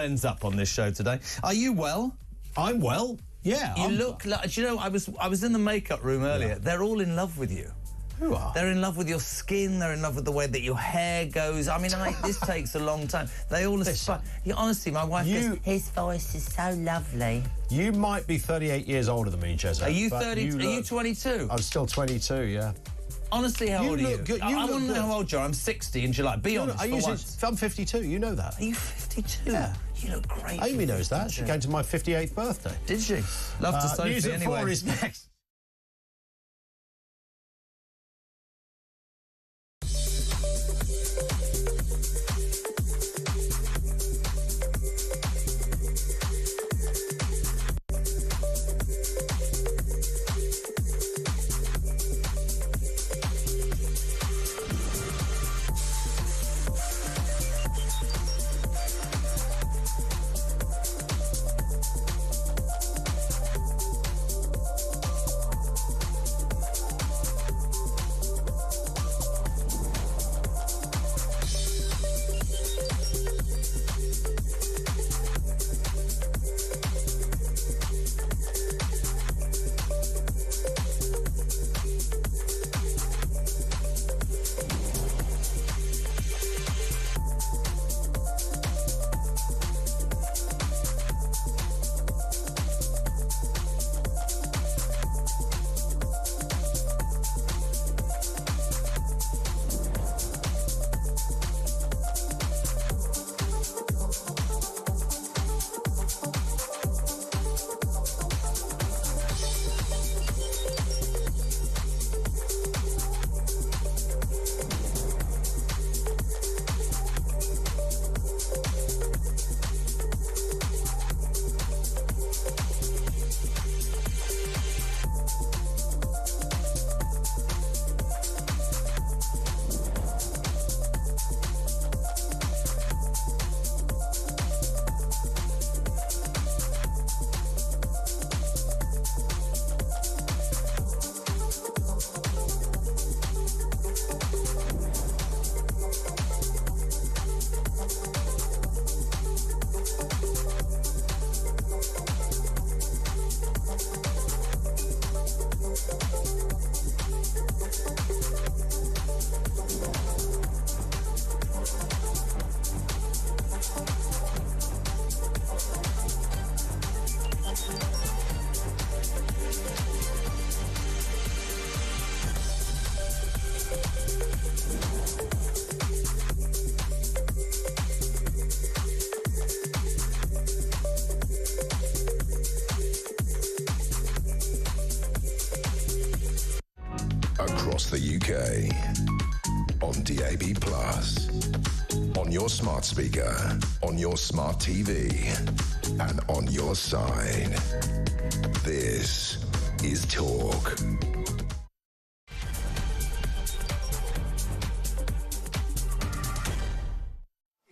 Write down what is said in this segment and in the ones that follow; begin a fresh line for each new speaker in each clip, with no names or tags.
Ends up on this show today. Are you well?
I'm well. Yeah.
You look like. Do you know? I was in the makeup room earlier. Yeah. They're all in love with you.
Who are?
They're in love with your skin. They're in love with the way that your hair goes. I mean, this takes a long time. They all aspire. Honestly, my wife goes, his voice is so lovely.
You might be 38 years older than me, Jezza.
Are you 30? Are you 22?
I'm still 22. Yeah.
Honestly, how old are you?
Good.
I want to know how old you are. I'm 60 in July. Be honest.
I'm 52. You know that.
Are you 52?
Yeah.
You look great.
Amy knows that. She came to my 58th birthday.
Did she? Love to Sophie
News at
anyway.
4 is next.
The UK on DAB+, on your smart speaker, on your smart TV, and on your side. This is Talk.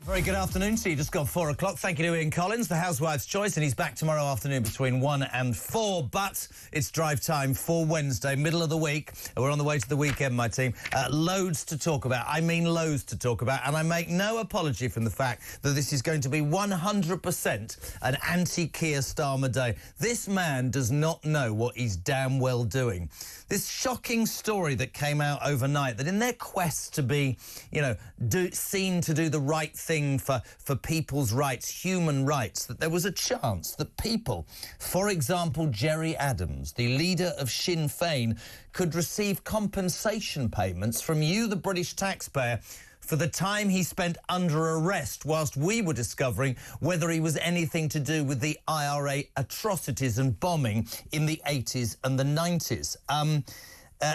Very good afternoon to you. Just gone 4 o'clock. Thank you to Ian Collins, the Housewife's Choice, and he's back tomorrow afternoon between 1 and 4. But it's drive time for Wednesday, middle of the week. We're on the way to the weekend, my team. Loads to talk about. I mean loads to talk about. And I make no apology from the fact that this is going to be 100% an anti-Keir Starmer day. This man does not know what he's damn well doing. This shocking story that came out overnight, that in their quest to be, seen to do the right thing for people's rights, human rights, that there was a chance that people, for example, Gerry Adams, the leader of Sinn Féin, could receive compensation payments from you, the British taxpayer, for the time he spent under arrest whilst we were discovering whether he was anything to do with the IRA atrocities and bombing in the 80s and the 90s.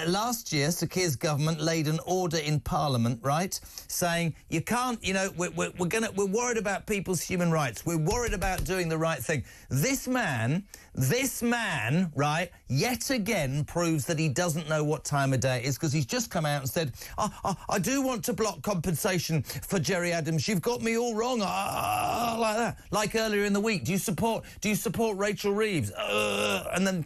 Last year, Sir Keir's government laid an order in Parliament, right, saying you can't, we're worried about people's human rights. We're worried about doing the right thing. This man, right, yet again proves that he doesn't know what time of day it is, because he's just come out and said, I do want to block compensation for Gerry Adams. You've got me all wrong, like that. Like earlier in the week, do you support Rachel Reeves? And then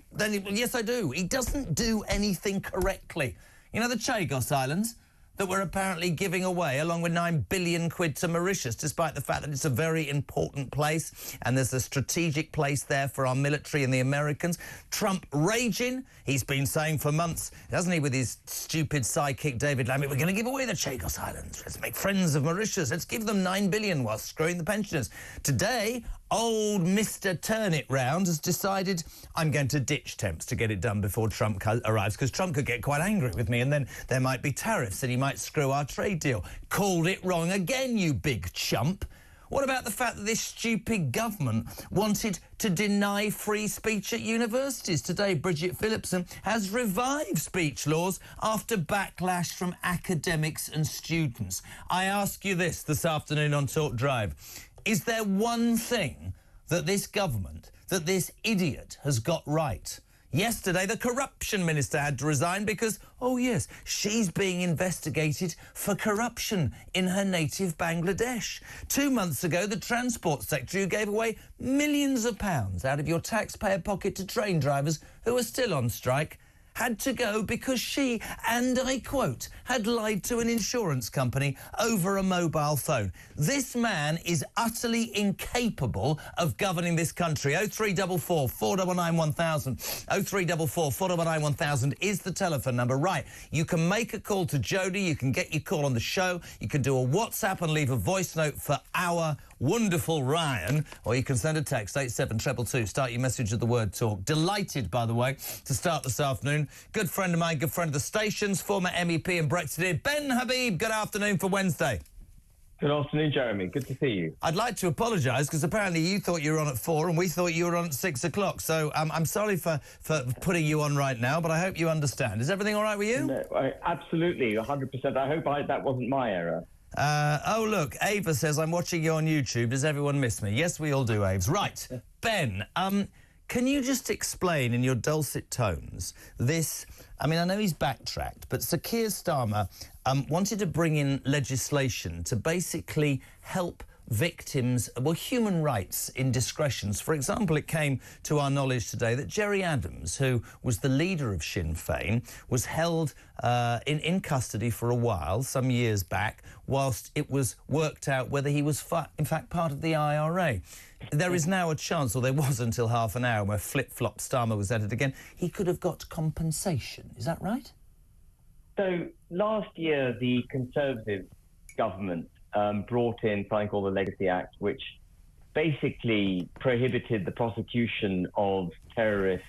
yes, I do. He doesn't do anything correctly. You know the Chagos Islands? that we're apparently giving away, along with 9 billion quid to Mauritius, despite the fact that it's a very important place and there's a strategic place there for our military and the Americans. Trump raging. He's been saying for months, hasn't he, with his stupid sidekick David Lammy, we're going to give away the Chagos Islands. Let's make friends of Mauritius. Let's give them 9 billion while screwing the pensioners. Today, old Mr. Turn It Round has decided I'm going to ditch temps to get it done before Trump arrives, because Trump could get quite angry with me and then there might be tariffs and he might screw our trade deal. Called it wrong again, you big chump. What about the fact that this stupid government wanted to deny free speech at universities? Today, Bridget Phillipson has revived speech laws after backlash from academics and students. I ask you this afternoon on Talk Drive. Is there one thing that this government, that this idiot has got right? Yesterday, the corruption minister had to resign because, oh yes, she's being investigated for corruption in her native Bangladesh. 2 months ago, the transport secretary who gave away millions of pounds out of your taxpayer pocket to train drivers who are still on strike had to go because she, and I quote, had lied to an insurance company over a mobile phone. This man is utterly incapable of governing this country. 0344 499 1000. 0344 499 1000 is the telephone number. Right, you can make a call to Jodie, you can get your call on the show, you can do a WhatsApp and leave a voice note for our wonderful Ryan, or you can send a text, 87222. Start your message with the word talk. Delighted, by the way, to start this afternoon. Good friend of mine, good friend of the station's, former MEP and Brexiteer, Ben Habib. Good afternoon for Wednesday.
Good afternoon, Jeremy. Good to see you.
I'd like to apologise because apparently you thought you were on at 4 and we thought you were on at 6 o'clock. So I'm sorry for putting you on right now, but I hope you understand. Is everything all right with you?
No, absolutely, 100%. I hope that wasn't my error.
Oh, look, Ava says, I'm watching you on YouTube. Does everyone miss me? Yes, we all do, Aves. Right, Ben, can you just explain in your dulcet tones this... I mean, I know he's backtracked, but Sir Keir Starmer wanted to bring in legislation to basically help victims, well, human rights indiscretions. For example, it came to our knowledge today that Gerry Adams, who was the leader of Sinn Féin, was held in custody for a while, some years back, whilst it was worked out whether he was, in fact, part of the IRA. There is now a chance, or there was until half an hour, where flip-flop Starmer was at it again. He could have got compensation. Is that right?
So last year, the Conservative government brought in something called the Legacy Act, which basically prohibited the prosecution of terrorists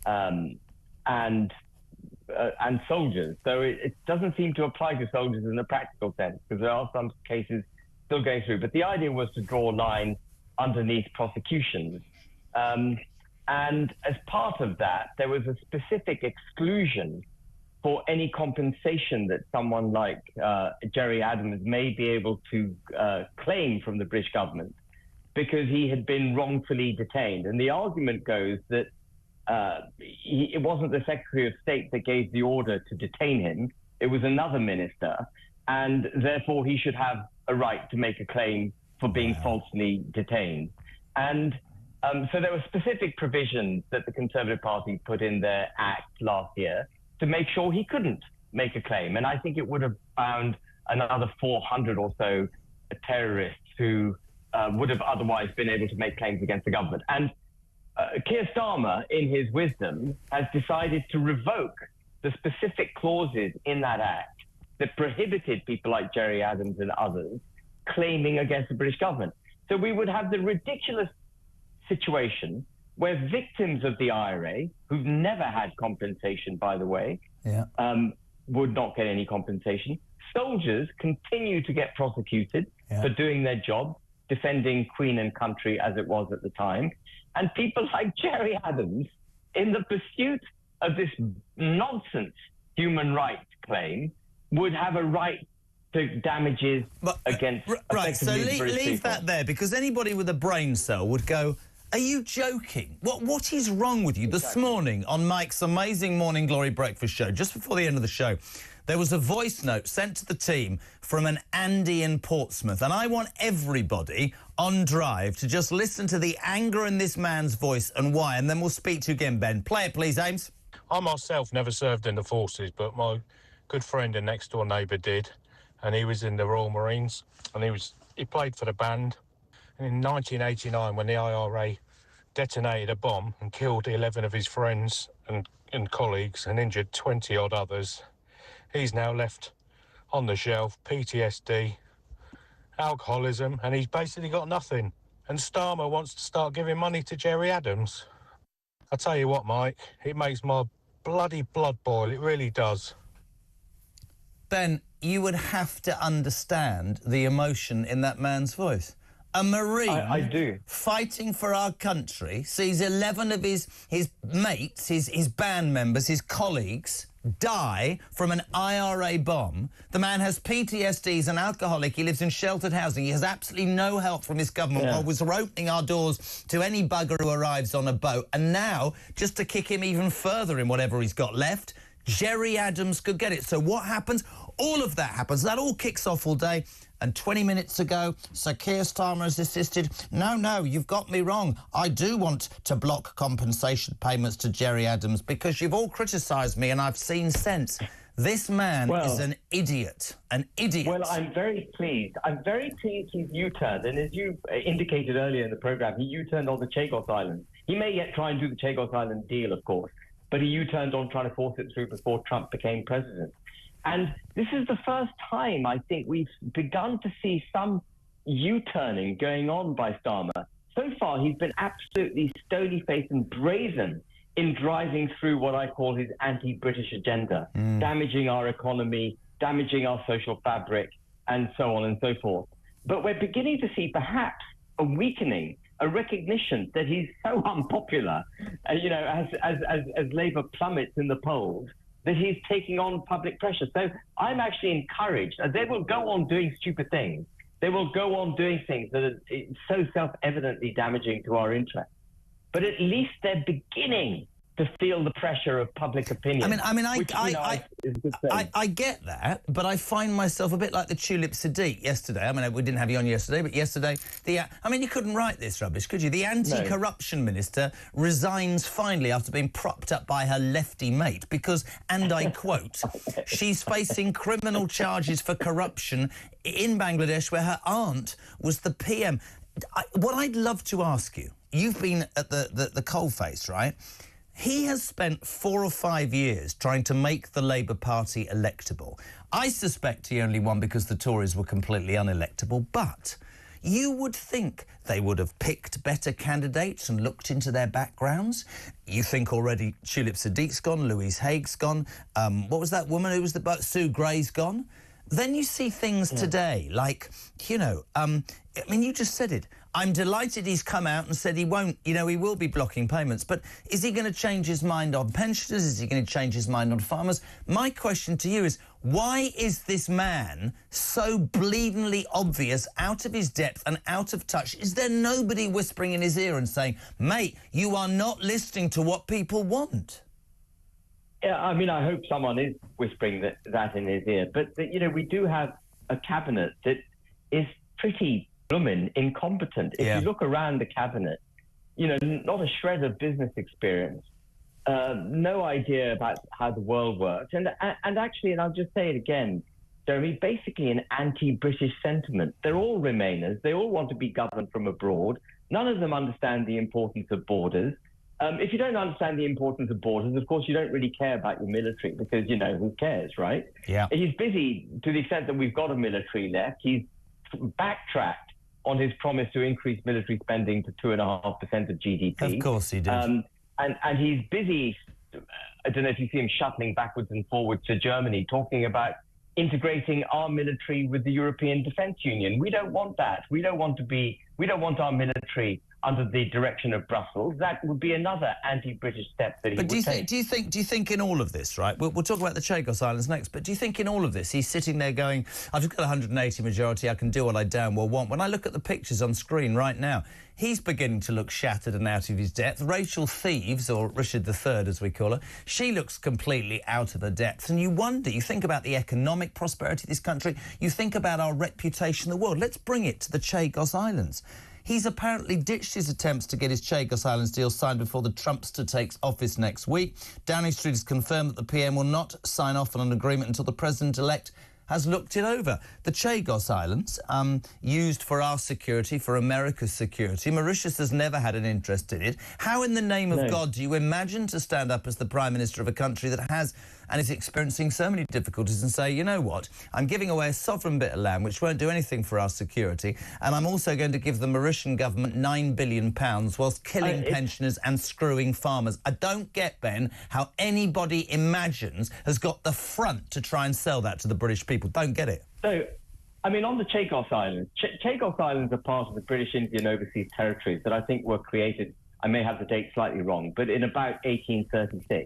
and soldiers. So it doesn't seem to apply to soldiers in a practical sense, because there are some cases still going through. But the idea was to draw a line underneath prosecutions. And as part of that, there was a specific exclusion for any compensation that someone like Gerry Adams may be able to claim from the British government because he had been wrongfully detained. And the argument goes that it wasn't the Secretary of State that gave the order to detain him, it was another minister, and therefore he should have a right to make a claim for being falsely detained. And so there were specific provisions that the Conservative Party put in their act last year to make sure he couldn't make a claim. And I think it would have found another 400 or so terrorists who would have otherwise been able to make claims against the government. And Keir Starmer, in his wisdom, has decided to revoke the specific clauses in that act that prohibited people like Gerry Adams and others claiming against the British government. So we would have the ridiculous situation where victims of the IRA, who've never had compensation, by the way, would not get any compensation. Soldiers continue to get prosecuted for doing their job, defending Queen and country as it was at the time. And people like Gerry Adams, in the pursuit of this nonsense human rights claim, would have a right to damages against...
Right, so leave that there, because anybody with a brain cell would go, are you joking? What is wrong with you? This morning on Mike's amazing Morning Glory breakfast show, just before the end of the show, there was a voice note sent to the team from an Andy in Portsmouth, and I want everybody on Drive to just listen to the anger in this man's voice and why, and then we'll speak to you again, Ben. Play it, please, Ames.
I myself never served in the forces, but my good friend and next door neighbour did, and he was in the Royal Marines, and he played for the band. And in 1989, when the IRA detonated a bomb and killed 11 of his friends and colleagues and injured 20-odd others, he's now left on the shelf, PTSD, alcoholism, and he's basically got nothing. And Starmer wants to start giving money to Jerry Adams. I tell you what, Mike, it makes my bloody blood boil. It really does.
Ben, you would have to understand the emotion in that man's voice. A Marine
I do.
Fighting for our country sees 11 of his mates, his band members, his colleagues die from an IRA bomb. The man has PTSD, he's an alcoholic, he lives in sheltered housing, he has absolutely no help from his government while we're opening our doors to any bugger who arrives on a boat. And now, just to kick him even further in whatever he's got left, Jerry Adams could get it. So what happens? All of that happens. That all kicks off all day. And 20 minutes ago, Sir Keir Starmer has insisted, no, you've got me wrong. I do want to block compensation payments to Jerry Adams because you've all criticised me and I've seen sense. This man is an idiot. An idiot.
Well, I'm very pleased. I'm very pleased he's U-turned. And as you indicated earlier in the programme, he U-turned on the Chagos Islands. He may yet try and do the Chagos Island deal, of course, but he U-turned on trying to force it through before Trump became president. And this is the first time, I think, we've begun to see some U-turning going on by Starmer. So far, he's been absolutely stony-faced and brazen in driving through what I call his anti-British agenda, damaging our economy, damaging our social fabric, and so on and so forth. But we're beginning to see perhaps a weakening, a recognition that he's so unpopular, as Labour plummets in the polls, that he's taking on public pressure. So I'm actually encouraged. They will go on doing stupid things. They will go on doing things that are so self-evidently damaging to our interests. But at least they're beginning to feel the pressure of public opinion.
I get that, but I find myself a bit like the Tulip Sadiq yesterday. I mean, we didn't have you on yesterday, but yesterday, you couldn't write this rubbish, could you? The anti-corruption minister resigns finally after being propped up by her lefty mate because, and I quote, she's facing criminal charges for corruption in Bangladesh where her aunt was the PM. What I'd love to ask you, you've been at the coalface, right? He has spent 4 or 5 years trying to make the Labour Party electable. I suspect he only won because the Tories were completely unelectable, but you would think they would have picked better candidates and looked into their backgrounds. You think already Tulip Sadiq's gone, Louise Haig's gone, what was that woman who was Sue Gray's gone? Then you see things today like, you just said it. I'm delighted he's come out and said he won't, he will be blocking payments. But is he going to change his mind on pensioners? Is he going to change his mind on farmers? My question to you is, why is this man so bleedingly obvious, out of his depth and out of touch? Is there nobody whispering in his ear and saying, mate, you are not listening to what people want?
Yeah, I mean, I hope someone is whispering that in his ear. But, we do have a cabinet that is pretty blooming incompetent. If you look around the cabinet, not a shred of business experience, no idea about how the world works. And actually, and I'll just say it again, Jeremy, basically an anti-British sentiment. They're all Remainers. They all want to be governed from abroad. None of them understand the importance of borders. If you don't understand the importance of borders, of course, you don't really care about your military because, who cares, right?
Yeah.
He's busy to the extent that we've got a military left. He's backtracked on his promise to increase military spending to 2.5% of GDP.
Of course he did.
And he's busy, I don't know if you see him shuttling backwards and forwards to Germany, talking about integrating our military with the European Defence Union. We don't want that. We don't want our military under the direction of Brussels. That would be another anti-British step that he would take.
Do you think in all of this, right, we'll talk about the Chagos Islands next, but do you think in all of this he's sitting there going, I've just got 180 majority, I can do what I damn well want? When I look at the pictures on screen right now, he's beginning to look shattered and out of his depth. Rachel Thieves, or Richard III as we call her, she looks completely out of her depth. And you wonder, you think about the economic prosperity of this country, you think about our reputation in the world. Let's bring it to the Chagos Islands. He's apparently ditched his attempts to get his Chagos Islands deal signed before the Trumpster takes office next week. Downing Street has confirmed that the PM will not sign off on an agreement until the president-elect has looked it over. The Chagos Islands, used for our security, for America's security. Mauritius has never had an interest in it. How in the name of God do you imagine to stand up as the Prime Minister of a country that has and is experiencing so many difficulties and say, you know what, I'm giving away a sovereign bit of land which won't do anything for our security, and I'm also going to give the Mauritian government £9 billion whilst killing pensioners and screwing farmers. I don't get, Ben, how anybody imagines has got the front to try and sell that to the British people. Don't get it.
So, I mean, on the Chagos Islands, Chagos Islands are part of the British Indian Overseas Territories that I think were created, I may have the date slightly wrong, but in about 1836.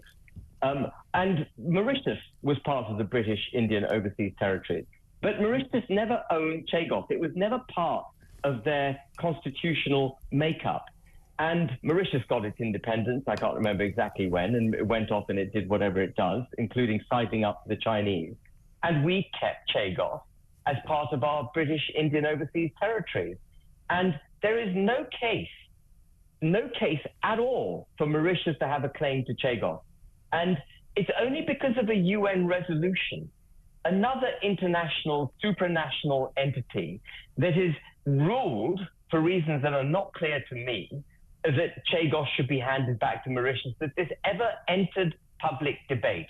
And Mauritius was part of the British Indian Overseas Territories. But Mauritius never owned Chagos. It was never part of their constitutional makeup. And Mauritius got its independence, I can't remember exactly when, and it went off and it did whatever it does, including sizing up the Chinese. And we kept Chagos as part of our British Indian Overseas Territories. And there is no case at all for Mauritius to have a claim to Chagos. And it's only because of a UN resolution, another international, supranational entity that is ruled, for reasons that are not clear to me, that Chagos should be handed back to Mauritius, that this ever entered public debate.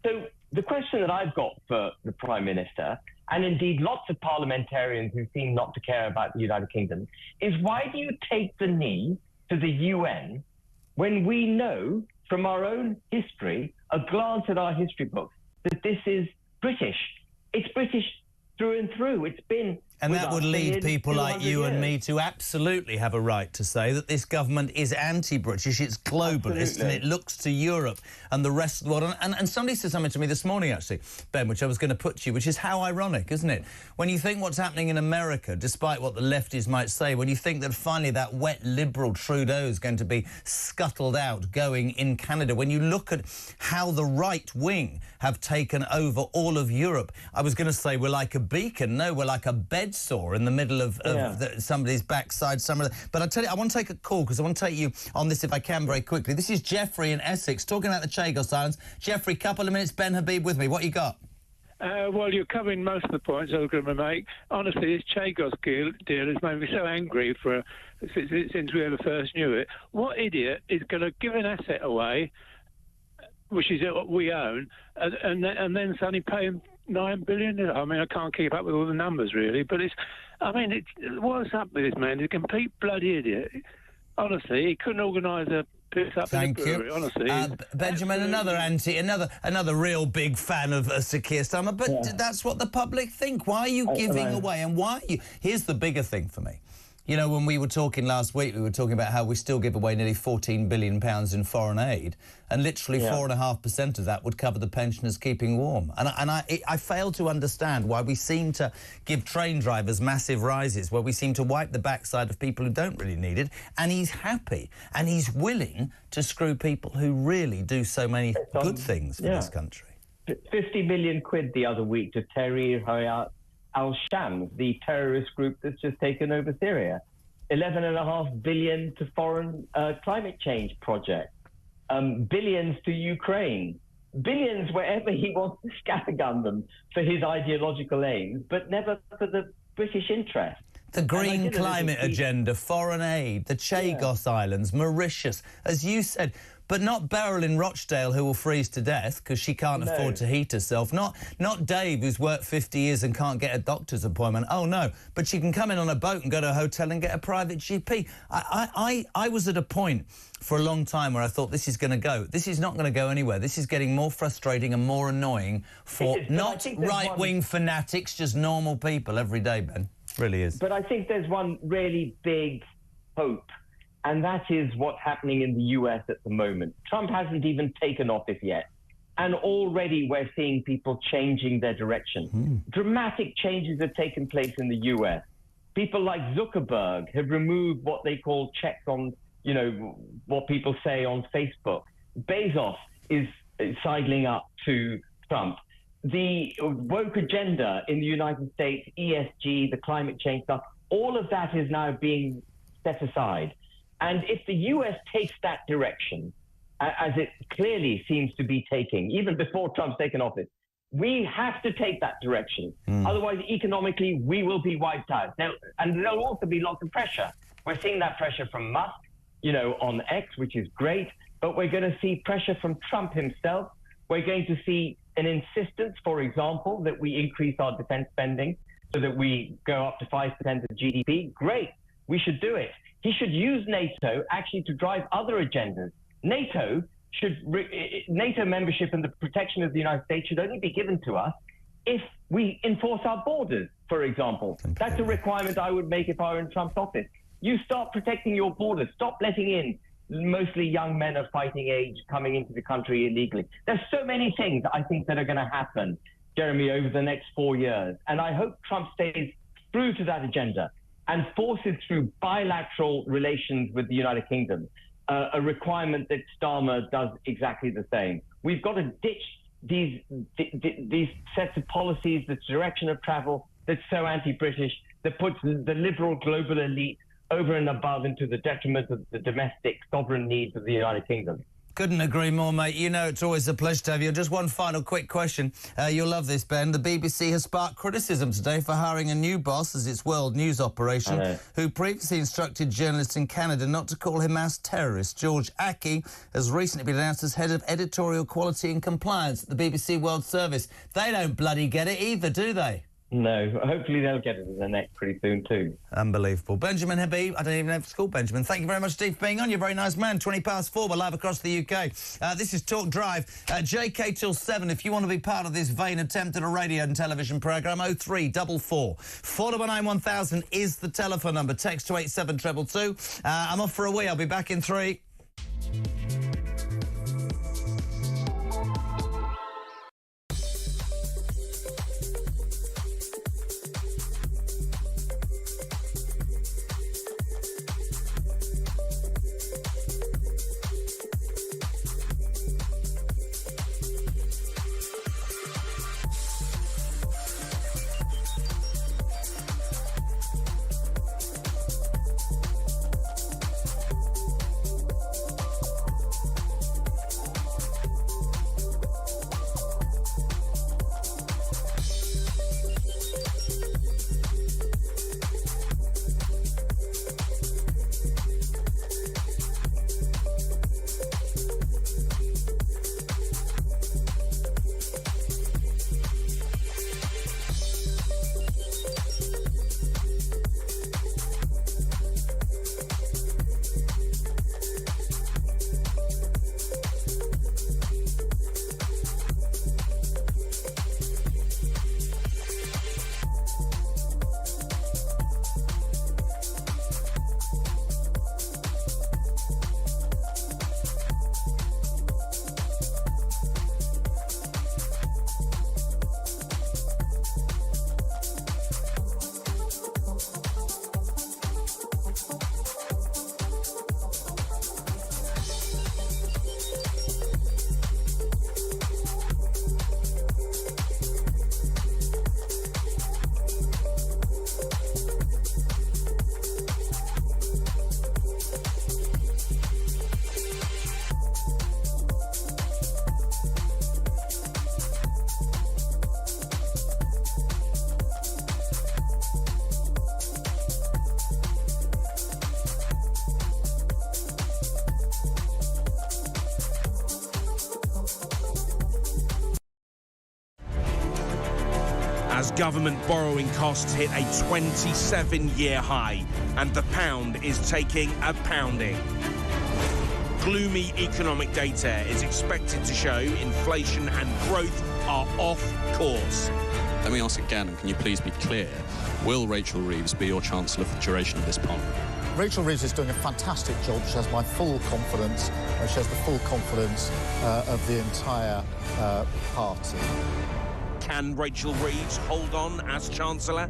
So the question that I've got for the Prime Minister, and indeed lots of parliamentarians who seem not to care about the United Kingdom, is why do you take the knee to the UN when we know from our own history, a glance at our history books, that this is British? It's British through and through. It's been...
And that would lead people like you and me to absolutely have a right to say that this government is anti-British, it's globalist, and it looks to Europe and the rest of the world. And somebody said something to me this morning, actually, Ben, which I was going to put to you, which is how ironic, isn't it? When you think what's happening in America, despite what the lefties might say, when you think that finally that wet liberal Trudeau is going to be scuttled out going in Canada, when you look at how the right wing have taken over all of Europe, I was going to say we're like a beacon. No, we're like a bed sore in the middle of somebody's backside. But I tell you, I want to take a call because I want to take you on this if I can very quickly. This is Jeffrey in Essex talking about the Chagos Islands. Jeffrey, couple of minutes. Ben Habib with me. What you got?
Well, you're covering most of the points I was going to make. Honestly, this Chagos deal has made me so angry since we ever first knew it. What idiot is going to give an asset away, which is what we own, and then suddenly pay him $9 billion? I mean, I can't keep up with all the numbers, really, but what's up with this man? He's a complete bloody idiot. Honestly, he couldn't organise a piss up in the brewery, honestly.
Benjamin, another real big fan of Sir Keir Starmer, but that's what the public think. Why are you giving away, and why are you... Here's the bigger thing for me. You know, when we were talking last week, we were talking about how we still give away nearly £14 billion in foreign aid, and literally 4.5% of that would cover the pensioners keeping warm. And I fail to understand why we seem to give train drivers massive rises, where we seem to wipe the backside of people who don't really need it, and he's happy and he's willing to screw people who really do so many good things for this country.
50 million quid the other week to Tahrir al-Sham, the terrorist group that's just taken over Syria. 11.5 billion to foreign climate change projects. Billions to Ukraine. Billions wherever he wants to scattergun them for his ideological aims, but never for the British interest.
The green climate agenda, foreign aid, the Chagos Islands, Mauritius, as you said, but not Beryl in Rochdale, who will freeze to death because she can't afford to heat herself. Not Dave, who's worked 50 years and can't get a doctor's appointment. Oh, no. But she can come in on a boat and go to a hotel and get a private GP. I was at a point for a long time where I thought this is going to go. This is not going to go anywhere. This is getting more frustrating and more annoying for not right-wing fanatics, just normal people every day, Ben. Really is.
But I think there's one really big hope, and that is what's happening in the US at the moment. Trump hasn't even taken office yet, and already we're seeing people changing their direction. Dramatic changes have taken place in the US. People like Zuckerberg have removed what they call checks on, you know, what people say on Facebook. Bezos is sidling up to Trump. The woke agenda in the United States, ESG, the climate change stuff, all of that is now being set aside. And if the US takes that direction, as it clearly seems to be taking, even before Trump's taken office, we have to take that direction. Otherwise, economically, we will be wiped out. And there'll also be lots of pressure. We're seeing that pressure from Musk, on X, which is great, but we're going to see pressure from Trump himself. We're going to see an insistence, for example, that we increase our defense spending so that we go up to 5% of GDP. Great. We should do it. He should use NATO actually to drive other agendas. NATO membership and the protection of the United States should only be given to us if we enforce our borders, for example. That's a requirement I would make if I were in Trump's office. You start protecting your borders. Stop letting in mostly young men of fighting age coming into the country illegally. There's so many things I think that are going to happen, Jeremy, over the next 4 years. And I hope Trump stays true to that agenda and forces through bilateral relations with the United Kingdom a requirement that Starmer does exactly the same. We've got to ditch these sets of policies, this direction of travel that's so anti-British, that puts the liberal global elite over and above into the detriment of the domestic sovereign needs of the United Kingdom.
Couldn't agree more, mate. It's always a pleasure to have you. Just one final quick question. You'll love this, Ben. The BBC has sparked criticism today for hiring a new boss as its world news operation, who previously instructed journalists in Canada not to call Hamas terrorists. George Aki has recently been announced as head of editorial quality and compliance at the BBC World Service. They don't bloody get it either, do they?
No, hopefully they'll get it in their neck pretty soon too.
Unbelievable. Benjamin Habib, I don't even know if it's called Benjamin. Thank you very much, Steve, for being on. You're a very nice man. 4:20, we're live across the UK. This is Talk Drive. JK till 7. If you want to be part of this vain attempt at a radio and television programme, 0344 499 1000 is the telephone number. Text to 87222. I'm off for a wee. I'll be back in 3.
as government borrowing costs hit a 27-year high and the pound is taking a pounding. Gloomy economic data is expected to show inflation and growth are off course.
Let me ask again, can you please be clear? Will Rachel Reeves be your Chancellor for the duration of this parliament?
Rachel Reeves is doing a fantastic job. She has my full confidence. She has the full confidence of the entire party.
Can Rachel Reeves hold on as Chancellor?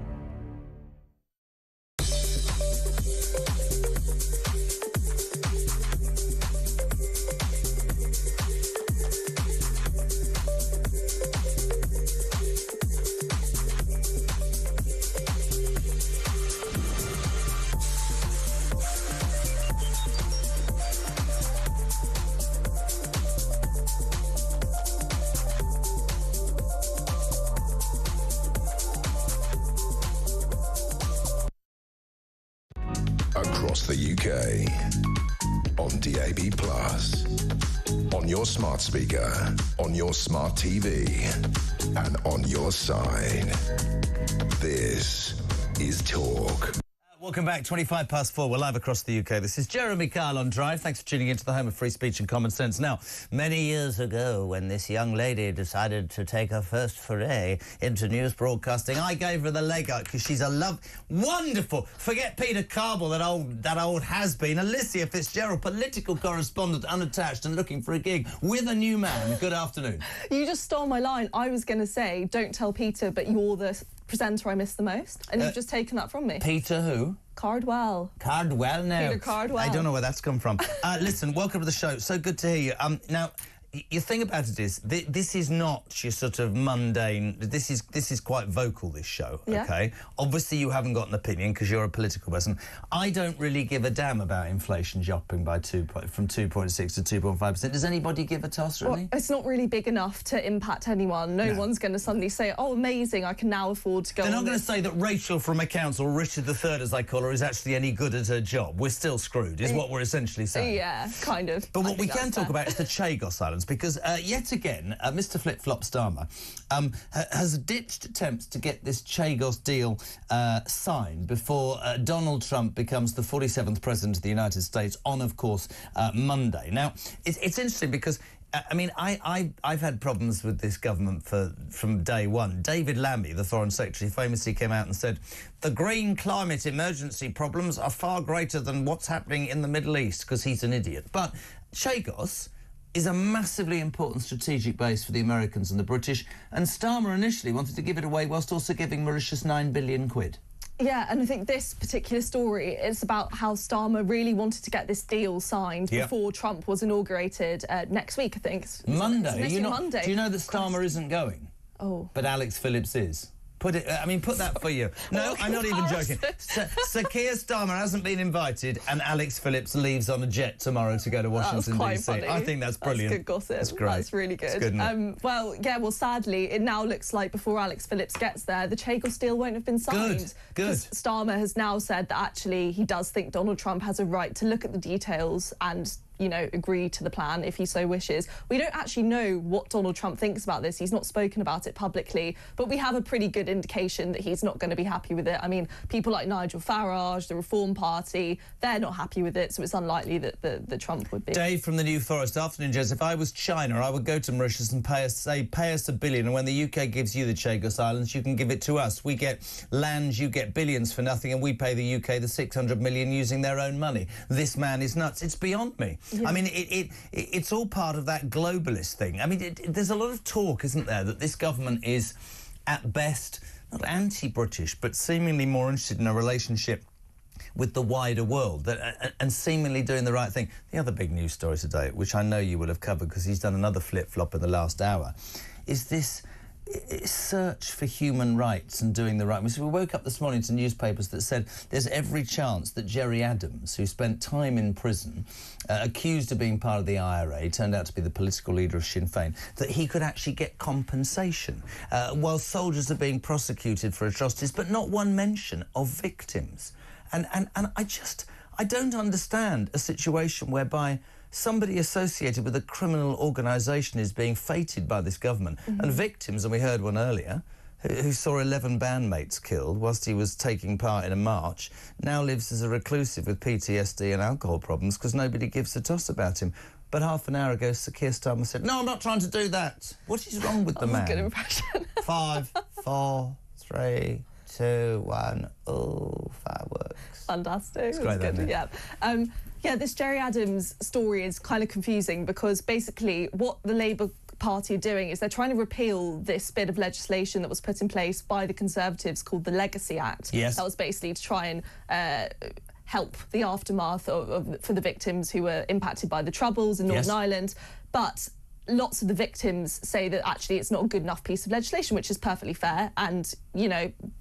across the UK. On DAB+, on your smart speaker, on your smart TV, and on your side. This is Talk.
Welcome back, 4:25. We're live across the UK. This is Jeremy Kyle on Drive. Thanks for tuning into the home of free speech and common sense. Now, many years ago, when this young lady decided to take her first foray into news broadcasting, I gave her the leg up because she's a wonderful. Forget Peter Carball, that old has-been. Alicia Fitzgerald, political correspondent, unattached and looking for a gig with a new man. Good afternoon.
You just stole my line. I was going to say, don't tell Peter, but you're the presenter I miss the most, and you've just taken that from me.
Peter who?
Cardwell.
Cardwell now.
Peter Cardwell.
I don't know where that's come from. Listen, welcome to the show. So good to hear you. Now, your thing about it is, this is not your sort of mundane. This is quite vocal, this show.
Yeah.
Okay. Obviously, you haven't got an opinion because you're a political person. I don't really give a damn about inflation dropping by from 2.6 to 2.5%. Does anybody give a toss, really?
Well, it's not really big enough to impact anyone. No one's going to suddenly say, "Oh, amazing! I can now afford to go."
They're not going to say that Rachel from accounts, or Richard III, as I call her, is actually any good at her job. We're still screwed, is what we're essentially saying.
Yeah, kind of.
But what we can talk about is the Chagos Islands, because yet again, Mr. Flip-Flop Starmer has ditched attempts to get this Chagos deal signed before Donald Trump becomes the 47th president of the United States on, of course, Monday. Now, it's interesting because I mean, I've had problems with this government from day one. David Lammy, the Foreign Secretary, famously came out and said, the green climate emergency problems are far greater than what's happening in the Middle East, because he's an idiot. But Chagos is a massively important strategic base for the Americans and the British, and Starmer initially wanted to give it away whilst also giving Mauritius 9 billion quid.
Yeah, and I think this particular story is about how Starmer really wanted to get this deal signed before Trump was inaugurated next week, I think.
Monday.
Monday.
Do you know that Starmer isn't going?
Oh.
But Alex Phillips is. Put that for you. No, I'm not even joking. Sir Keir Starmer hasn't been invited, and Alex Phillips leaves on a jet tomorrow to go to Washington,
quite
DC.
funny.
I think that's brilliant.
That's good gossip.
That's great.
That's really good.
It's good, isn't it?
Well, sadly, it now looks like before Alex Phillips gets there, the Chagos deal won't have been signed.
Good.
Starmer has now said that actually he does think Donald Trump has a right to look at the details and, agree to the plan if he so wishes. We don't actually know what Donald Trump thinks about this. He's not spoken about it publicly, but we have a pretty good indication that he's not going to be happy with it. I mean, people like Nigel Farage, the Reform Party, they're not happy with it, so it's unlikely that Trump would be.
Dave from the New Forest. Afternoon, Jez. If I was China, I would go to Mauritius and pay us $1 billion, and when the UK gives you the Chagos Islands, you can give it to us. We get land, you get billions for nothing, and we pay the UK the 600 million using their own money. This man is nuts. It's beyond me. Yeah. I mean, it's all part of that globalist thing. I mean, there's a lot of talk, isn't there, that this government is, at best, not anti-British, but seemingly more interested in a relationship with the wider world and seemingly doing the right thing. The other big news story today, which I know you will have covered because he's done another flip-flop in the last hour, is this search for human rights and doing the right. We woke up this morning to newspapers that said there's every chance that Gerry Adams, who spent time in prison, accused of being part of the IRA, turned out to be the political leader of Sinn Féin, that he could actually get compensation while soldiers are being prosecuted for atrocities, but not one mention of victims. And I don't understand a situation whereby somebody associated with a criminal organisation is being feted by this government. Mm-hmm. And victims, and we heard one earlier, who saw 11 bandmates killed whilst he was taking part in a march, now lives as a reclusive with PTSD and alcohol problems because nobody gives a toss about him. But half an hour ago, Sir Keir Starmer said, "No, I'm not trying to do that." What is wrong with the man?
Good impression.
5, 4, 3, 2, 1. Oh, fireworks.
Fantastic.
It's great,
good.
Isn't it?
Yeah. Yeah, this Gerry Adams story is kind of confusing because basically what the Labour Party are doing is they're trying to repeal this bit of legislation that was put in place by the Conservatives called the Legacy Act.
Yes.
That was basically to try and help the aftermath for the victims who were impacted by the Troubles in Northern Ireland. But lots of the victims say that actually it's not a good enough piece of legislation, which is perfectly fair, and,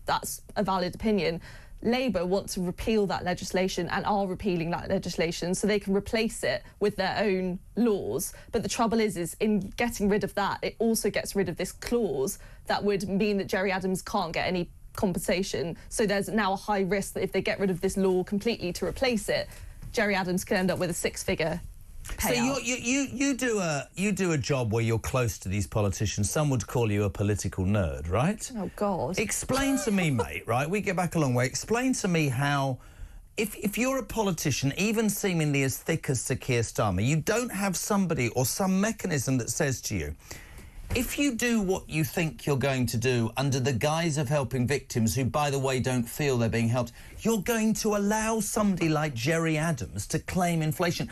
that's a valid opinion. Labour want to repeal that legislation and are repealing that legislation so they can replace it with their own laws. But the trouble is in getting rid of that, it also gets rid of this clause that would mean that Gerry Adams can't get any compensation. So there's now a high risk that if they get rid of this law completely to replace it, Gerry Adams could end up with a six-figure payout.
So you do a job where you're close to these politicians. Some would call you a political nerd, right?
Oh, God.
Explain to me, mate, right? We get back a long way. Explain to me how, if you're a politician, even seemingly as thick as Sir Keir Starmer, you don't have somebody or some mechanism that says to you, if you do what you think you're going to do under the guise of helping victims who, by the way, don't feel they're being helped, you're going to allow somebody like Gerry Adams to claim inflation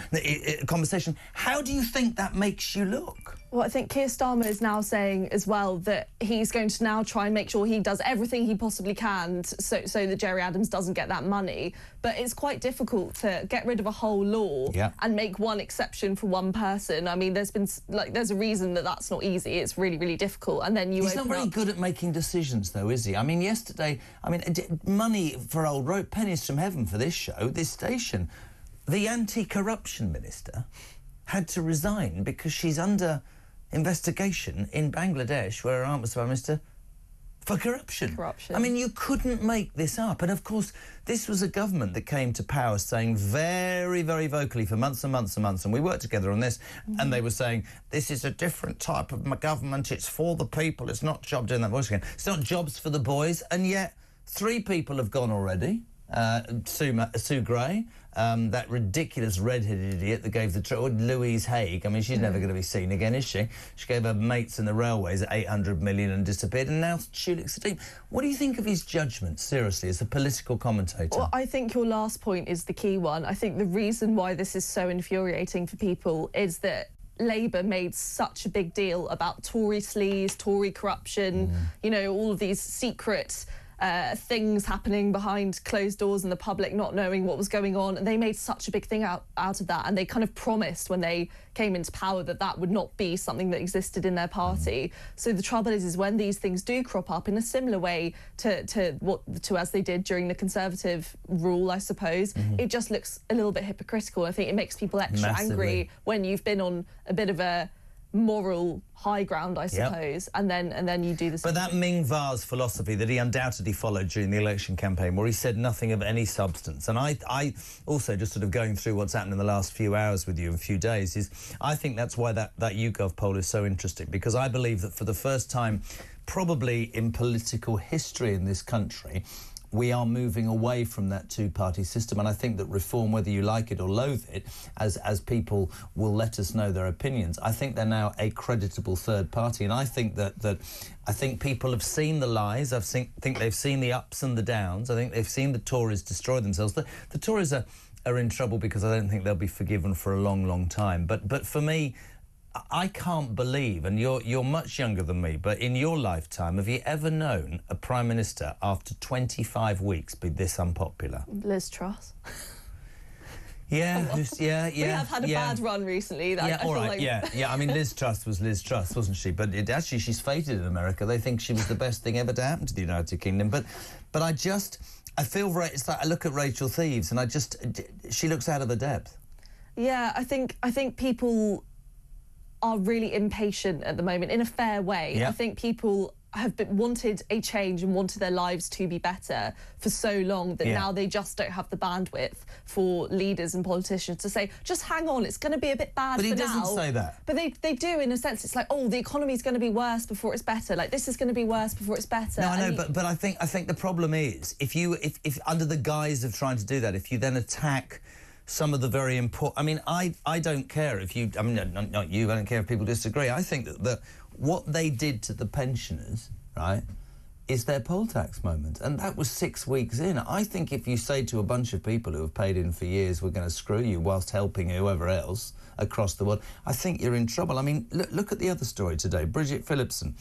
compensation. How do you think that makes you look?
Well, I think Keir Starmer is now saying as well that he's going to now try and make sure he does everything he possibly can so that Gerry Adams doesn't get that money. But it's quite difficult to get rid of a whole law and make one exception for one person. I mean, there's a reason that that's not easy. It's really, really difficult. And then
he's not very good at making decisions, though, is he? I mean, yesterday, money for old rope, pennies from heaven for this show, this station. The anti-corruption minister had to resign because she's under investigation in Bangladesh, where her aunt was Prime Minister, for corruption. I mean, you couldn't make this up. And, of course, this was a government that came to power saying very, very vocally for months and months and months, and we worked together on this, and they were saying, this is a different type of government, it's for the people, it's not job doing that voice again. It's not jobs for the boys, and yet 3 people have gone already. Sue Gray, that ridiculous red-headed idiot that gave the Louise Haigh. I mean, she's never going to be seen again, is she? She gave her mates in the railways 800 million and disappeared, and now Shulik Sadim. What do you think of his judgment, seriously, as a political commentator?
Well, I think your last point is the key one. I think the reason why this is so infuriating for people is that Labour made such a big deal about Tory sleaze, Tory corruption, you know, all of these secret things happening behind closed doors and the public not knowing what was going on, and they made such a big thing out of that, and they kind of promised when they came into power that that would not be something that existed in their party. So the trouble is when these things do crop up in a similar way to as they did during the Conservative rule, I suppose, it just looks a little bit hypocritical. I think it makes people extra angry when you've been on a bit of a moral high ground, I suppose, and then you do this.
But that Ming Vase philosophy that he undoubtedly followed during the election campaign, where he said nothing of any substance, and I also, just sort of going through what's happened in the last few hours with you, a few days, is I think that's why that YouGov poll is so interesting, because I believe that for the first time, probably in political history in this country, we are moving away from that two-party system, and I think that reform, whether you like it or loathe it, as people will let us know their opinions, I think they're now a creditable third party, and I think that I think people have seen the lies. I think they've seen the ups and the downs. I think they've seen the Tories destroy themselves. The Tories are in trouble because I don't think they'll be forgiven for a long, long time. But for me, I can't believe, and you're much younger than me, but in your lifetime, have you ever known a Prime Minister after 25 weeks be this unpopular?
Liz Truss.
Yeah.
We have had a bad run recently.
I mean, Liz Truss was Liz Truss, wasn't she? But actually, she's fated in America. They think she was the best thing ever to happen to the United Kingdom. But I feel it's like I look at Rachel Thieves, and she looks out of her depth.
Yeah, I think people are really impatient at the moment in a fair way. I think people have wanted a change and wanted their lives to be better for so long that now they just don't have the bandwidth for leaders and politicians to say, just hang on, it's going to be a bit bad for now.
But he doesn't say that.
But they do, in a sense. It's like, oh, the economy's going to be worse before it's better. Like, this is going to be worse before it's better.
No, I know, but I think the problem is, if under the guise of trying to do that, if you then attack some of the very important... I mean, I don't care if you... I mean, not you, I don't care if people disagree. I think that what they did to the pensioners, right, is their poll tax moment. And that was 6 weeks in. I think if you say to a bunch of people who have paid in for years, we're going to screw you whilst helping whoever else across the world, I think you're in trouble. I mean, look at the other story today. Bridget Phillipson,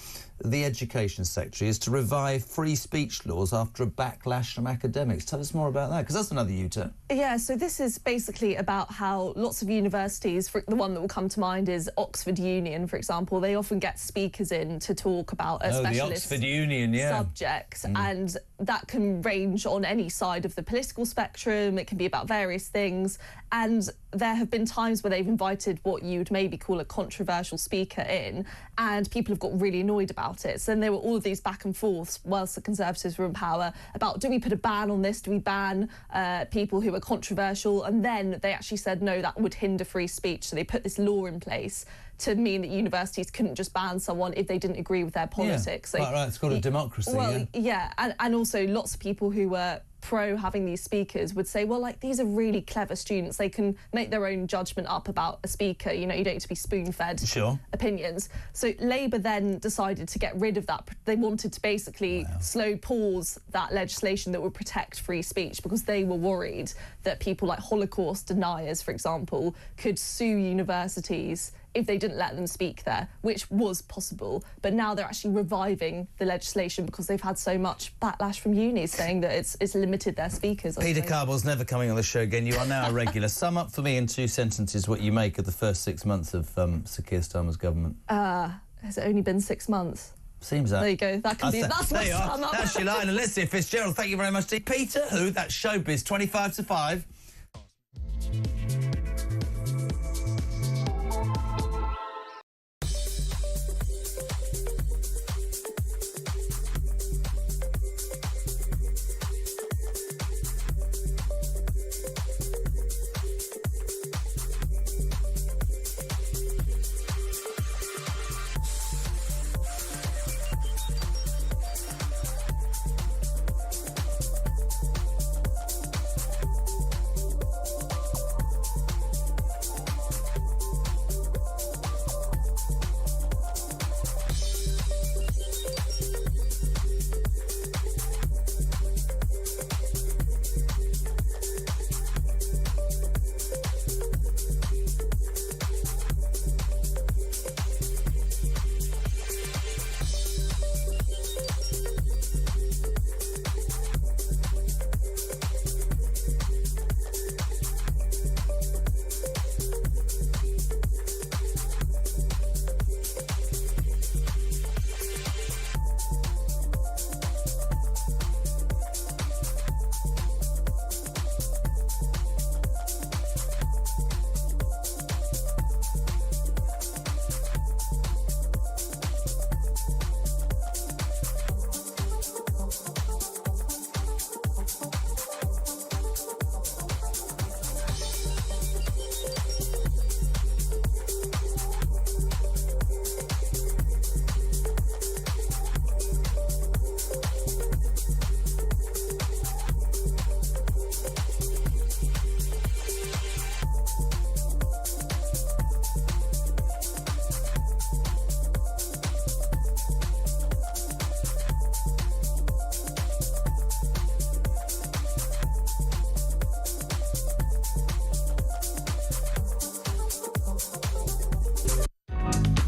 the Education Secretary, is to revive free speech laws after a backlash from academics. Tell us more about that, because that's another U-turn.
Yeah, so this is basically about how lots of universities, the one that will come to mind is Oxford Union, for example. They often get speakers in to talk about a specialist
the Oxford Union,
subject, and that can range on any side of the political spectrum. It can be about various things, and there have been times where they've invited what you'd maybe call a controversial speaker in, and people have got really annoyed about about it. So then there were all of these back and forths whilst the Conservatives were in power about, do we put a ban on this? Do we ban people who are controversial? And then they actually said, no, that would hinder free speech. So they put this law in place to mean that universities couldn't just ban someone if they didn't agree with their politics.
Yeah, right, it's called a democracy.
Well, yeah, and also lots of people who were pro having these speakers would say, well, like, these are really clever students. They can make their own judgment up about a speaker. You know, you don't need to be spoon-fed opinions. So Labour then decided to get rid of that. They wanted to basically slow pause that legislation that would protect free speech because they were worried that people like Holocaust deniers, for example, could sue universities if they didn't let them speak there, which was possible. But now they're actually reviving the legislation because they've had so much backlash from unis saying that it's limited their speakers.
Peter Carball's never coming on the show again. You are now a regular. Sum up for me in 2 sentences what you make of the first 6 months of Sir Keir Starmer's government.
Has it only been 6 months?
Seems that.
There you go. That can be. That's my sum up.
That's your line. Alicia Fitzgerald, thank you very much. Peter, who? That's Showbiz, 25 to 5.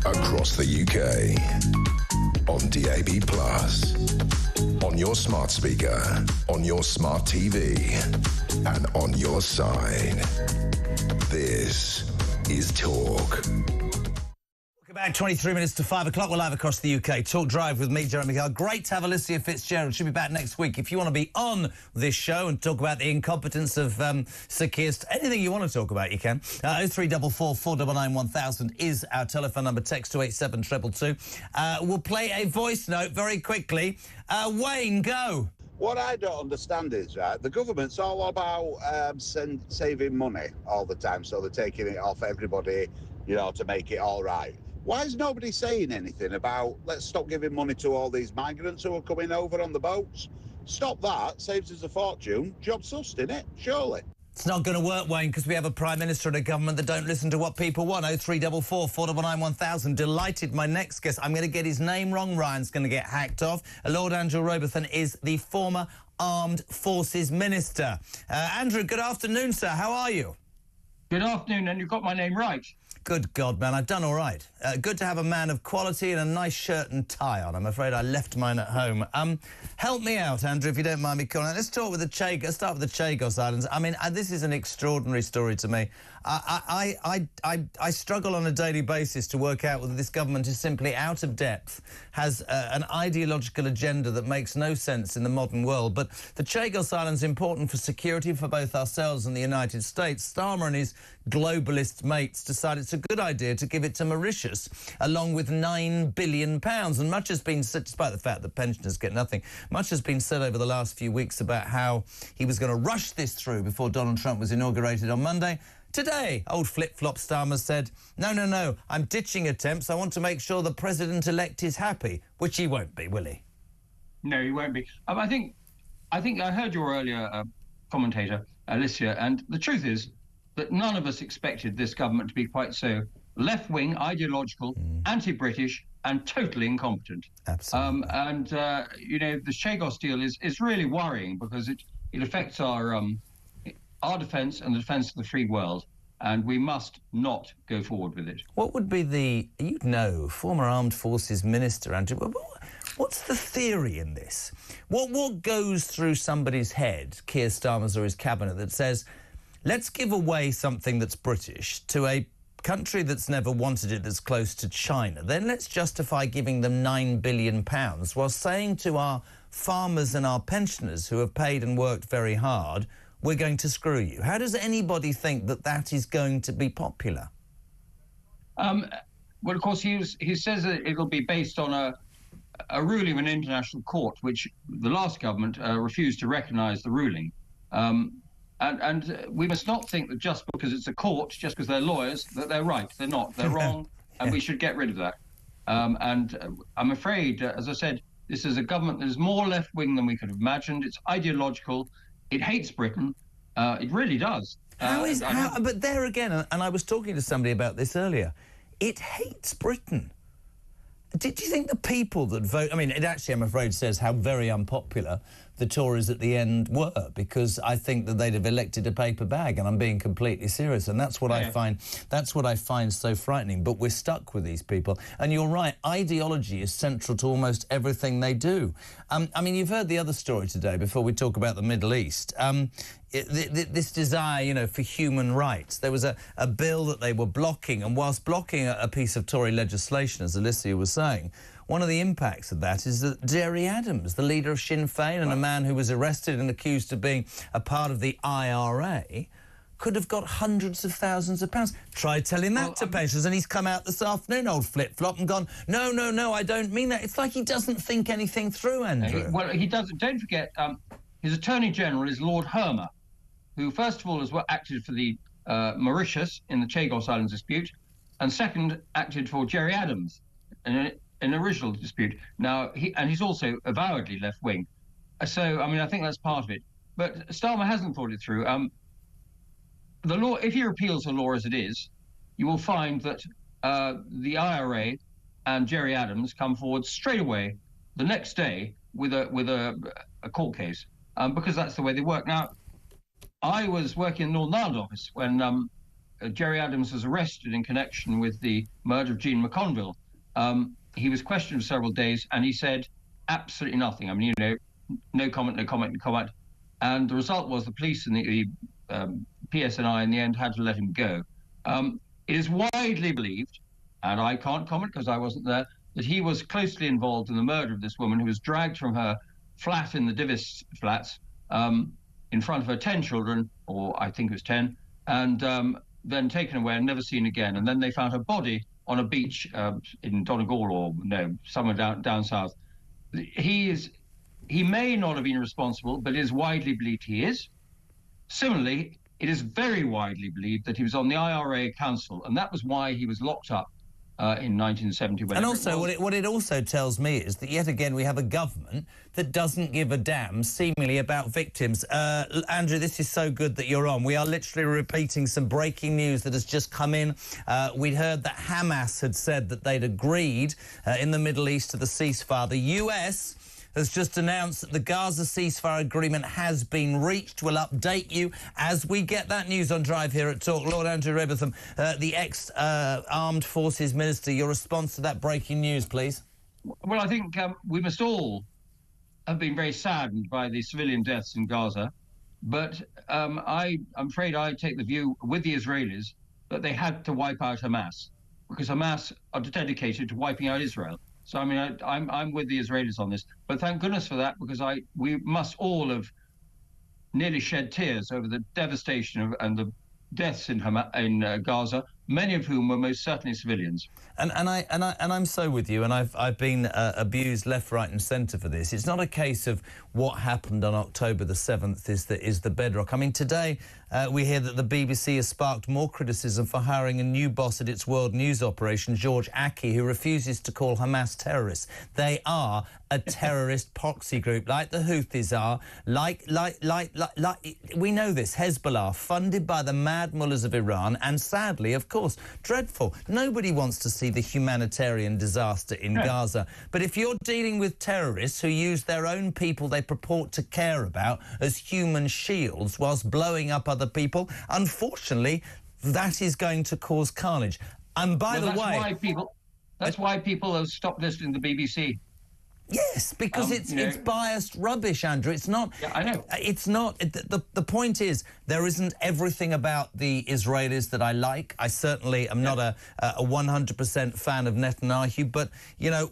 Across the UK, on DAB+, on your smart speaker, on your smart TV, and on your side. This is Talk.
About 23 minutes to 5 o'clock, we're live across the UK. Talk Drive with me, Jeremy Kyle. Great to have Alicia Fitzgerald. She'll be back next week. If you want to be on this show and talk about the incompetence of Sir Keir, anything you want to talk about, you can. 0344 499 1000 is our telephone number. Text to 87222. We'll play a voice note very quickly. Wayne, go.
What I don't understand is, right, the government's all about saving money all the time, so they're taking it off everybody, you know, to make it all right. Why is nobody saying anything about, let's stop giving money to all these migrants who are coming over on the boats? Stop that, saves us a fortune, job sussed, innit? Surely.
It's not going to work, Wayne, because we have a Prime Minister and a government that don't listen to what people want. 0344 499 1000. Delighted, my next guest, I'm going to get his name wrong. Ryan's going to get hacked off. Lord Andrew Robertson is the former Armed Forces Minister. Andrew, good afternoon, sir. How are you?
Good afternoon, and you got my name right.
Good God, man, I've done all right. Good to have a man of quality and a nice shirt and tie on. I'm afraid I left mine at home. Help me out, Andrew, if you don't mind me calling. Let's talk with the Chagos. Let's start with the Chagos Islands. I mean, this is an extraordinary story to me. I struggle on a daily basis to work out whether this government is simply out of depth, has an ideological agenda that makes no sense in the modern world. But the Chagos Islands are important for security for both ourselves and the United States. Starmer and his globalist mates decided it's a good idea to give it to Mauritius, along with £9 billion. And much has been said, despite the fact that pensioners get nothing, much has been said over the last few weeks about how he was going to rush this through before Donald Trump was inaugurated on Monday. Today, old flip-flop Starmer said, no, I'm ditching attempts. I want to make sure the president-elect is happy, which he won't be, will he?
No, he won't be. I think I heard your earlier commentator, Alicia, and the truth is that none of us expected this government to be quite so left-wing, ideological, anti-British, and totally incompetent.
Absolutely.
You know, the Chagos deal is really worrying because it affects our defence and the defence of the free world, and we must not go forward with it.
What would be former Armed Forces Minister, Andrew, what's the theory in this? What goes through somebody's head, Keir Starmer's or his cabinet, that says, let's give away something that's British to a country that's never wanted it, that's close to China, then let's justify giving them £9 billion while saying to our farmers and our pensioners who have paid and worked very hard, we're going to screw you. How does anybody think that that is going to be popular?
Well, of course, he says that it'll be based on a ruling of an international court, which the last government refused to recognise the ruling. And we must not think that just because it's a court, just because they're lawyers, that they're right. They're not. They're wrong, and we should get rid of that. I'm afraid, as I said, this is a government that is more left-wing than we could have imagined. It's ideological. It hates Britain. It really does.
But there again, and I was talking to somebody about this earlier, it hates Britain. Do you think the people that vote... I mean, it actually, I'm afraid, says how very unpopular the Tories at the end were, because I think that they'd have elected a paper bag, and I'm being completely serious, and that's what I find so frightening. But we're stuck with these people. And you're right, ideology is central to almost everything they do. I mean, you've heard the other story today, before we talk about the Middle East. This desire, you know, for human rights. There was a bill that they were blocking, and whilst blocking a piece of Tory legislation, as Alicia was saying, one of the impacts of that is that Jerry Adams, the leader of Sinn Féin and a man who was arrested and accused of being a part of the IRA, could have got hundreds of thousands of pounds. Try telling that to pensioners, and he's come out this afternoon, old flip-flop, and gone, no, I don't mean that. It's like he doesn't think anything through, Andrew.
Well, he doesn't. Don't forget, his Attorney General is Lord Hermer, who, first of all, has acted for the Mauritius in the Chagos Islands dispute, and second, acted for Jerry Adams in an original dispute. Now, he's also avowedly left-wing. So, I mean, I think that's part of it. But Starmer hasn't thought it through. The law, if he repeals the law as it is, you will find that the IRA and Jerry Adams come forward straight away the next day with a court case, because that's the way they work. Now, I was working in the Northern Ireland office when Jerry Adams was arrested in connection with the murder of Jean McConville. He was questioned for several days, and he said absolutely nothing. I mean, you know, no comment. And the result was the police and the PSNI in the end had to let him go. It is widely believed, and I can't comment because I wasn't there, that he was closely involved in the murder of this woman who was dragged from her flat in the Divis flats in front of her 10 children, or I think it was 10, and then taken away and never seen again. And then they found her body on a beach in Donegal, or no, somewhere down south. He may not have been responsible, but it is widely believed he is. Similarly, it is very widely believed that he was on the IRA Council, and that was why he was locked up in 1970.
And also, what it also tells me is that, yet again, we have a government that doesn't give a damn, seemingly, about victims. Andrew, this is so good that you're on. We are literally repeating some breaking news that has just come in. We'd heard that Hamas had said that they'd agreed in the Middle East to the ceasefire. The US has just announced that the Gaza ceasefire agreement has been reached. We'll update you as we get that news on Drive here at Talk. Lord Andrew Rebertham, the ex-Armed Forces Minister, your response to that breaking news, please.
Well, I think we must all have been very saddened by the civilian deaths in Gaza. But I'm afraid I take the view with the Israelis that they had to wipe out Hamas because Hamas are dedicated to wiping out Israel. So, I mean, I'm with the Israelis on this. But thank goodness for that, because we must all have nearly shed tears over the devastation and the deaths in Gaza, many of whom were most certainly civilians.
And I'm so with you, and I've been abused left, right and centre for this. It's not a case of what happened on October the 7th is the bedrock. I mean, today we hear that the BBC has sparked more criticism for hiring a new boss at its world news operation, George Aki, who refuses to call Hamas terrorists. They are a terrorist proxy group, like the Houthis are, like we know this, Hezbollah, funded by the mad mullahs of Iran, and sadly, of course, dreadful. Nobody wants to see the humanitarian disaster in Gaza. But if you're dealing with terrorists who use their own people they purport to care about as human shields whilst blowing up other people, unfortunately, that is going to cause carnage. And by the way...
That's why people have stopped listening to the BBC.
Yes, because it's biased rubbish, Andrew. It's not...
Yeah, I know.
It's not... The point is, there isn't everything about the Israelis that I like. I certainly am not a 100% fan of Netanyahu, but, you know,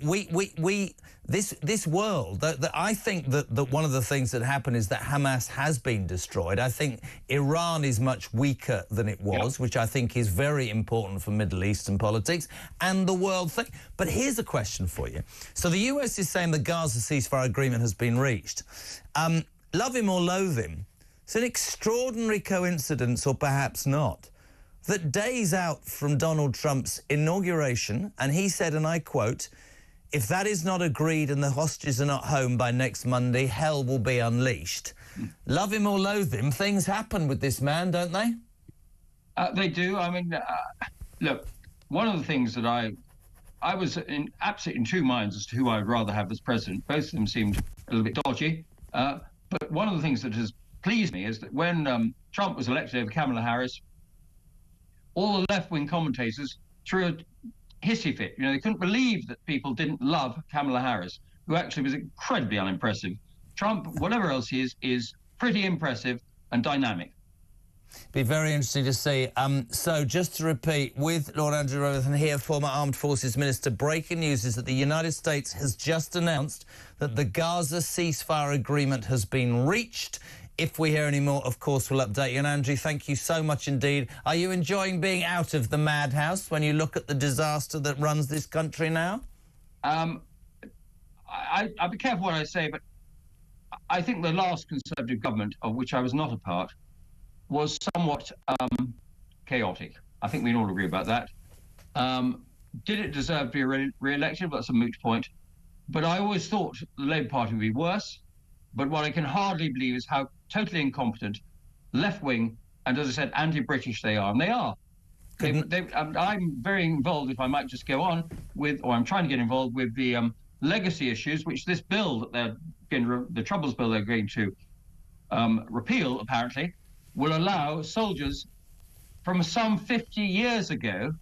this world, I think that one of the things that happened is that Hamas has been destroyed. I think Iran is much weaker than it was, which I think is very important for Middle Eastern politics and the world thing. But here's a question for you. So the US is saying the Gaza ceasefire agreement has been reached. Love him or loathe him, it's an extraordinary coincidence, or perhaps not, that days out from Donald Trump's inauguration, and he said, and I quote, "If that is not agreed and the hostages are not home by next Monday, hell will be unleashed." Love him or loathe him, things happen with this man, don't they?
They do. I mean, look, one of the things that I was absolutely in two minds as to who I would rather have as president. Both of them seemed a little bit dodgy. But one of the things that has pleased me is that when Trump was elected over Kamala Harris, all the left-wing commentators threw a hissy fit. You know, they couldn't believe that people didn't love Kamala Harris, who actually was incredibly unimpressive. Trump, whatever else he is pretty impressive and dynamic.
Be very interesting to see. So, just to repeat, with Lord Andrew Robertson here, former Armed Forces Minister, breaking news is that the United States has just announced that the Gaza ceasefire agreement has been reached. If we hear any more, of course, we'll update you. And Andrew, thank you so much indeed. Are you enjoying being out of the madhouse when you look at the disaster that runs this country now?
I'll be careful what I say, but I think the last Conservative government, of which I was not a part, was somewhat chaotic. I think we can all agree about that. Did it deserve to be re-elected? Well, that's a moot point. But I always thought the Labour Party would be worse. But what I can hardly believe is how totally incompetent, left-wing, and as I said, anti-British they are. And they are. I'm very involved, if I might just go on, or I'm trying to get involved with the legacy issues, which this bill that they're going the Troubles bill they're going to repeal, apparently, will allow soldiers from some 50 years ago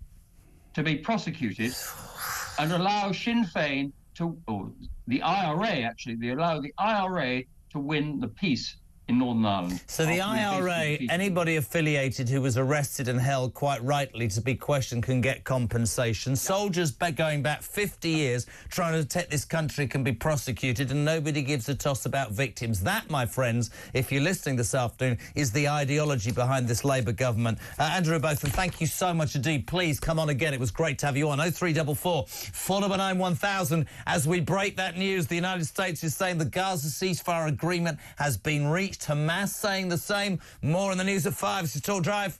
to be prosecuted and allow Sinn Féin or the IRA, actually, they allow the IRA to win the peace in Northern Ireland.
So the IRA, anybody affiliated who was arrested and held quite rightly to be questioned can get compensation. Soldiers going back 50 years trying to protect this country can be prosecuted, and nobody gives a toss about victims. That, my friends, if you're listening this afternoon, is the ideology behind this Labour government. Andrew Botham, thank you so much indeed. Please come on again. It was great to have you on. 0344 499 1000. As we break that news, the United States is saying the Gaza ceasefire agreement has been reached. Hamas saying the same. More on the news at 5. This is Talk Drive.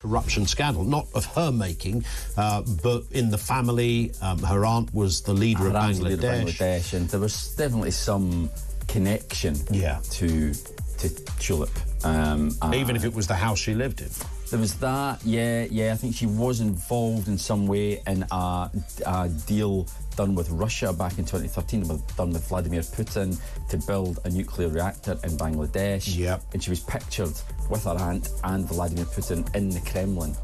corruption scandal, not of her making, but in the family. Her aunt was the leader of Bangladesh.
And there was definitely some connection to Tulip.
Even if it was the house she lived in.
There was that, I think she was involved in some way in a deal done with Russia back in 2013, done with Vladimir Putin to build a nuclear reactor in Bangladesh.
Yep.
And she was pictured with her aunt and Vladimir Putin in the Kremlin.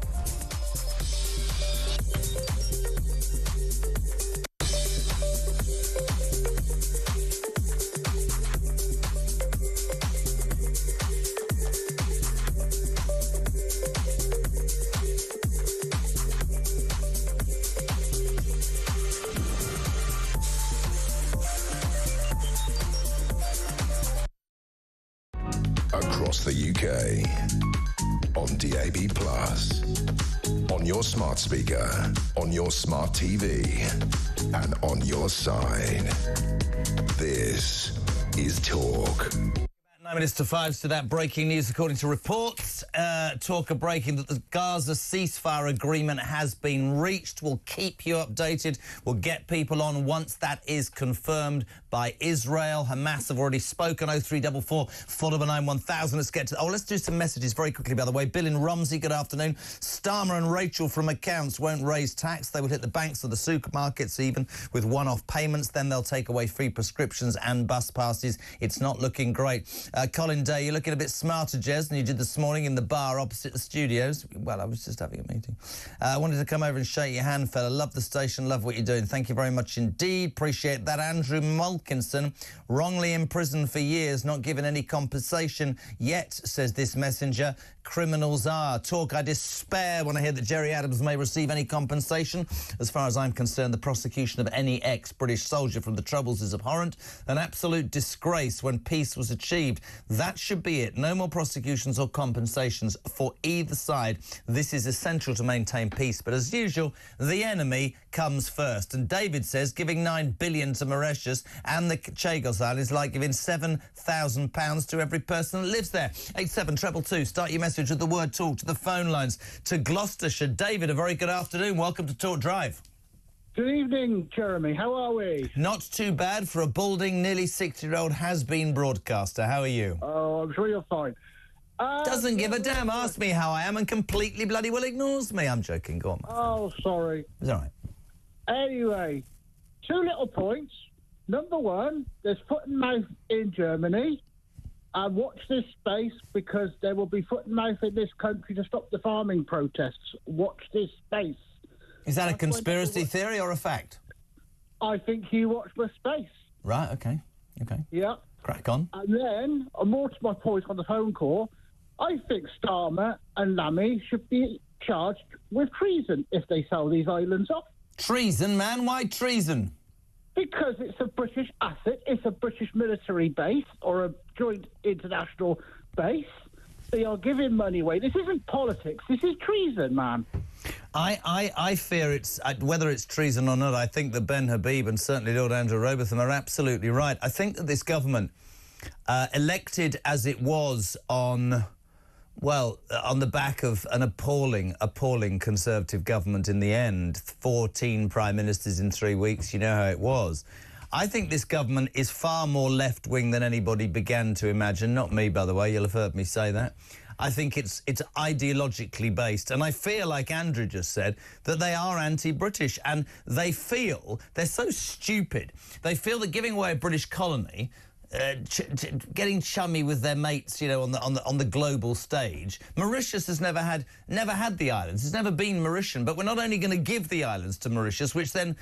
Across the UK, on DAB+, on your smart speaker, on your smart TV, and on your side. This is Talk.
9 minutes to 5 to that breaking news. According to reports, talk of breaking that the Gaza ceasefire agreement has been reached. We'll keep you updated. We'll get people on once that is confirmed by Israel. Hamas have already spoken. 0344 499 1000. Let's get to... let's do some messages very quickly, by the way. Bill in Rumsey, good afternoon. Starmer and Rachel from accounts won't raise tax. They will hit the banks or the supermarkets even with one-off payments. Then they'll take away free prescriptions and bus passes. It's not looking great. Colin Day, you're looking a bit smarter, Jez, than you did this morning in the bar opposite the studios. Well, I was just having a meeting. I wanted to come over and shake your hand, fella. Love the station, love what you're doing. Thank you very much indeed. Appreciate that. Andrew Mulkinson, wrongly imprisoned for years, not given any compensation yet, says this messenger. Criminals are. Talk, I despair when I hear that Gerry Adams may receive any compensation. As far as I'm concerned, the prosecution of any ex-British soldier from the Troubles is abhorrent. An absolute disgrace when peace was achieved. That should be it. No more prosecutions or compensations for either side. This is essential to maintain peace. But as usual, the enemy comes first. And David says giving £9 billion to Mauritius and the Chagos Islands is like giving £7,000 to every person that lives there. 87222. Start your message with the word talk to the phone lines to Gloucestershire. David, a very good afternoon. Welcome to Talk Drive.
Good evening, Jeremy. How are we?
Not too bad for a balding, nearly 60-year-old has-been broadcaster. How are you?
Oh, I'm sure you're fine.
Doesn't give a damn. Ask me how I am and completely bloody well ignores me. I'm joking. Go on, man.
Oh, sorry.
It's all right.
Anyway, 2 little points. Number one, there's foot and mouth in Germany. And watch this space because there will be foot and mouth in this country to stop the farming protests. Watch this space.
Is that a conspiracy theory or a fact?
I think you watch the space.
Right, okay.
Yeah.
Crack on.
And then, more to my point on the phone call, I think Starmer and Lammy should be charged with treason if they sell these islands off.
Treason, man? Why treason?
Because it's a British asset, it's a British military base or a joint international base. They are giving money away. This isn't politics, this is treason, man.
I fear it's, whether it's treason or not, I think that Ben Habib and certainly Lord Andrew Robotham are absolutely right. I think that this government, elected as it was on... Well, on the back of an appalling Conservative government in the end, 14 prime ministers in 3 weeks, you know how it was. I think this government is far more left-wing than anybody began to imagine. Not me, by the way, you'll have heard me say that. I think it's ideologically based. And I feel, like Andrew just said, that they are anti-British. And they feel, they're so stupid, they feel that giving away a British colony... getting chummy with their mates, you know, on the global stage. Mauritius has never had the islands. It's never been Mauritian. But we're not only going to give the islands to Mauritius, which then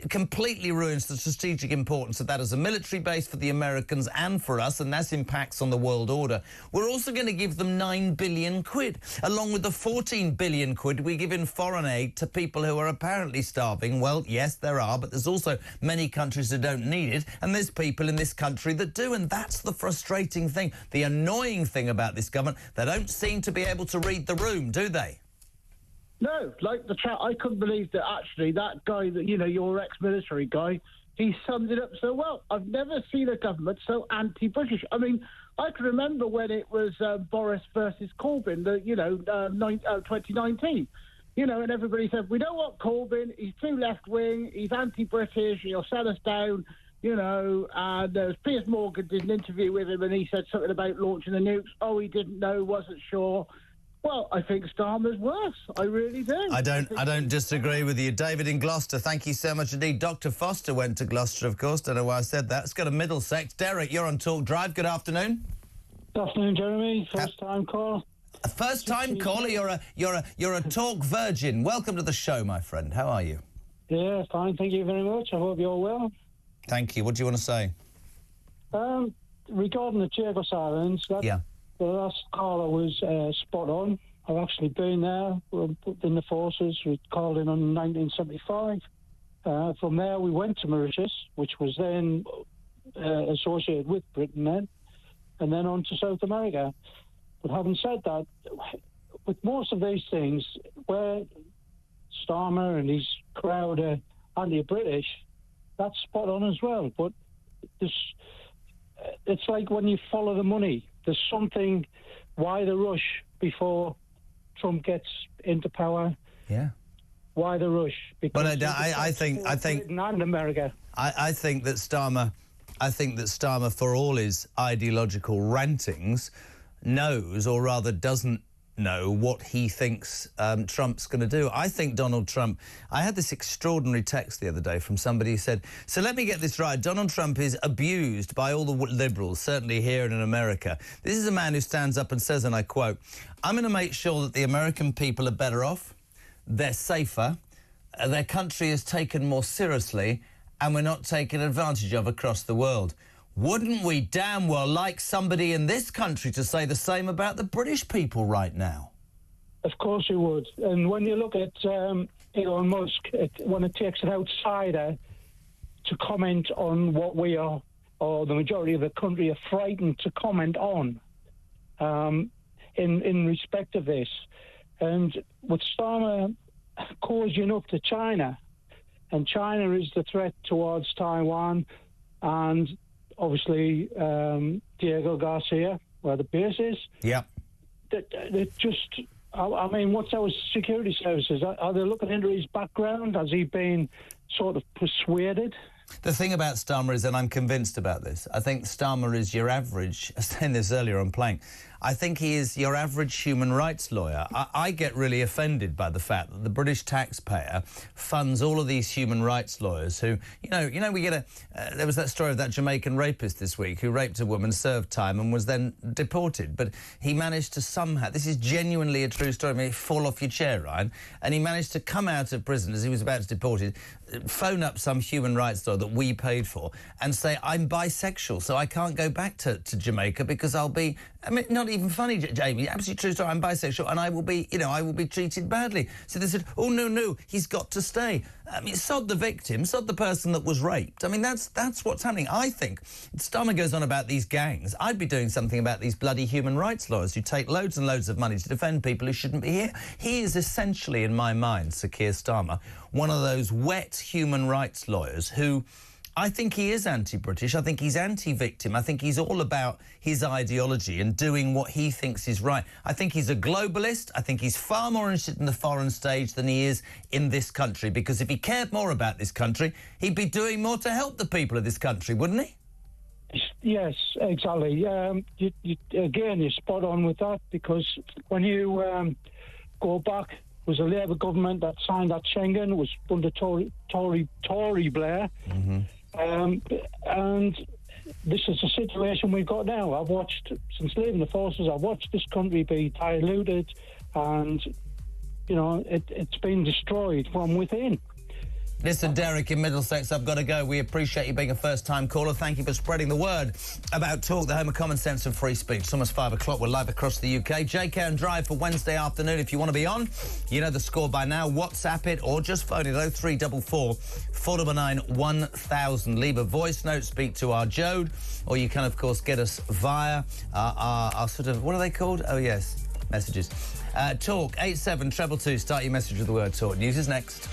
completely ruins the strategic importance of that as a military base for the Americans and for us, and that's impacts on the world order. We're also going to give them 9 billion quid, along with the 14 billion quid we give in foreign aid to people who are apparently starving. Well, yes, there are, but there's also many countries that don't need it, and there's people in this country that do. And that's the frustrating thing, the annoying thing about this government. They don't seem to be able to read the room, do they?
No, like the chat, I couldn't believe that actually that guy, that, you know, your ex-military guy, he summed it up so well. I've never seen a government so anti-British. I mean, I can remember when it was Boris versus Corbyn, 2019. And everybody said, we don't want Corbyn, he's too left-wing, he's anti-British, he'll sell us down, and Piers Morgan did an interview with him and he said something about launching the nukes. Oh, he didn't know, wasn't sure. Well, I think Starmer's worse. I really do.
I don't disagree with you. David in Gloucester, thank you so much indeed. Dr. Foster went to Gloucester, of course. Don't know why I said that. Let's go to Middlesex. Derek, you're on Talk Drive. Good afternoon.
Good afternoon, Jeremy. First-time caller.
A first-time caller? You're a Talk virgin. Welcome to the show, my friend. How are you?
Yeah, fine. Thank you very much. I hope you're well.
Thank you. What do you want to say?
Regarding the Chagos Islands, the last caller was spot on. I've actually been there in the forces. We called in on 1975. From there, we went to Mauritius, which was then associated with Britain then, and then on to South America. But having said that, with most of these things, where Starmer and his crowd are anti-British, that's spot on as well. But it's like when you follow the money. There's something, why the rush before Trump gets into power?
Yeah.
Why the rush? Because
I think
Britain and America.
I think that Starmer, for all his ideological rantings, knows, or rather doesn't know, what he thinks Trump's going to do. I think Donald Trump... I had this extraordinary text the other day from somebody who said, so let me get this right, Donald Trump is abused by all the Liberals, certainly here and in America. This is a man who stands up and says, and I quote, I'm going to make sure that the American people are better off, they're safer, their country is taken more seriously, and we're not taken advantage of across the world. Wouldn't we damn well like somebody in this country to say the same about the British people right now?
Of course you would. And when you look at Elon Musk, when it takes an outsider to comment on what we are, or the majority of the country are frightened to comment on, in respect of this. And with Starmer causing up to China, and China is the threat towards Taiwan, and obviously Diego Garcia, where the base is.
Yeah.
That just, I mean, what's our security services? Are they looking into his background? Has he been sort of persuaded?
The thing about Starmer is, and I'm convinced about this, I think Starmer is your average, I was saying this earlier on Plank, I think he is your average human rights lawyer. I get really offended by the fact that the British taxpayer funds all of these human rights lawyers who, we get there was that story of that Jamaican rapist this week who raped a woman, served time and was then deported. But he managed to somehow, this is genuinely a true story, I mean, fall off your chair, Ryan, and he managed to come out of prison as he was about to be deported, phone up some human rights lawyer that we paid for and say, I'm bisexual, so I can't go back to Jamaica because I'll be, I mean, not even funny, Jamie, absolutely true story, I'm bisexual and I will be, I will be treated badly. So they said, oh, no, he's got to stay. I mean, sod the victim, sod the person that was raped. I mean, that's what's happening. I think Starmer goes on about these gangs. I'd be doing something about these bloody human rights lawyers who take loads and loads of money to defend people who shouldn't be here. He is essentially, in my mind, Sir Keir Starmer, one of those wet human rights lawyers who... I think he is anti-British. I think he's anti-victim. I think he's all about his ideology and doing what he thinks is right. I think he's a globalist. I think he's far more interested in the foreign stage than he is in this country, because if he cared more about this country, he'd be doing more to help the people of this country, wouldn't he?
Yes, exactly. Again, you're spot on with that, because when you go back, it was a Labour government that signed that Schengen, was under Tory Blair. Mm-hmm. And this is the situation we've got now. I've watched, since leaving the forces, I've watched this country be diluted and, it's been destroyed from within.
Listen, Derek in Middlesex, I've got to go. We appreciate you being a first-time caller. Thank you for spreading the word about Talk, the home of common sense and free speech. It's almost 5 o'clock. We're live across the UK. JK and Drive for Wednesday afternoon. If you want to be on, you know the score by now. WhatsApp it or just phone it 0344 499 1000. Leave a voice note, speak to our Jode, or you can, of course, get us via our sort of, what are they called? Oh, yes, messages. Talk, 87222. Start your message with the word Talk. News is next.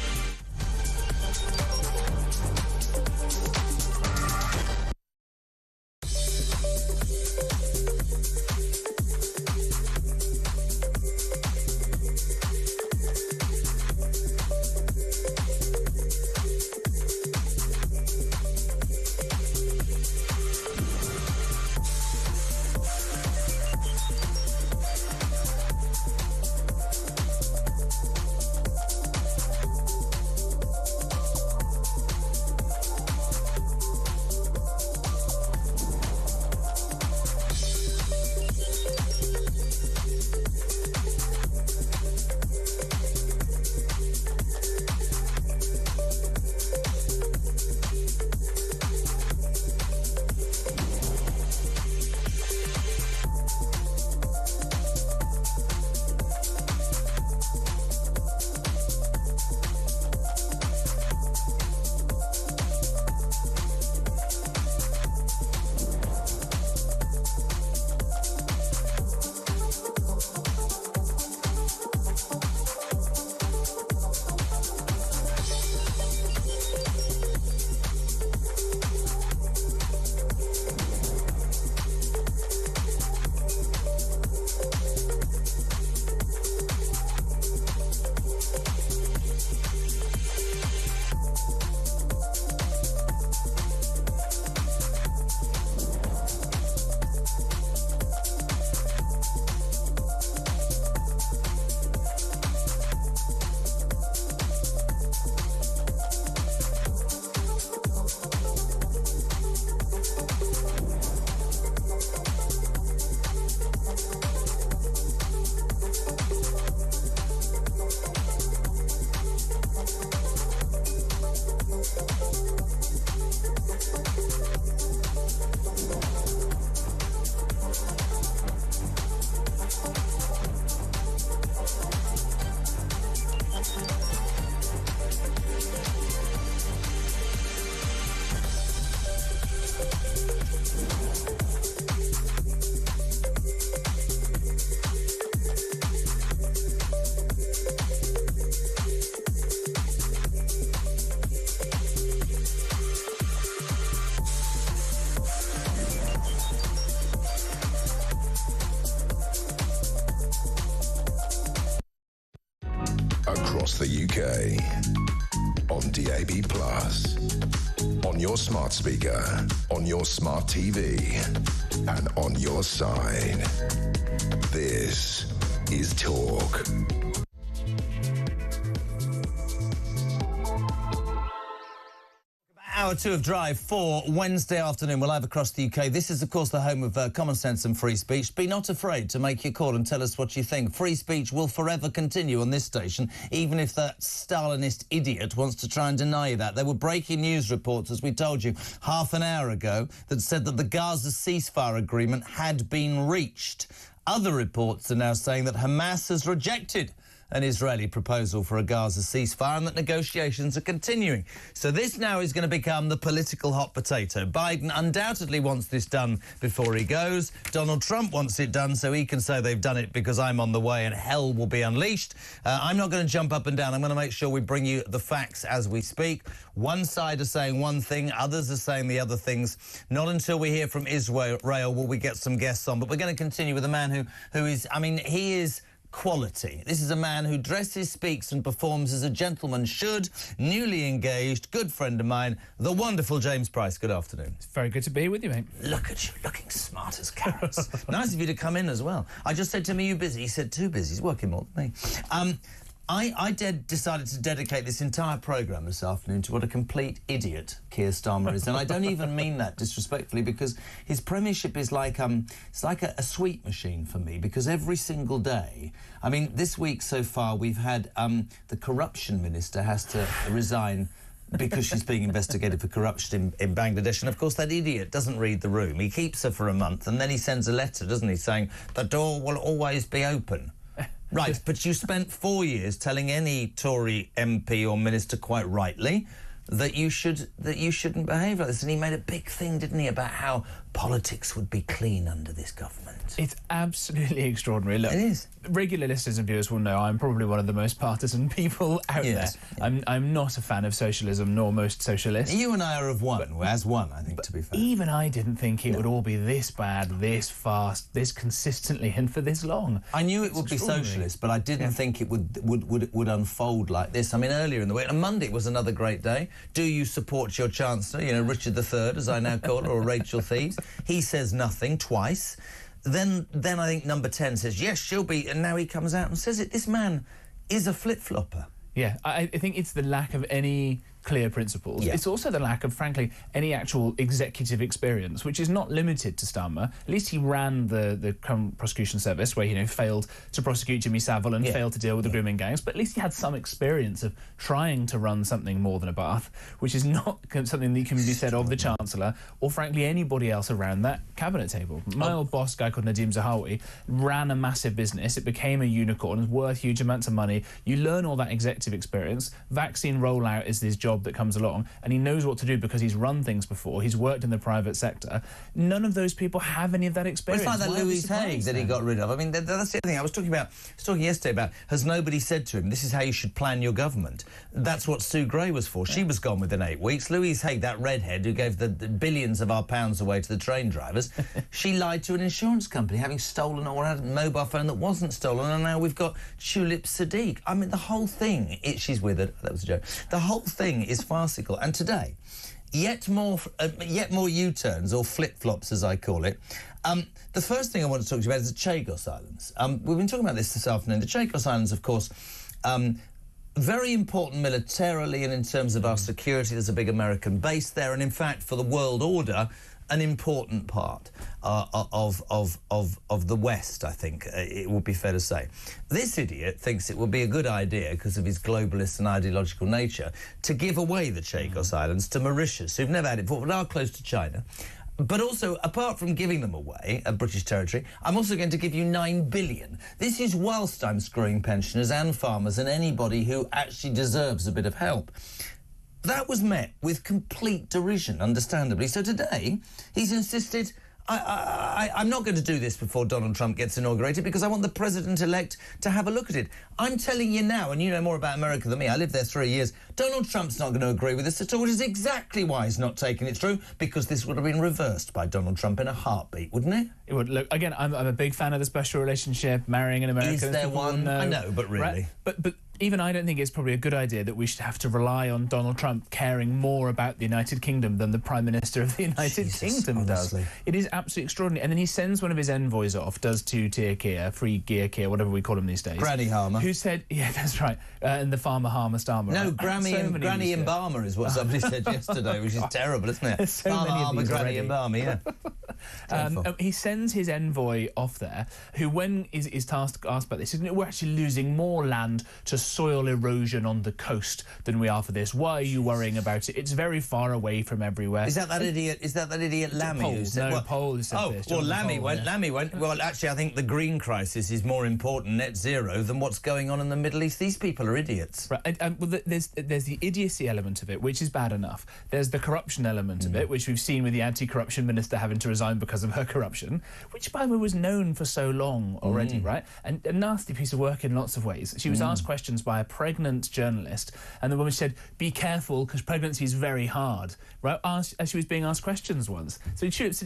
across the UK. On DAB+, on your smart speaker, on your smart TV, and on your side. This is Talk.
Hour 2 of Drive for Wednesday afternoon. We're live across the UK. This is, of course, the home of common sense and free speech. Be not afraid to make your call and tell us what you think. Free speech will forever continue on this station, even if that Stalinist idiot wants to try and deny you that. There were breaking news reports, as we told you half an hour ago, that said that the Gaza ceasefire agreement had been reached. Other reports are now saying that Hamas has rejected an Israeli proposal for a Gaza ceasefire and that negotiations are continuing. So this now is going to become the political hot potato. Biden undoubtedly wants this done before he goes. Donald Trump wants it done so he can say they've done it because I'm on the way and hell will be unleashed. I'm not going to jump up and down. I'm going to make sure we bring you the facts as we speak. One side is saying one thing, others are saying the other things. Not until we hear from Israel will we get some guests on. But we're going to continue with a man who is, I mean, he is quality. This is a man who dresses, speaks and performs as a gentleman should, newly engaged, good friend of mine, the wonderful James Price. Good afternoon.
It's very good to be with you, mate.
Look at you, looking smart as carrots. Nice of you to come in as well. I just said to him, are you busy? He said, too busy. He's working more than me. I decided to dedicate this entire programme this afternoon to what a complete idiot Keir Starmer is. And I don't even mean that disrespectfully, because his premiership is like, it's like a sweet machine for me, because every single day, I mean, this week so far we've had the corruption minister has to resign because she's being investigated for corruption in Bangladesh. And, of course, that idiot doesn't read the room. He keeps her for a month and then he sends a letter, doesn't he, saying the door will always be open. Right, but you spent 4 years telling any Tory MP or minister quite rightly that you shouldn't behave like this, and he made a big thing, didn't he, about how politics would be clean under this government.
It's absolutely extraordinary. Look,
it is.
Regular listeners and viewers will know I'm probably one of the most partisan people out there. I'm not a fan of socialism, nor most socialists.
You and I are of one, as one, I think, to be fair.
Even I didn't think it would all be this bad, this fast, this consistently, and for this long.
I knew it would be socialist, but I didn't think it would unfold like this. I mean, earlier in the week, on Monday was another great day. Do you support your Chancellor, you know, Richard III, as I now call her, or Rachel Thieves? He says nothing twice. Then I think number 10 says, yes, she'll be, and now he comes out and says it. This man is a flip-flopper.
Yeah, I think it's the lack of any clear principles. Yeah. It's also the lack of, frankly, any actual executive experience, which is not limited to Starmer. At least he ran the current prosecution service, where he failed to prosecute Jimmy Savile and failed to deal with the grooming gangs. But at least he had some experience of trying to run something more than a bath, which is not something that can be said of the Chancellor or, frankly, anybody else around that cabinet table. My old boss, a guy called Nadim Zahawi, ran a massive business. It became a unicorn. It's worth huge amounts of money. You learn all that executive experience. Vaccine rollout is his job that comes along, and he knows what to do because he's run things before. He's worked in the private sector. None of those people have any of that experience.
Well, it's like that Louise Hay that he got rid of. I mean, that's the other thing. I was talking yesterday about, has nobody said to him, this is how you should plan your government? That's what Sue Gray was for. She was gone within 8 weeks. Louise Hay, that redhead who gave the billions of our pounds away to the train drivers, she lied to an insurance company, having stolen or had a mobile phone that wasn't stolen, and now we've got Tulip Sadiq. I mean, the whole thing, she's withered. That was a joke. The whole thing is farcical. And today, yet more U-turns, or flip-flops as I call it. The first thing I want to talk to you about is the Chagos Islands. We've been talking about this afternoon. The Chagos Islands, of course, very important militarily and in terms of our security. There's a big American base there, and in fact, for the world order, an important part of the West, I think, it would be fair to say. This idiot thinks it would be a good idea, because of his globalist and ideological nature, to give away the Chagos Islands to Mauritius, who've never had it before, but are close to China. But also, apart from giving them away, British territory, I'm also going to give you $9 billion. This is whilst I'm screwing pensioners and farmers and anybody who actually deserves a bit of help. That was met with complete derision, understandably. So today, he's insisted, I'm not going to do this before Donald Trump gets inaugurated, because I want the president-elect to have a look at it. I'm telling you now, and you know more about America than me, I lived there 3 years, Donald Trump's not going to agree with this at all, which is exactly why he's not taking it through, because this would have been reversed by Donald Trump in a heartbeat, wouldn't it?
It would. Look, again, I'm a big fan of the special relationship, marrying an American.
Is there one? I know, but really.
Right? But even I don't think it's probably a good idea that we should have to rely on Donald Trump caring more about the United Kingdom than the Prime Minister of the United Kingdom
honestly.
does. It is absolutely extraordinary. And then he sends one of his envoys off, does two-tier Kia, free gear Kia, whatever we call them these days.
Granny Harmer.
Who said, yeah, that's right, and the farmer Harmer Starmer.
No,
right?
Granny and Barmer is what somebody said yesterday, which is terrible, isn't it?
There's so
Farmer
many of
Harmer,
these
Granny
already.
and Barmer, yeah.
He sends his envoy off there, who, when is asked about this, says, we're actually losing more land to soil erosion on the coast than we are for this. Why are you worrying about it? It's very far away from everywhere.
Is that idiot? Is that idiot Lammy? Who said,
Pole who said this.
Well, Lammy went. Well, actually, I think the green crisis is more important, net zero, than what's going on in the Middle East. These people are idiots.
Right. Well, there's the idiocy element of it, which is bad enough. There's the corruption element of it, which we've seen with the anti-corruption minister having to resign because of her corruption, which, by the way, was known for so long already, right? And a nasty piece of work in lots of ways. She was asked questions by a pregnant journalist, and the woman said, be careful, because pregnancy is very hard, right? As she was being asked questions once. So she was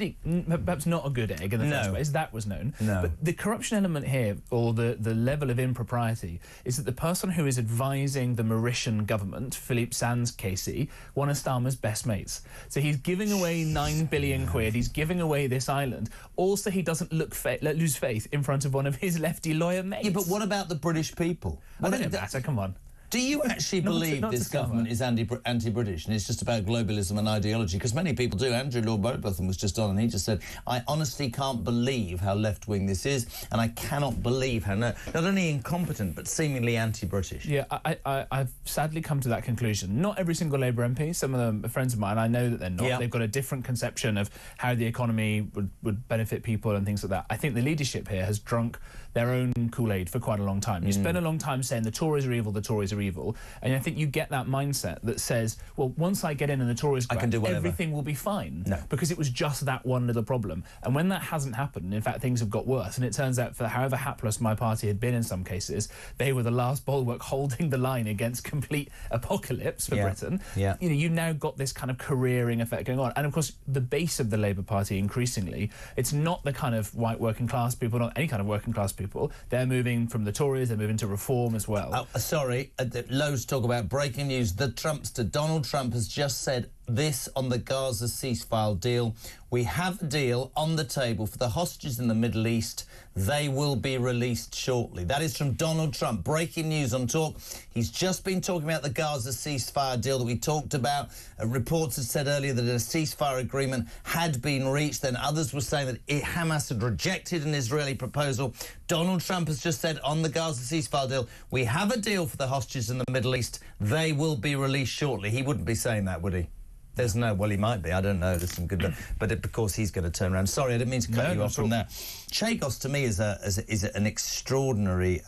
perhaps not a good egg in the first place. That was known.
No.
But the corruption element here, or the level of impropriety, is that the person who is advising the Mauritian government, Philippe Sands-Casey, one of Starmer's best mates. So he's giving away 9 billion quid, he's giving away this island. Also, he doesn't lose faith in front of one of his lefty lawyer mates.
Yeah, but what about the British people?
I don't know that, come on.
Do you actually believe this government is anti-British and it's just about globalism and ideology? Because many people do. Andrew Lord Botham was just on and he just said, I honestly can't believe how left-wing this is, and I cannot believe how not only incompetent but seemingly anti-British.
Yeah, I've sadly come to that conclusion. Not every single Labour MP, some of them are friends of mine, I know that they're not. Yeah. They've got a different conception of how the economy would benefit people and things like that. I think the leadership here has drunk their own Kool-Aid for quite a long time. You spend a long time saying the Tories are evil, the Tories are evil, and I think you get that mindset that says, well, once I get in and the Tories go out, everything will be fine.
No.
Because it was just that one little problem. And when that hasn't happened, in fact, things have got worse, and it turns out for however hapless my party had been in some cases, they were the last bulwark holding the line against complete apocalypse for Britain.
Yeah.
You know, you've now got this kind of careering effect going on. And of course, the base of the Labour Party, increasingly, it's not the kind of white working class people, not any kind of working class people. They're moving from the Tories, they're moving to Reform as well.
Oh, sorry, loads talk about breaking news. The Trumpster, Donald Trump, has just said this on the Gaza ceasefire deal. We have a deal on the table for the hostages in the Middle East. They will be released shortly. That is from Donald Trump. Breaking news on Talk. He's just been talking about the Gaza ceasefire deal that we talked about. Reports had said earlier that a ceasefire agreement had been reached. Then others were saying that Hamas had rejected an Israeli proposal. Donald Trump has just said on the Gaza ceasefire deal, we have a deal for the hostages in the Middle East. They will be released shortly. He wouldn't be saying that, would he? There's no... Well, he might be. I don't know. There's some good... But of course, he's going to turn around. Sorry, I didn't mean to cut you off from there. Chagos, to me, is an extraordinary...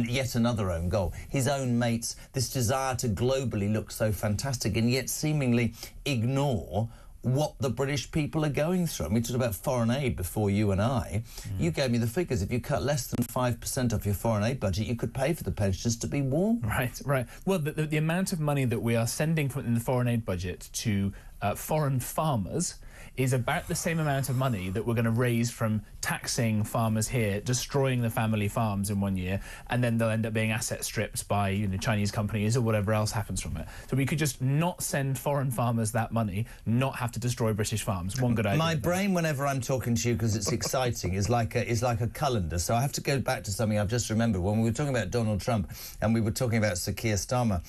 yet another own goal. His own mates, this desire to globally look so fantastic and yet seemingly ignore what the British people are going through. And we talked about foreign aid before, you and I. You gave me the figures. If you cut less than 5% off your foreign aid budget, you could pay for the pensions to be warm.
Right. Well, the amount of money that we are sending in the foreign aid budget to foreign farmers is about the same amount of money that we're going to raise from taxing farmers here, destroying the family farms in 1 year, and then they'll end up being asset stripped by Chinese companies or whatever else happens from it. So we could just not send foreign farmers that money, not have to destroy British farms. One good idea.
My brain, whenever I'm talking to you, because it's exciting, is like a calendar. So I have to go back to something I've just remembered. When we were talking about Donald Trump and we were talking about Sir Keir Starmer,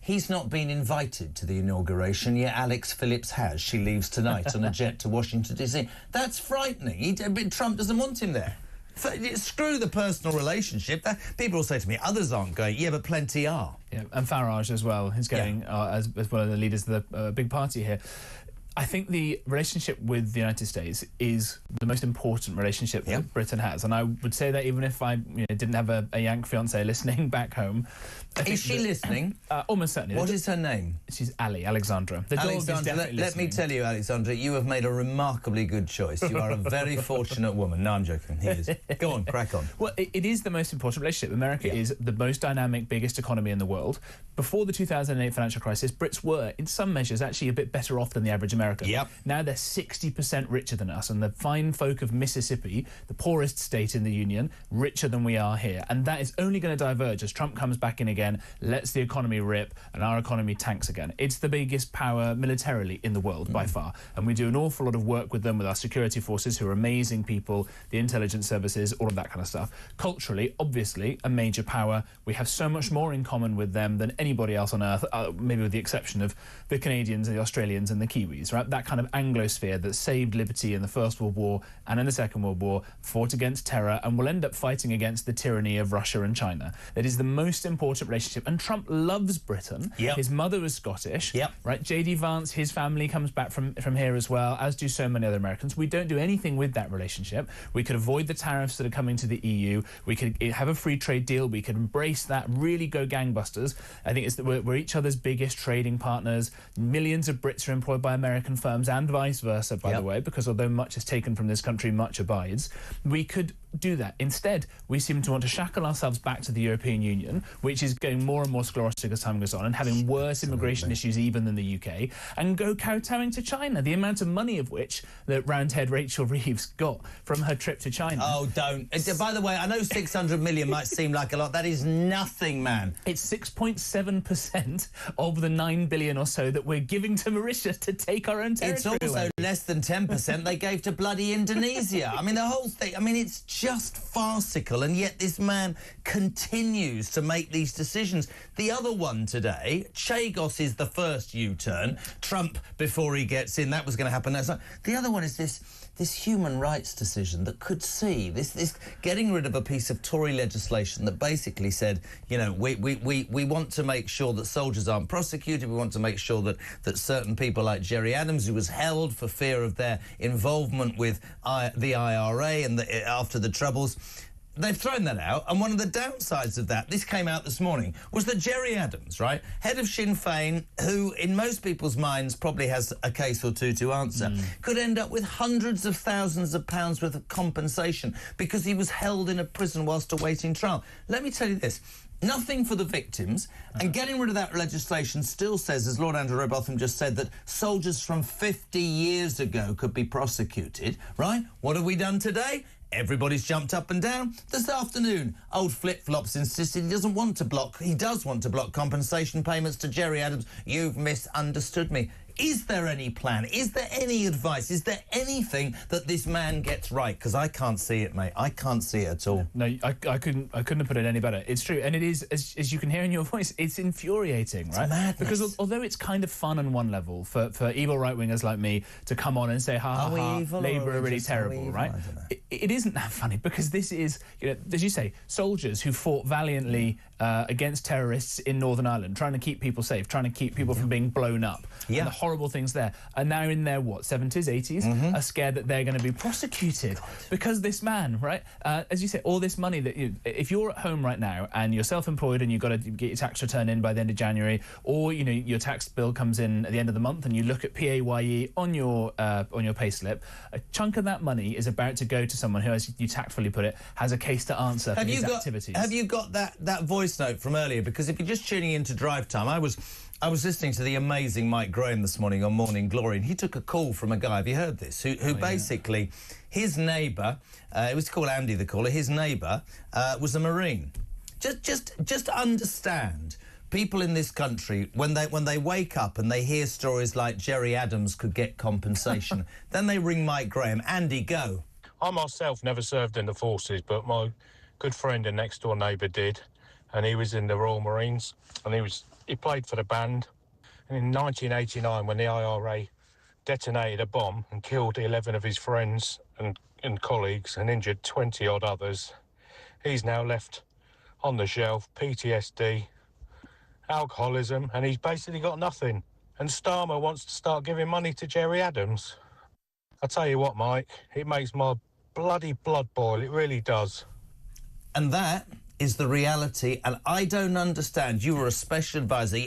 he's not been invited to the inauguration, yet Alex Phillips has. She leaves tonight on a jet to Washington, D.C. That's frightening. Trump doesn't want him there. Screw the personal relationship. People will say to me, others aren't going. Yeah, but plenty are.
Yeah, and Farage as well. He's going as one of the leaders of the big party here. I think the relationship with the United States is the most important relationship that Britain has, and I would say that even if I didn't have a Yank fiancée listening back home.
Is she listening?
Almost certainly.
What is her name?
She's Alexandra. The dog is definitely
let me tell you, Alexandra, you have made a remarkably good choice. You are a very fortunate woman. No, I'm joking. He is. Go on, crack on.
Well, it is the most important relationship. America is the most dynamic, biggest economy in the world. Before the 2008 financial crisis, Brits were, in some measures, actually a bit better off than the average American. America.
Yep.
Now they're 60% richer than us, and the fine folk of Mississippi, the poorest state in the Union, richer than we are here. And that is only going to diverge as Trump comes back in again, lets the economy rip, and our economy tanks again. It's the biggest power militarily in the world by far, and we do an awful lot of work with them, with our security forces, who are amazing people, the intelligence services, all of that kind of stuff. Culturally, obviously, a major power. We have so much more in common with them than anybody else on earth, maybe with the exception of the Canadians and the Australians and the Kiwis, right? That kind of Anglosphere that saved liberty in the First World War and in the Second World War, fought against terror, and will end up fighting against the tyranny of Russia and China. That is the most important relationship, and Trump loves Britain.
Yep.
His mother was Scottish.
Yep.
Right? J.D. Vance, his family comes back from here as well, as do so many other Americans. We don't do anything with that relationship. We could avoid the tariffs that are coming to the EU. We could have a free trade deal. We could embrace that, really go gangbusters. I think it's that we're each other's biggest trading partners. Millions of Brits are employed by American firms and vice versa, by the way, because although much is taken from this country, much abides. We could do that. Instead, we seem to want to shackle ourselves back to the European Union, which is getting more and more sclerotic as time goes on and having worse immigration issues even than the UK, and go kowtowing to China, the amount of money of which that roundhead Rachel Reeves got from her trip to China.
Oh, don't. By the way, I know 600 million might seem like a lot. That is nothing, man.
It's 6.7% of the 9 billion or so that we're giving to Mauritius to take our own territory
It's also
away.
less than 10% they gave to bloody Indonesia. I mean, the whole thing, I mean, it's just farcical, and yet this man continues to make these decisions. The other one today, Chagos is the first U-turn. Trump, before he gets in, that was going to happen. The other one is this human rights decision that could see this getting rid of a piece of Tory legislation that basically said, you know, we want to make sure that soldiers aren't prosecuted. We want to make sure that certain people like Jerry Adams, who was held for fear of their involvement with the IRA and after the Troubles, they've thrown that out, and one of the downsides of that, this came out this morning, was that Jerry Adams, right, head of Sinn Féin, who in most people's minds probably has a case or two to answer, could end up with hundreds of thousands of pounds worth of compensation because he was held in a prison whilst awaiting trial. Let me tell you this. Nothing for the victims, and getting rid of that legislation still says, as Lord Andrew Robotham just said, that soldiers from 50 years ago could be prosecuted, right? What have we done today? Everybody's jumped up and down. This afternoon, old Flip-Flops insisted he does want to block compensation payments to Jerry Adams. You've misunderstood me. Is there any plan? Is there any advice? Is there anything that this man gets right? Because I can't see it, mate. I can't see it at all.
No, I couldn't have put it any better. It's true, and it is, as you can hear in your voice, it's infuriating, right?
It's madness.
Because although it's kind of fun on one level for evil right-wingers like me to come on and say, ha, Labour are really terrible, right? It isn't that funny, because this is, you know, as you say, soldiers who fought valiantly against terrorists in Northern Ireland, trying to keep people safe, trying to keep people from being blown up. And the horrible things there are now in their, 70s, 80s, are scared that they're going to be prosecuted because this man, right, as you say, all this money that if you're at home right now and you're self-employed and you've got to get your tax return in by the end of January, or, you know, your tax bill comes in at the end of the month and you look at PAYE on your payslip, a chunk of that money is about to go to someone who, as you tactfully put it, has a case to answer for his activities.
Have you got that voice note from earlier? Because if you're just tuning into Drive Time, I was listening to the amazing Mike Graham this morning on Morning Glory, and he took a call from a guy, have you heard this, who basically, his neighbour, it was called Andy the caller, his neighbour was a Marine. Just understand, people in this country, when they wake up and they hear stories like Jerry Adams could get compensation, then they ring Mike Graham. Andy, go.
I myself never served in the forces, but my good friend and next door neighbour did, and he was in the Royal Marines, and he played for the band. And in 1989, when the IRA detonated a bomb and killed 11 of his friends and colleagues and injured 20-odd others, he's now left on the shelf, PTSD, alcoholism, and he's basically got nothing. And Starmer wants to start giving money to Jerry Adams. I tell you what, Mike, it makes my bloody blood boil. It really does.
And that is the reality, and I don't understand. You were a special advisor.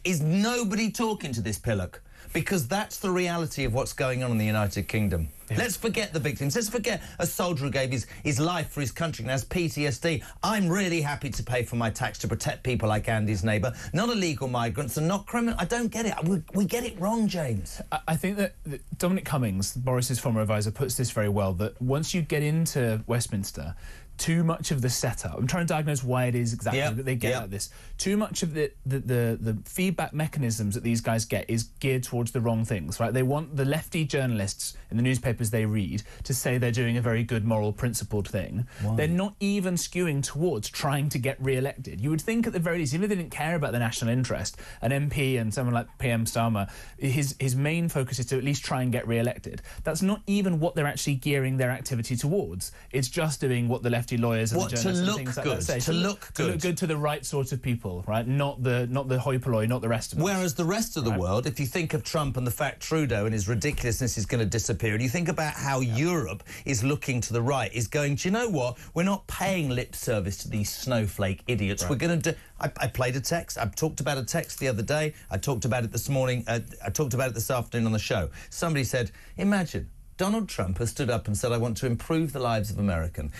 Is nobody talking to this pillock? Because that's the reality of what's going on in the United Kingdom. Let's forget the victims. Let's forget a soldier who gave his life for his country and has PTSD. I'm really happy to pay for my tax to protect people like Andy's neighbour, not illegal migrants and not criminal. I don't get it. We get it wrong, James.
I think that Dominic Cummings, Boris's former advisor, puts this very well, that once you get into Westminster, too much of the setup, I'm trying to diagnose why it is exactly that they get like this. Too much of the feedback mechanisms that these guys get is geared towards the wrong things, right? They want the lefty journalists in the newspapers they read to say they're doing a very good, moral, principled thing. Why? They're not even skewing towards trying to get re-elected. You would think at the very least, even if they didn't care about the national interest, an MP and someone like PM Starmer, his main focus is to at least try and get re-elected. That's not even what they're actually gearing their activity towards. It's just doing what the lefty lawyers and the journalists and things like that say.
To look good
to the right sort of people, right? Not the hoi polloi, not the rest of us.
Whereas the rest of the world, if you think of Trump and the fact Trudeau and his ridiculousness is going to disappear, and you think about how Europe is looking to the right, is going, do you know what? We're not paying lip service to these snowflake idiots. We're going to do... I played a text. I talked about a text the other day. I talked about it this morning. I talked about it this afternoon on the show. Somebody said, imagine... Donald Trump has stood up and said, I want to improve the lives of Americans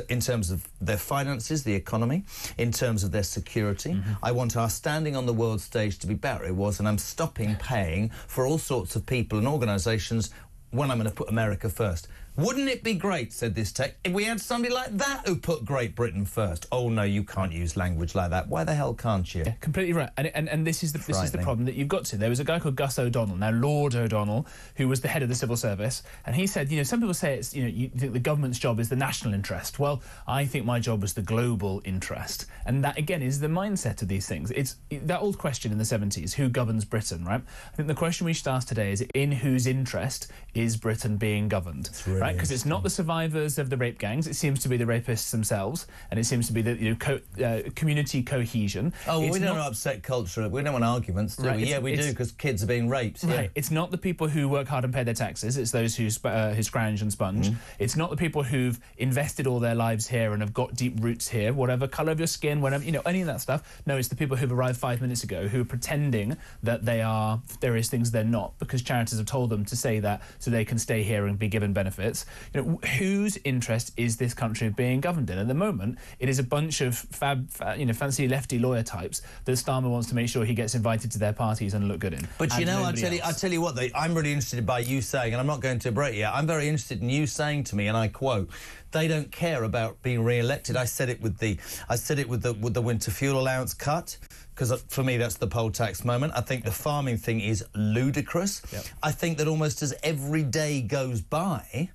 in terms of their finances, the economy, in terms of their security. I want our standing on the world stage to be better. It was, and I'm stopping paying for all sorts of people and organisations when I'm going to put America first. Wouldn't it be great, said this text, if we had somebody like that who put Great Britain first? Oh, no, you can't use language like that. Why the hell can't you?
Yeah, completely right. And this is the problem that you've got to. There was a guy called Gus O'Donnell, now Lord O'Donnell, who was the head of the civil service, and he said, some people say it's, you think the government's job is the national interest. Well, I think my job is the global interest. And that, again, is the mindset of these things. It's that old question in the 70s, who governs Britain, right? I think the question we should ask today is, in whose interest is Britain being governed? Right? Because it's not the survivors of the rape gangs, it seems to be the rapists themselves, and it seems to be the community cohesion.
Oh, well, we don't upset culture, we don't want arguments, do we? Yeah, we do, because kids are being raped.
Right,
yeah.
It's not the people who work hard and pay their taxes, it's those who scrounge and sponge. It's not the people who've invested all their lives here and have got deep roots here, whatever colour of your skin, whatever, any of that stuff. No, it's the people who've arrived 5 minutes ago who are pretending that they are various things they're not, because charities have told them to say that so they can stay here and be given benefits. Whose interest is this country being governed in? At the moment, it is a bunch of fancy lefty lawyer types that Starmer wants to make sure he gets invited to their parties and look good in.
But I tell you what, I'm really interested by you saying, and I'm not going to break you, I'm very interested in you saying to me, and I quote, they don't care about being re-elected. I said it with the winter fuel allowance cut, because for me that's the poll tax moment. I think the farming thing is ludicrous. I think that almost as every day goes by,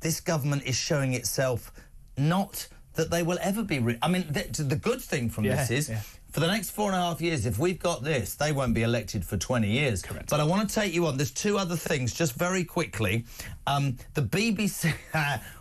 this government is showing itself not that they will ever be... the good thing from this is, for the next 4.5 years, if we've got this, they won't be elected for 20 years.
Correct.
But I want to take you on. There's two other things, just very quickly. The BBC...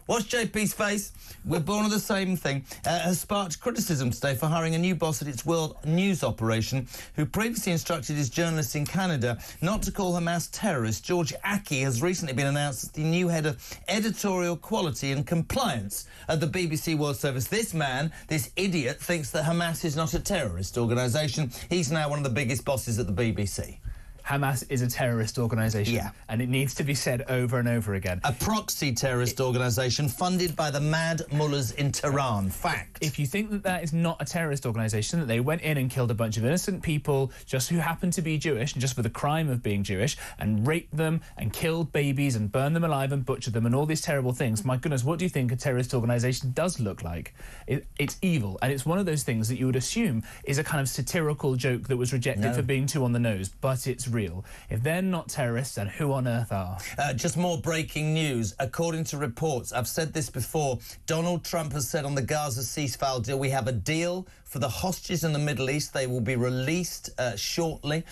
Watch JP's face. We're born of the same thing. Has sparked criticism today for hiring a new boss at its world news operation, who previously instructed his journalists in Canada not to call Hamas terrorists. George Aki has recently been announced as the new head of editorial quality and compliance at the BBC World Service. This man, this idiot, thinks that Hamas is not a terrorist organisation. He's now one of the biggest bosses at the BBC.
Hamas is a terrorist organisation, and it needs to be said over and over again.
A proxy terrorist organisation funded by the mad mullahs in Tehran. Fact.
If you think that that is not a terrorist organisation, that they went in and killed a bunch of innocent people just who happened to be Jewish, and just for the crime of being Jewish, and raped them, and killed babies, and burned them alive, and butchered them, and all these terrible things, my goodness, what do you think a terrorist organisation does look like? It's evil, and it's one of those things that you would assume is a kind of satirical joke that was rejected for being too on the nose, but it's real. If they're not terrorists, then who on earth are?
Just more breaking news. According to reports, I've said this before, Donald Trump has said on the Gaza ceasefire deal, we have a deal for the hostages in the Middle East. They will be released shortly.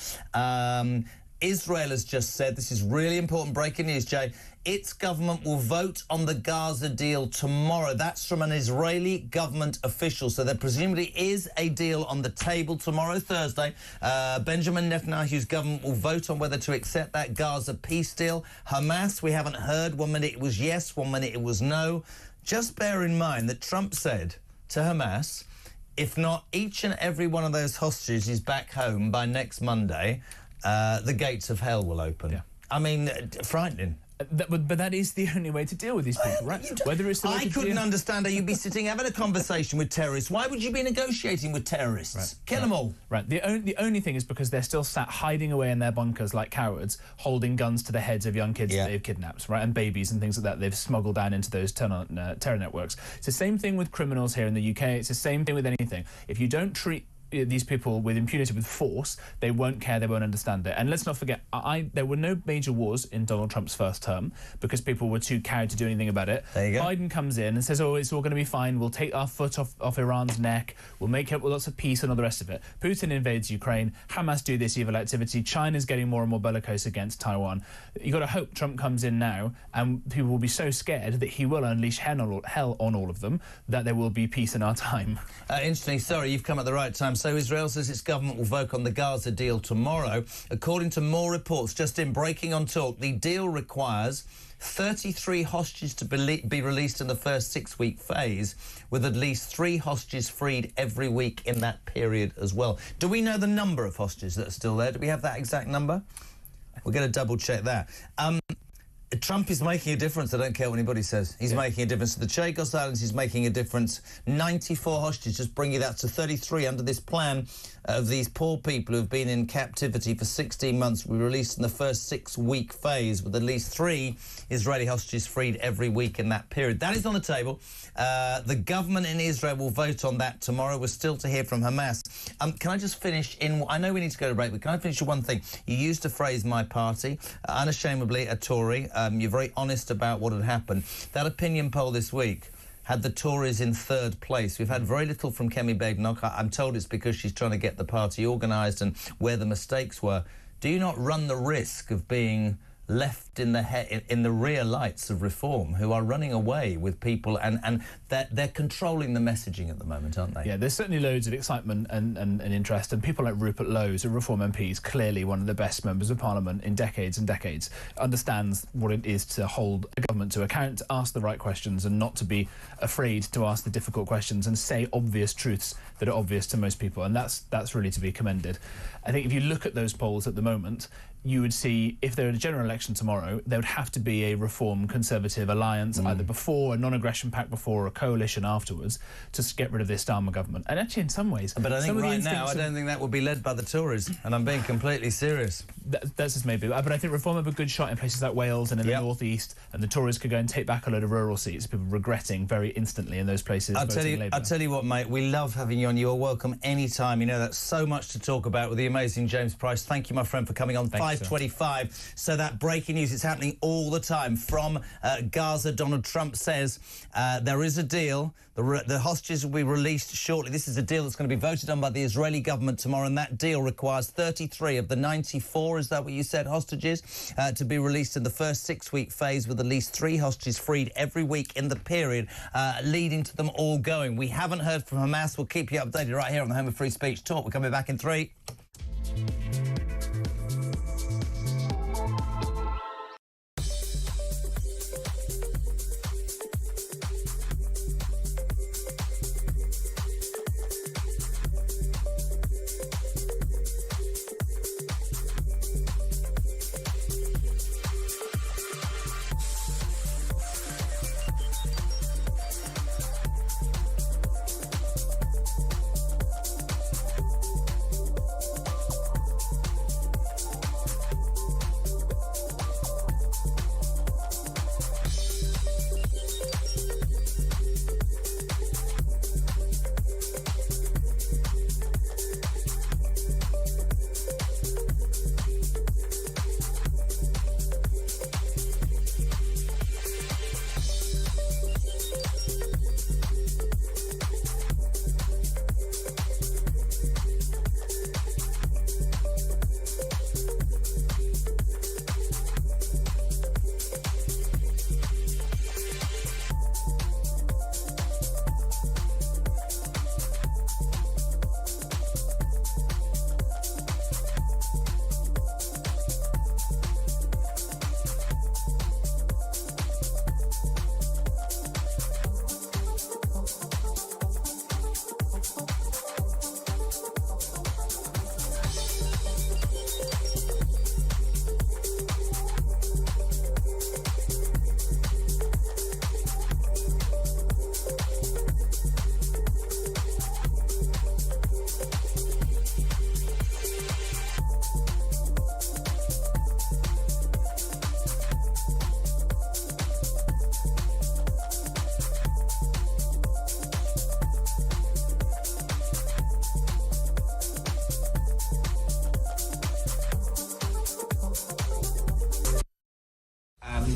Israel has just said, this is really important breaking news, Jay, its government will vote on the Gaza deal tomorrow. That's from an Israeli government official. So there presumably is a deal on the table tomorrow, Thursday. Benjamin Netanyahu's government will vote on whether to accept that Gaza peace deal. Hamas, we haven't heard. 1 minute it was yes, 1 minute it was no. Just bear in mind that Trump said to Hamas, if not each and every one of those hostages is back home by next Monday, the gates of hell will open. I mean, frightening.
But that is the only way to deal with these people, right? Whether it's the way
I couldn't understand how you'd be sitting having a conversation with terrorists. Why would you be negotiating with terrorists?
Right.
Kill them all.
Right. The only thing is because they're still sat hiding away in their bunkers like cowards, holding guns to the heads of young kids that they've kidnapped, right, and babies and things like that. They've smuggled down into those terror networks. It's the same thing with criminals here in the UK. It's the same thing with anything. If you don't treat these people with impunity, with force, they won't care, they won't understand it. And let's not forget, there were no major wars in Donald Trump's first term because people were too cowed to do anything about it.
There you go.
Biden comes in and says, oh, it's all going to be fine, we'll take our foot off Iran's neck, we'll make up with lots of peace and all the rest of it. Putin invades Ukraine, Hamas do this evil activity, China's getting more and more bellicose against Taiwan. You've got to hope Trump comes in now and people will be so scared that he will unleash hell on all of them, that there will be peace in our time.
Interesting. Sorry, you've come at the right time. So Israel says its government will vote on the Gaza deal tomorrow. According to more reports, just in Breaking on Talk, the deal requires 33 hostages to be released in the first 6-week phase, with at least 3 hostages freed every week in that period as well. Do we know the number of hostages that are still there? Do we have that exact number? We're going to double-check that. Trump is making a difference. I don't care what anybody says. He's making a difference. To the Chagos Islands, he's making a difference. 94 hostages, just bringing that to 33 under this plan of these poor people who've been in captivity for 16 months. We released in the first 6-week phase with at least 3 Israeli hostages freed every week in that period. That is on the table. The government in Israel will vote on that tomorrow. We're still to hear from Hamas. Can I just finish in... I know we need to go to break, but can I finish with one thing? You used the phrase "my party," unashamedly a Tory. You're very honest about what had happened. That opinion poll this week had the Tories in 3rd place. We've had very little from Kemi Badenoch. I'm told it's because she's trying to get the party organised and where the mistakes were. Do you not run the risk of being left in the rear lights of reform, who are running away with people and they're controlling the messaging at the moment, aren't they?
Yeah, there's certainly loads of excitement and interest, and people like Rupert Lowe, a Reform MP, is clearly one of the best members of Parliament in decades and decades, understands what it is to hold a government to account, to ask the right questions and not to be afraid to ask the difficult questions and say obvious truths that are obvious to most people, and that's really to be commended. I think if you look at those polls at the moment, you would see, if there were a general election tomorrow, there would have to be a Reform Conservative alliance, either before, a non-aggression pact before, or a coalition afterwards, to get rid of this Starmer government. And actually, in some ways...
But I think right now, I don't think that would be led by the Tories, and I'm being completely serious.
That's just maybe. But I think Reform have a good shot in places like Wales and in the North East, and the Tories could go and take back a load of rural seats, people regretting very instantly in those places
I'll tell you what, mate, we love having you on. You are welcome anytime. You know, that's so much to talk about with the amazing James Price. Thank you, my friend, for coming on. 5:25. So that breaking news, it's happening all the time. From Gaza, Donald Trump says there is a deal. The hostages will be released shortly. This is a deal that's going to be voted on by the Israeli government tomorrow, and that deal requires 33 of the 94, is that what you said, hostages, to be released in the first 6-week phase, with at least 3 hostages freed every week in the period, leading to them all going. We haven't heard from Hamas. We'll keep you updated right here on the Home of Free Speech Talk. We're coming back in 3.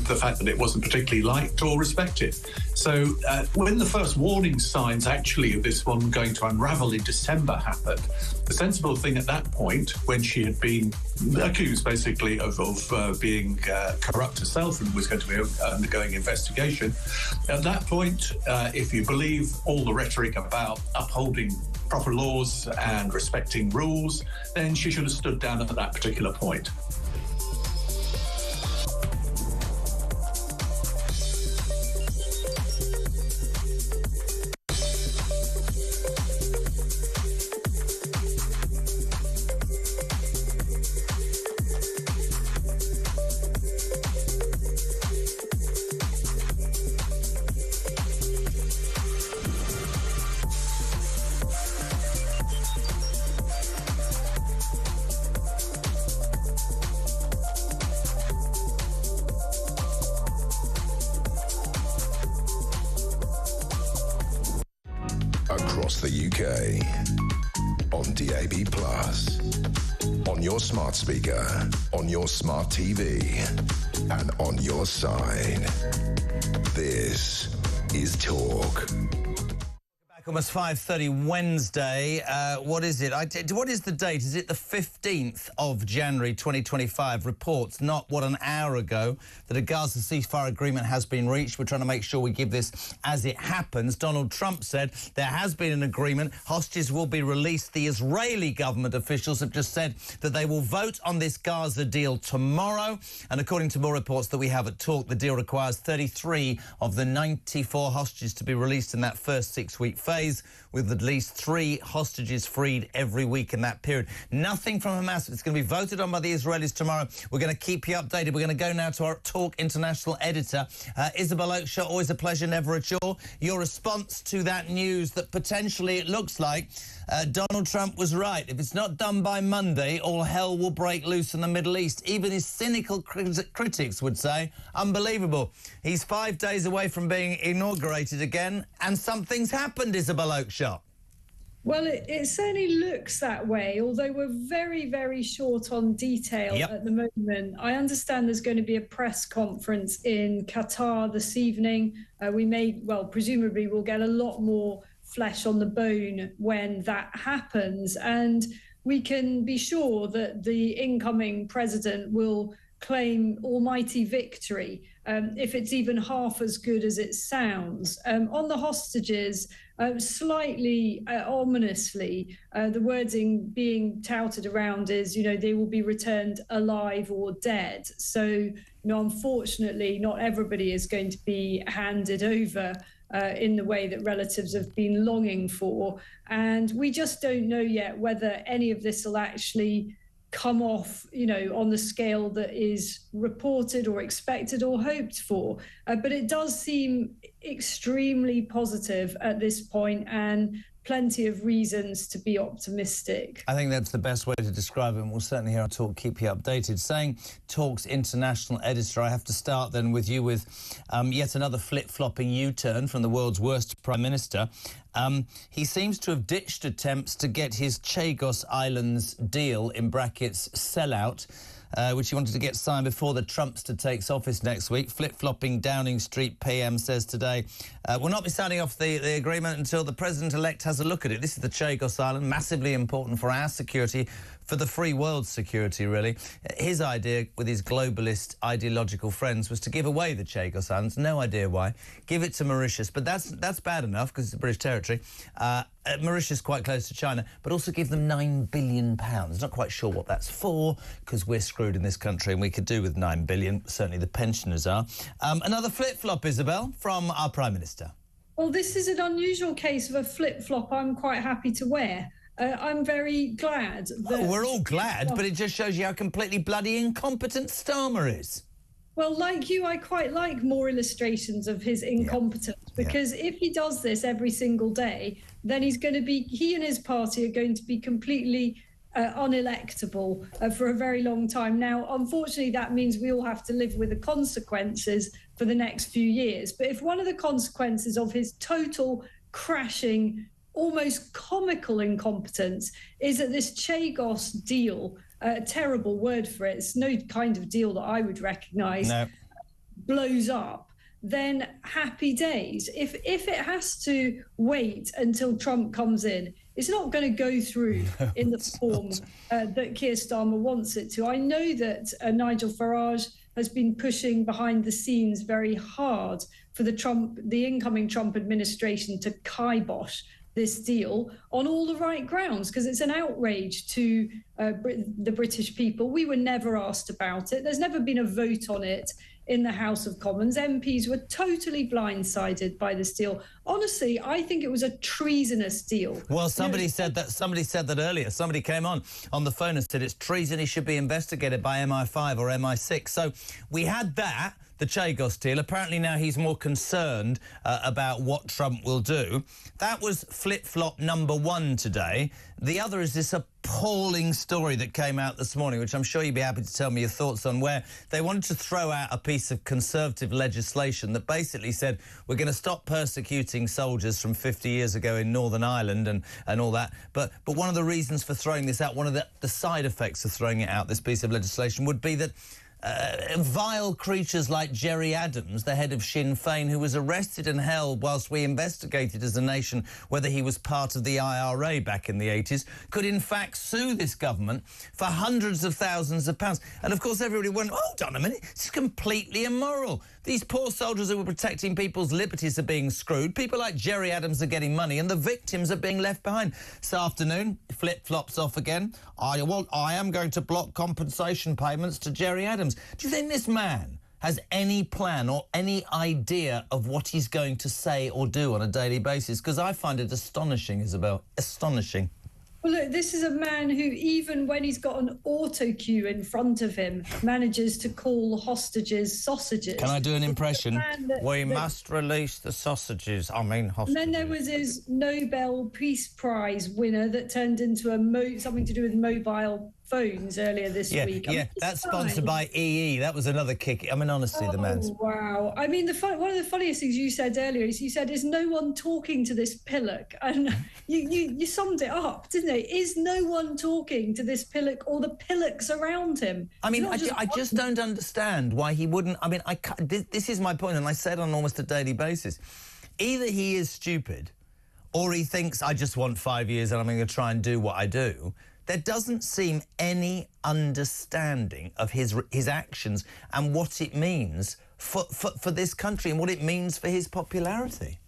the fact that it wasn't particularly liked or respected. So when the first warning signs actually of this one going to unravel in December happened, the sensible thing at that point, when she had been accused basically of being corrupt herself and was going to be undergoing investigation, at that point, if you believe all the rhetoric about upholding proper laws and respecting rules, then she should have stood down at that particular point.
Across the UK, on DAB+, on your smart speaker, on your smart TV, and on your side. This is Talk.
Almost 5:30 Wednesday. What is it? What is the date? Is it the 15th of January 2025? Reports not what an hour ago that a Gaza ceasefire agreement has been reached. We're trying to make sure we give this as it happens. Donald Trump said there has been an agreement. Hostages will be released. The Israeli government officials have just said that they will vote on this Gaza deal tomorrow. And according to more reports that we have at Talk, the deal requires 33 of the 94 hostages to be released in that first 6-week phase, with at least 3 hostages freed every week in that period. Nothing from Hamas. It's going to be voted on by the Israelis tomorrow. We're going to keep you updated. We're going to go now to our Talk International editor, Isabel Oakeshott. Always a pleasure, never a chore. Your response to that news that potentially it looks like Donald Trump was right. If it's not done by Monday, all hell will break loose in the Middle East. Even his cynical critics would say, unbelievable. He's 5 days away from being inaugurated again, and something's happened, Isabel Oakeshott.
Well, it certainly looks that way, although we're very, very short on detail at the moment. I understand there's going to be a press conference in Qatar this evening. Presumably we'll get a lot more flesh on the bone when that happens. And we can be sure that the incoming president will claim almighty victory, if it's even half as good as it sounds. On the hostages, slightly ominously, the wording being touted around is, they will be returned alive or dead. So, unfortunately, not everybody is going to be handed over in the way that relatives have been longing for. And we just don't know yet whether any of this will actually come off, on the scale that is reported or expected or hoped for. But it does seem extremely positive at this point, and plenty of reasons to be optimistic.
I think that's the best way to describe it, and we'll certainly here on Talk keep you updated. Saying Talk's international editor, I have to start then with you with yet another flip-flopping U-turn from the world's worst Prime Minister. He seems to have ditched attempts to get his Chagos Islands deal, in brackets, sellout, which he wanted to get signed before the Trumpster takes office next week. Flip-flopping Downing Street PM says today, will not be signing off the agreement until the President-elect has a look at it. This is the Chagos Island, massively important for our security, for the free world's security, really. His idea with his globalist ideological friends was to give away the Chagos Islands. No idea why. Give it to Mauritius, but that's bad enough because it's a British territory. Mauritius quite close to China, but also give them £9 billion. Not quite sure what that's for, because we're screwed in this country and we could do with $9 billion. Certainly the pensioners are. Another flip-flop, Isabel, from our Prime Minister.
Well, this is an unusual case of a flip-flop I'm quite happy to wear. I'm very glad that...
we're all glad, but it just shows you how completely bloody incompetent Starmer is.
Well, like you, I quite like more illustrations of his incompetence, because if he does this every single day, then he and his party are going to be completely unelectable for a very long time. Now, unfortunately, that means we all have to live with the consequences for the next few years. But if one of the consequences of his total crashing, almost comical incompetence is that this Chagos deal, a terrible word for it, it's no kind of deal that I would recognise. No. blows up, then happy days. If it has to wait until Trump comes in, it's not going to go through in the form that Keir Starmer wants it to. I know that Nigel Farage has been pushing behind the scenes very hard for the incoming Trump administration to kibosh this deal on all the right grounds, because it's an outrage to the British people. We were never asked about it. There's never been a vote on it in the House of Commons. MPs were totally blindsided by this deal. Honestly, I think it was a treasonous deal.
Well, somebody said that earlier. Somebody came on the phone and said it's treason. He should be investigated by MI5 or MI6. So we had that, the Chagos deal. Apparently now he's more concerned about what Trump will do. That was flip-flop number one today. The other is this appalling story that came out this morning, which I'm sure you'd be happy to tell me your thoughts on, where they wanted to throw out a piece of Conservative legislation that basically said we're going to stop persecuting soldiers from 50 years ago in Northern Ireland and all that. But one of the reasons for throwing this out, one of the side effects of throwing it out, this piece of legislation, would be that vile creatures like Gerry Adams, the head of Sinn Féin, who was arrested and held whilst we investigated as a nation whether he was part of the IRA back in the 80s, could in fact sue this government for hundreds of thousands of pounds. And of course everybody went, hold on a minute, this is completely immoral. These poor soldiers who were protecting people's liberties are being screwed. People like Gerry Adams are getting money and the victims are being left behind. This afternoon, flip-flops off again. I am going to block compensation payments to Gerry Adams. Do you think this man has any plan or any idea of what he's going to say or do on a daily basis? Because I find it astonishing, Isabel. Astonishing.
Well, look, this is a man who, even when he's got an auto cue in front of him, manages to call hostages sausages.
Can I do an impression? We must release the sausages. I mean hostages.
And then there was his Nobel Peace Prize winner that turned into something to do with mobile phones earlier this week.
Yeah, that's sponsored by EE. That was another kick. I mean, honestly, the man's...
wow. I mean, one of the funniest things you said earlier is you said, is no one talking to this pillock? And you summed it up, didn't it? Is no one talking to this pillock or the pillocks around him?
I mean, I just don't understand why he wouldn't... I mean, this is my point, and I say it on almost a daily basis. Either he is stupid or he thinks, I just want 5 years and I'm going to try and do what I do. There doesn't seem any understanding of his actions and what it means for this country and what it means for his popularity.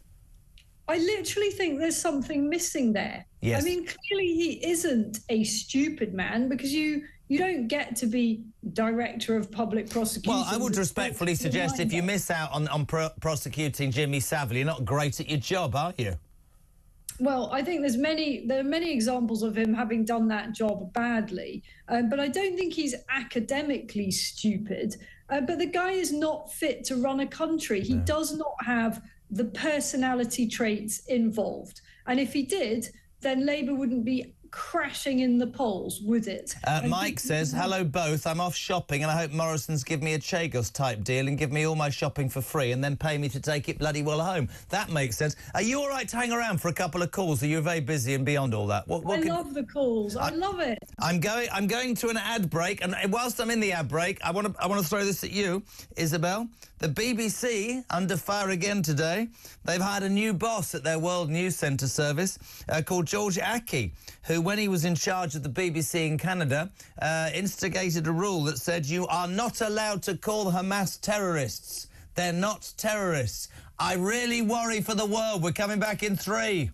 I literally think there's something missing there.
Yes.
I mean, clearly he isn't a stupid man, because you don't get to be director of public prosecution.
Well, I would respectfully suggest if you miss out on prosecuting Jimmy Savile, you're not great at your job, are you?
Well, I think there are many examples of him having done that job badly, but I don't think he's academically stupid. But the guy is not fit to run a country. He does not have the personality traits involved. And if he did, then Labour wouldn't be crashing in the polls, would it?
Mike says, hello both, I'm off shopping and I hope Morrison's give me a Chagos type deal and give me all my shopping for free and then pay me to take it bloody well home. That makes sense. Are you all right to hang around for a couple of calls? Are you very busy and beyond all that?
I love the calls. I love it.
I'm going to an ad break, and whilst I'm in the ad break, I want to throw this at you, Isabel. The BBC under fire again today. They've hired a new boss at their World News Centre service called George Aki, who, when he was in charge of the BBC in Canada, instigated a rule that said you are not allowed to call Hamas terrorists. They're not terrorists. I really worry for the world. We're coming back in 3.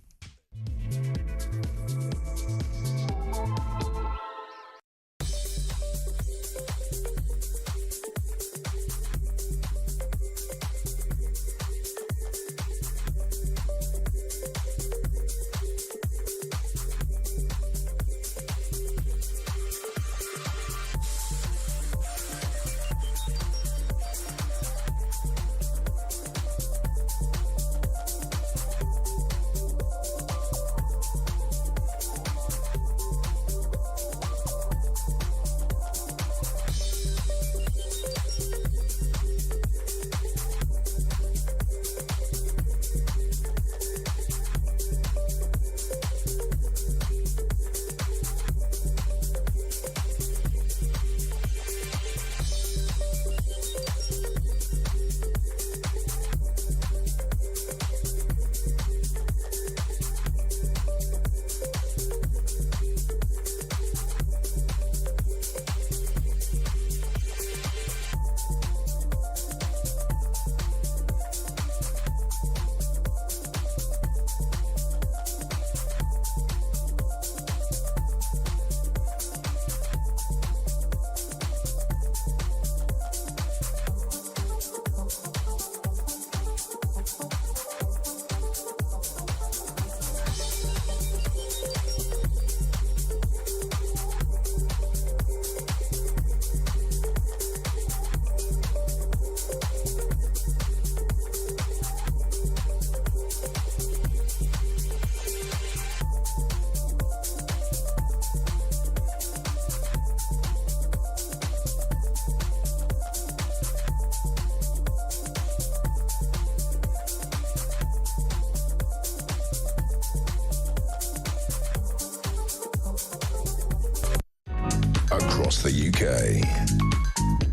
across the UK.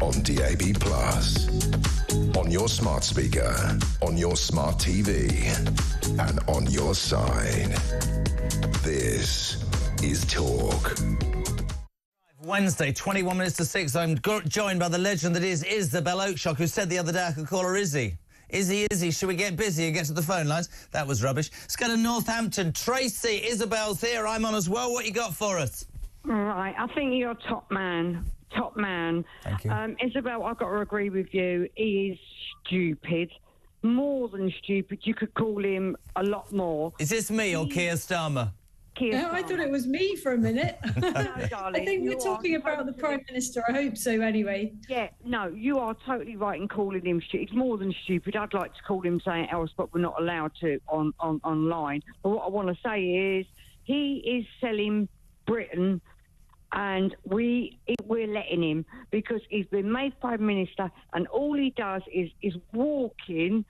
On DAB+, on your smart speaker, on your smart TV, and on your side. This is Talk.
Wednesday, 21 minutes to 6. I'm joined by the legend that is Isabel Oakeshock, who said the other day I could call her Izzy. Izzy, should we get busy and get to the phone lines? That was rubbish. Let's go to Northampton. Tracy, Isabel's here. I'm on as well. What you got for us?
Right, I think you're top man. Top man.
Thank you.
Isabel, I've got to agree with you. He is stupid. More than stupid. You could call him a lot more.
Is this me or Keir Starmer?
No, I thought it was me for a minute.
No, darling,
I think we're talking about the Prime Minister. I hope so, anyway.
Yeah, no, you are totally right in calling him stupid. It's more than stupid. I'd like to call him something else, but we're not allowed to online. But what I want to say is he is selling Britain, and we're letting him, because he's been made Prime Minister, and all he does is walking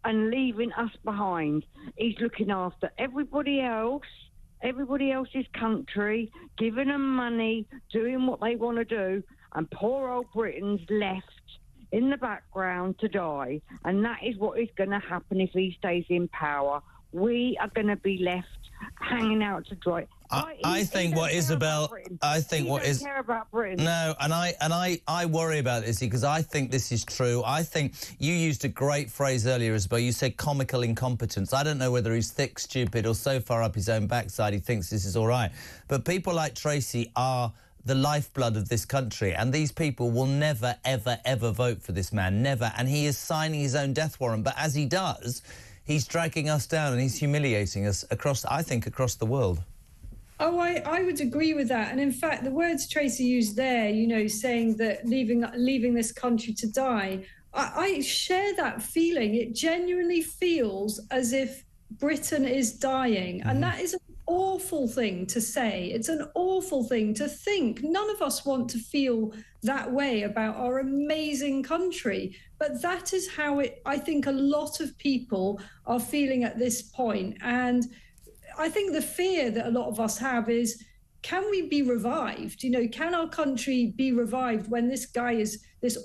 and leaving us behind. He's looking after everybody else's country, giving them money, doing what they want to do, and poor old Britain's left in the background to die. And that is what is going to happen if he stays in power. We are going to be left hanging out to dry.
I think what Isabel, I think what is
care about Britain.
No, and I worry about this because I think this is true. I think you used a great phrase earlier, Isabel. You said comical incompetence. I don't know whether he's thick, stupid, or so far up his own backside he thinks this is all right. But people like Tracy are the lifeblood of this country, and these people will never, ever, ever vote for this man. Never. And he is signing his own death warrant. But as he does, he's dragging us down and he's humiliating us across the world.
Oh, I would agree with that. And in fact, the words Tracy used there, you know, saying that leaving this country to die, I share that feeling. It genuinely feels as if Britain is dying. And that is an awful thing to say. It's an awful thing to think. None of us want to feel that way about our amazing country. But that is how I think a lot of people are feeling at this point. And I think the fear that a lot of us have is, can we be revived? You know, can our country be revived when this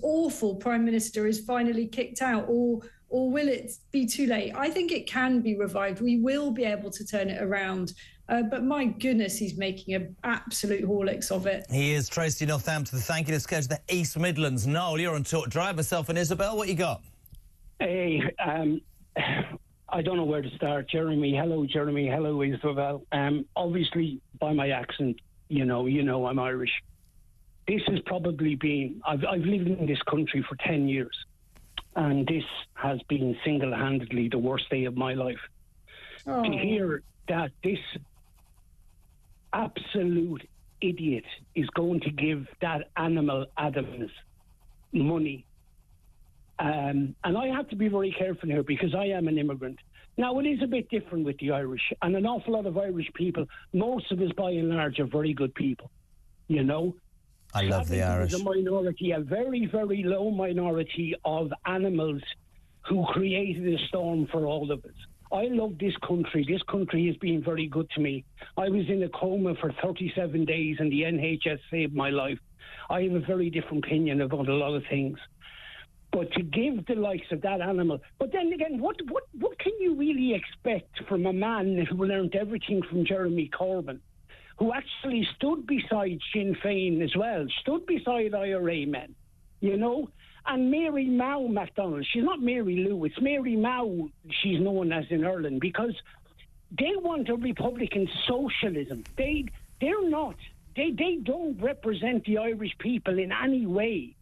awful Prime Minister is finally kicked out, or will it be too late? I think it can be revived. We will be able to turn it around. But my goodness, he's making an absolute horlicks of it.
He is. Tracy, Northampton. Thank you. Let's go to the East Midlands. Noel, you're on Talk Drive. Myself and Isabel, what you got?
Hey, I don't know where to start. Jeremy, hello, Isabel. Obviously, by my accent, you know I'm Irish. This has probably been... I've lived in this country for 10 years, and this has been single-handedly the worst day of my life.
Oh.
To hear that this absolute idiot is going to give that animal Adams money. And I have to be very careful here because I am an immigrant. Now, it is a bit different with the Irish, and an awful lot of Irish people, most of us by and large are very good people, you know.
I love the Irish.
There's a minority, a very, very low minority of animals who created a storm for all of us. I love this country. This country has been very good to me. I was in a coma for 37 days and the NHS saved my life. I have a very different opinion about a lot of things. But to give the likes of that animal... But then again, what can you really expect from a man who learned everything from Jeremy Corbyn, who actually stood beside Sinn Féin as well, stood beside IRA men, you know? And Mary Mao MacDonald, she's not Mary Lou, it's Mary Mao she's known as in Ireland, because they want a Republican socialism. They're not. They don't represent the Irish people in any way.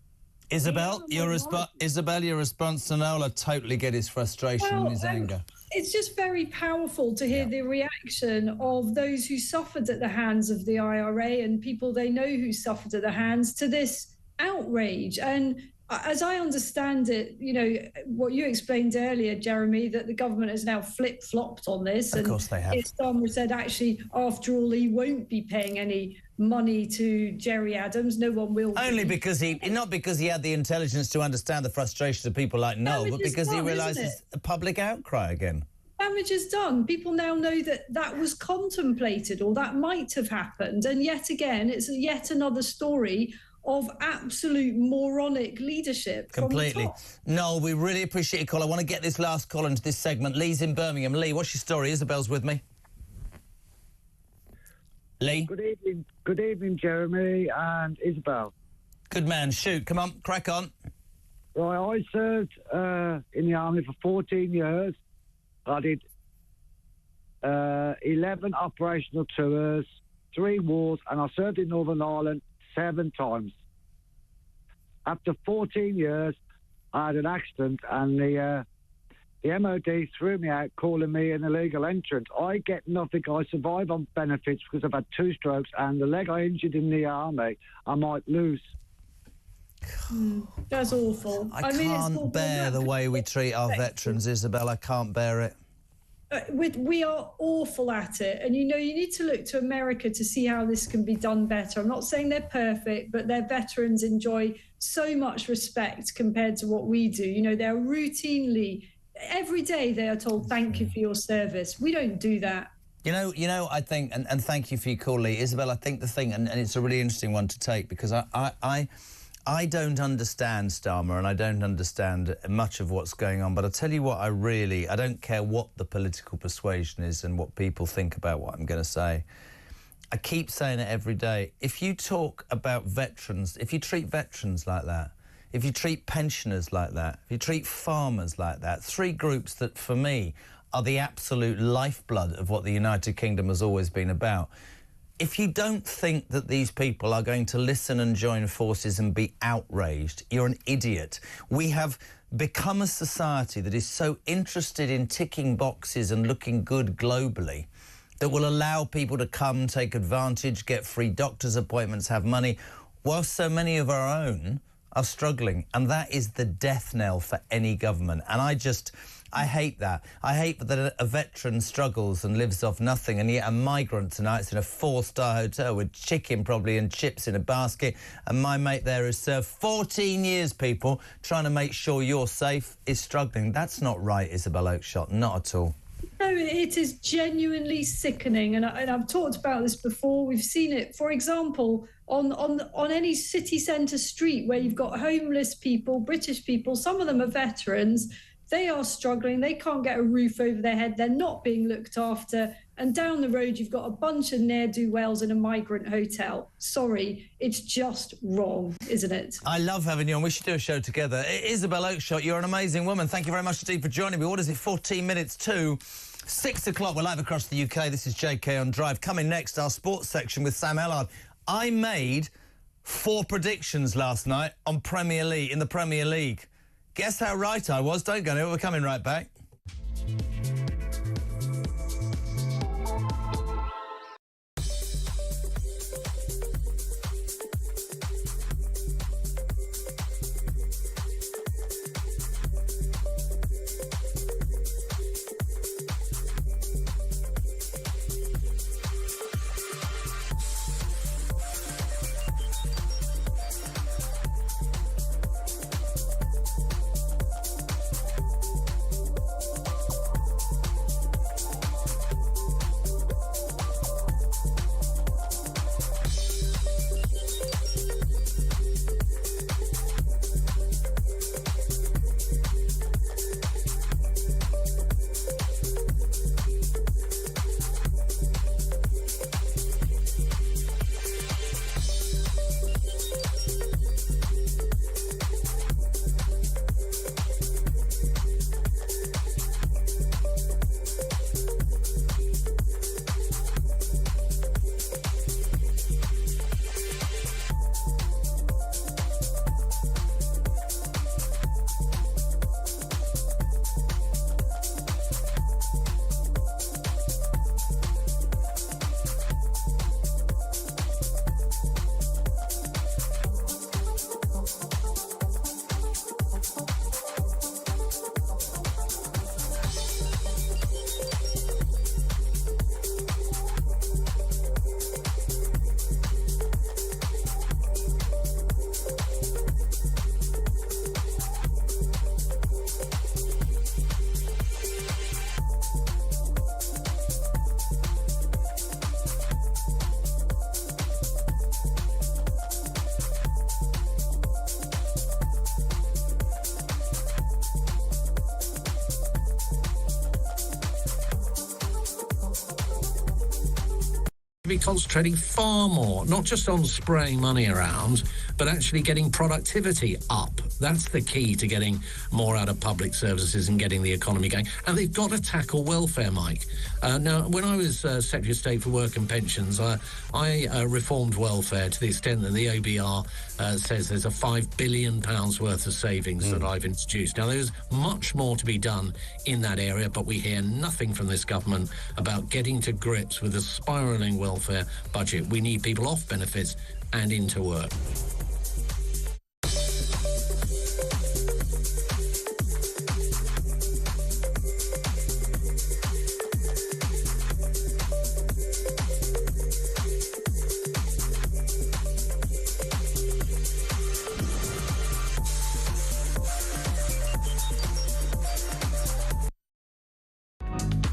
Isabel, your response to Noel, I totally get his frustration and his anger.
It's just very powerful to hear the reaction of those who suffered at the hands of the IRA and people they know who suffered at the hands to this outrage. And as I understand it, you know, what you explained earlier, Jeremy, that the government has now flip-flopped on this.
Of course they have.
Starmer said, actually, after all, he won't be paying any money to Jerry Adams. No one will.
Only because not because he had the intelligence to understand the frustrations of people like Noel, but because he realises a public outcry again.
damage is done. People now know that that was contemplated or that might have happened. And yet again, it's yet another story of absolute moronic leadership.
Completely. Noel, we really appreciate your call. I want to get this last call into this segment. Lee's in Birmingham. Lee, what's your story? Isabel's with me. Lee?
Good evening, Jeremy and Isabel.
Good man. Shoot. Come on, crack on.
Right, I served in the army for 14 years. I did 11 operational tours, 3 wars, and I served in Northern Ireland 7 times. After 14 years, I had an accident, and the MOD threw me out, calling me an illegal entrant. I get nothing. I survive on benefits because I've had 2 strokes, and the leg I injured in the army, I might lose.
That's awful.
I can't bear the way we treat our veterans, Isabel. I can't bear it.
We are awful at it. And, you know, you need to look to America to see how this can be done better. I'm not saying they're perfect, but their veterans enjoy so much respect compared to what we do. You know, they're routinely, every day they are told, thank you for your service. We don't do that.
You know, I think, and thank you for your call, Lee. Isabel, I think the thing, and it's a really interesting one to take, because I don't understand Starmer, and I don't understand much of what's going on, but I'll tell you what, I don't care what the political persuasion is and what people think about what I'm going to say. I keep saying it every day. If you talk about veterans, if you treat veterans like that, if you treat pensioners like that, if you treat farmers like that, 3 groups that, for me, are the absolute lifeblood of what the United Kingdom has always been about. If you don't think that these people are going to listen and join forces and be outraged, you're an idiot. We have become a society that is so interested in ticking boxes and looking good globally that will allow people to come, take advantage, get free doctor's appointments, have money, whilst so many of our own are struggling. And that is the death knell for any government. And I hate that. I hate that a veteran struggles and lives off nothing, and yet a migrant tonight's in a 4-star hotel with chicken probably and chips in a basket, and my mate there who served 14 years, people, trying to make sure you're safe, is struggling. That's not right, Isabel Oakeshott, not at all.
No, it is genuinely sickening, and I've talked about this before. We've seen it, for example, on any city centre street where you've got homeless people, British people, some of them are veterans. They are struggling. They can't get a roof over their head. They're not being looked after. And down the road, you've got a bunch of ne'er-do-wells in a migrant hotel. Sorry, it's just wrong, isn't it?
I love having you on. We should do a show together. Isabel Oakeshott, you're an amazing woman. Thank you very much indeed for joining me. What is it, 14 minutes to 6 o'clock? We're live across the UK. This is JK on Drive. Coming next, our sports section with Sam Ellard. I made 4 predictions last night in the Premier League. Guess how right I was? Don't go anywhere. We're coming right back.
be concentrating far more, not just on spraying money around, but actually getting productivity up. That's the key to getting more out of public services and getting the economy going. And they've got to tackle welfare, Mike. Now, when I was Secretary of State for Work and Pensions, I reformed welfare to the extent that the OBR says there's a £5 billion worth of savings that I've introduced. Now, there's much more to be done in that area, but we hear nothing from this government about getting to grips with a spiralling welfare budget. We need people off benefits and into work.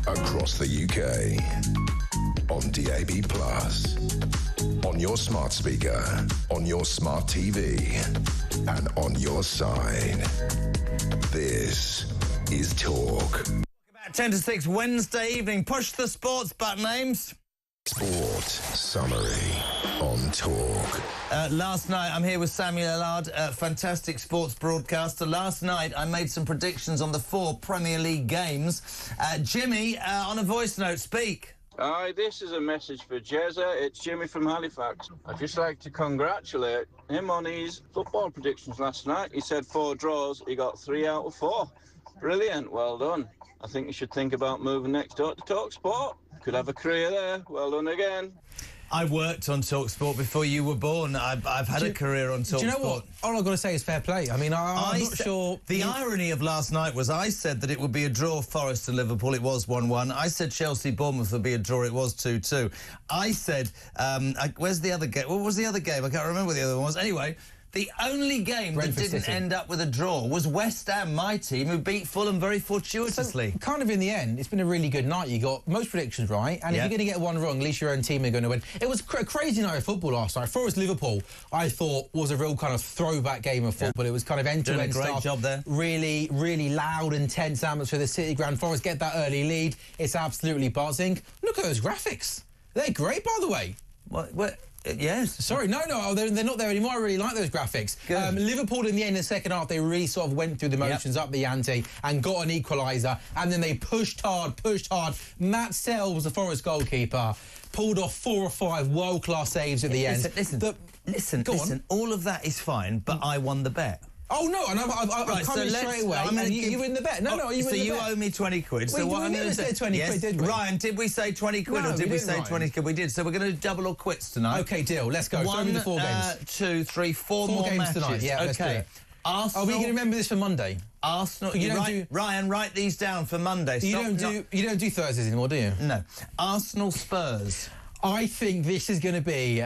Across the UK, on DAB+, on your smart speaker, on your smart TV, and on your side. This is Talk.
About 10 to 6 Wednesday evening. Push the sports button, Ames.
Sport Summary on Talk.
Last night, I'm here with Samuel Allard, fantastic sports broadcaster. Last night, I made some predictions on the 4 Premier League games. Jimmy, on a voice note, speak.
Hi, this is a message for Jezza. It's Jimmy from Halifax. I'd just like to congratulate him on his football predictions last night. He said 4 draws. He got 3 out of 4. Brilliant. Well done. I think you should think about moving next door to Talk Sport. Could have a career there. Well done again.
I worked on TalkSport before you were born. I've had a career on TalkSport.
Do you know what? All I've got to say is fair play. I mean, I'm not sure...
The irony of last night was I said that it would be a draw, Forest and Liverpool. It was 1-1. I said Chelsea-Bournemouth would be a draw. It was 2-2. I said... where's the other game? What was the other game? I can't remember what the other one was. Anyway... The only game that didn't end up with a draw was West Ham, my team, who beat Fulham very fortuitously.
So, kind of in the end, it's been a really good night. You got most predictions right, and if you're going to get one wrong, at least your own team are going to win. It was a crazy night of football last night. Forest-Liverpool, I thought, was a real kind of throwback game of football. It was kind of end-to-end stuff.
Great job there.
Really, really loud, intense atmosphere. The City Ground. Forest get that early lead. It's absolutely buzzing. Look at those graphics. They're great, by the way.
What? Yes.
Sorry, no, they're not there anymore. I really like those graphics. Liverpool in the end, in the second half, they really sort of went through the motions, up the ante, and got an equaliser. And then they pushed hard. Matt Sells, the Forest goalkeeper, pulled off 4 or 5 world-class saves at the end.
Listen, all of that is fine, but I won the bet.
Oh, no, and I'm coming straight away, and you win the bet. No, you win the bet.
So you owe me 20 quid. So what I'm going to say...
20 quid, did we?
Ryan, did we say 20 quid or did we say 20 quid? We did. So we're going to double or quits tonight.
OK, deal. Let's go. Show me the 4 games.
2, 3, 4 more
games
matches.
Tonight. Yeah, let's do it.
Arsenal...
Are we going to remember this for Monday?
Arsenal... Ryan, write these down for Monday.
You don't do Thursdays anymore, do you?
No. Arsenal-Spurs...
I think this is going to be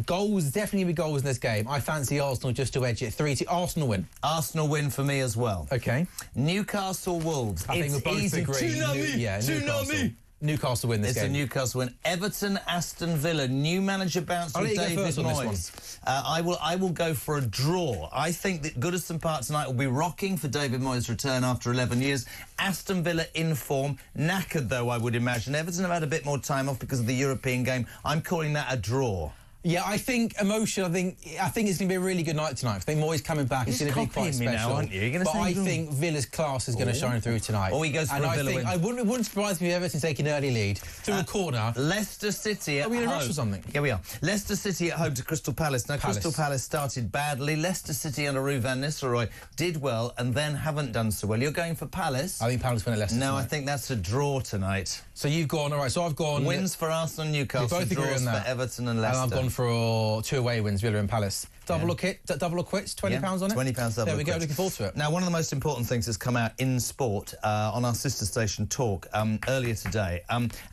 goals, definitely be goals in this game. I fancy Arsenal just to edge it. 3-2. Arsenal win.
Arsenal win for me as well.
OK.
Newcastle-Wolves.
I think we both agree. Newcastle win this game.
It's a Newcastle win. Everton-Aston Villa. New manager bounce with David Moyes. I will go for a draw. I think that Goodison Park tonight will be rocking for David Moyes' return after 11 years. Aston Villa in form. Knackered, though, I would imagine. Everton have had a bit more time off because of the European game. I'm calling that a draw.
Yeah, I think emotion. I think it's going to be a really good night tonight. I think Moyes coming back. It's going to be quite special.
Now, aren't you?
But I think Villa's class is going to shine through tonight.
Or he goes for a Villa win.
It wouldn't surprise me if Everton taking an early lead through a corner.
Leicester City at home.
Are we in a rush or something?
Yeah, we are. Leicester City at home to Crystal Palace. Now, Crystal Palace started badly. Leicester City under Ruud van Nistelrooy did well and then haven't done so well. You're going for Palace?
I think Palace win at Leicester tonight.
I think that's a draw tonight.
So you've gone, all right, so I've gone...
Wins for Arsenal and Newcastle, draws for Everton and Leicester.
And I've gone for 2 away wins, Villa and Palace. Double or quits, £20 on it?
£20 double.
There we go, looking forward to it.
Now, one of the most important things that's come out in sport on our sister station Talk earlier today.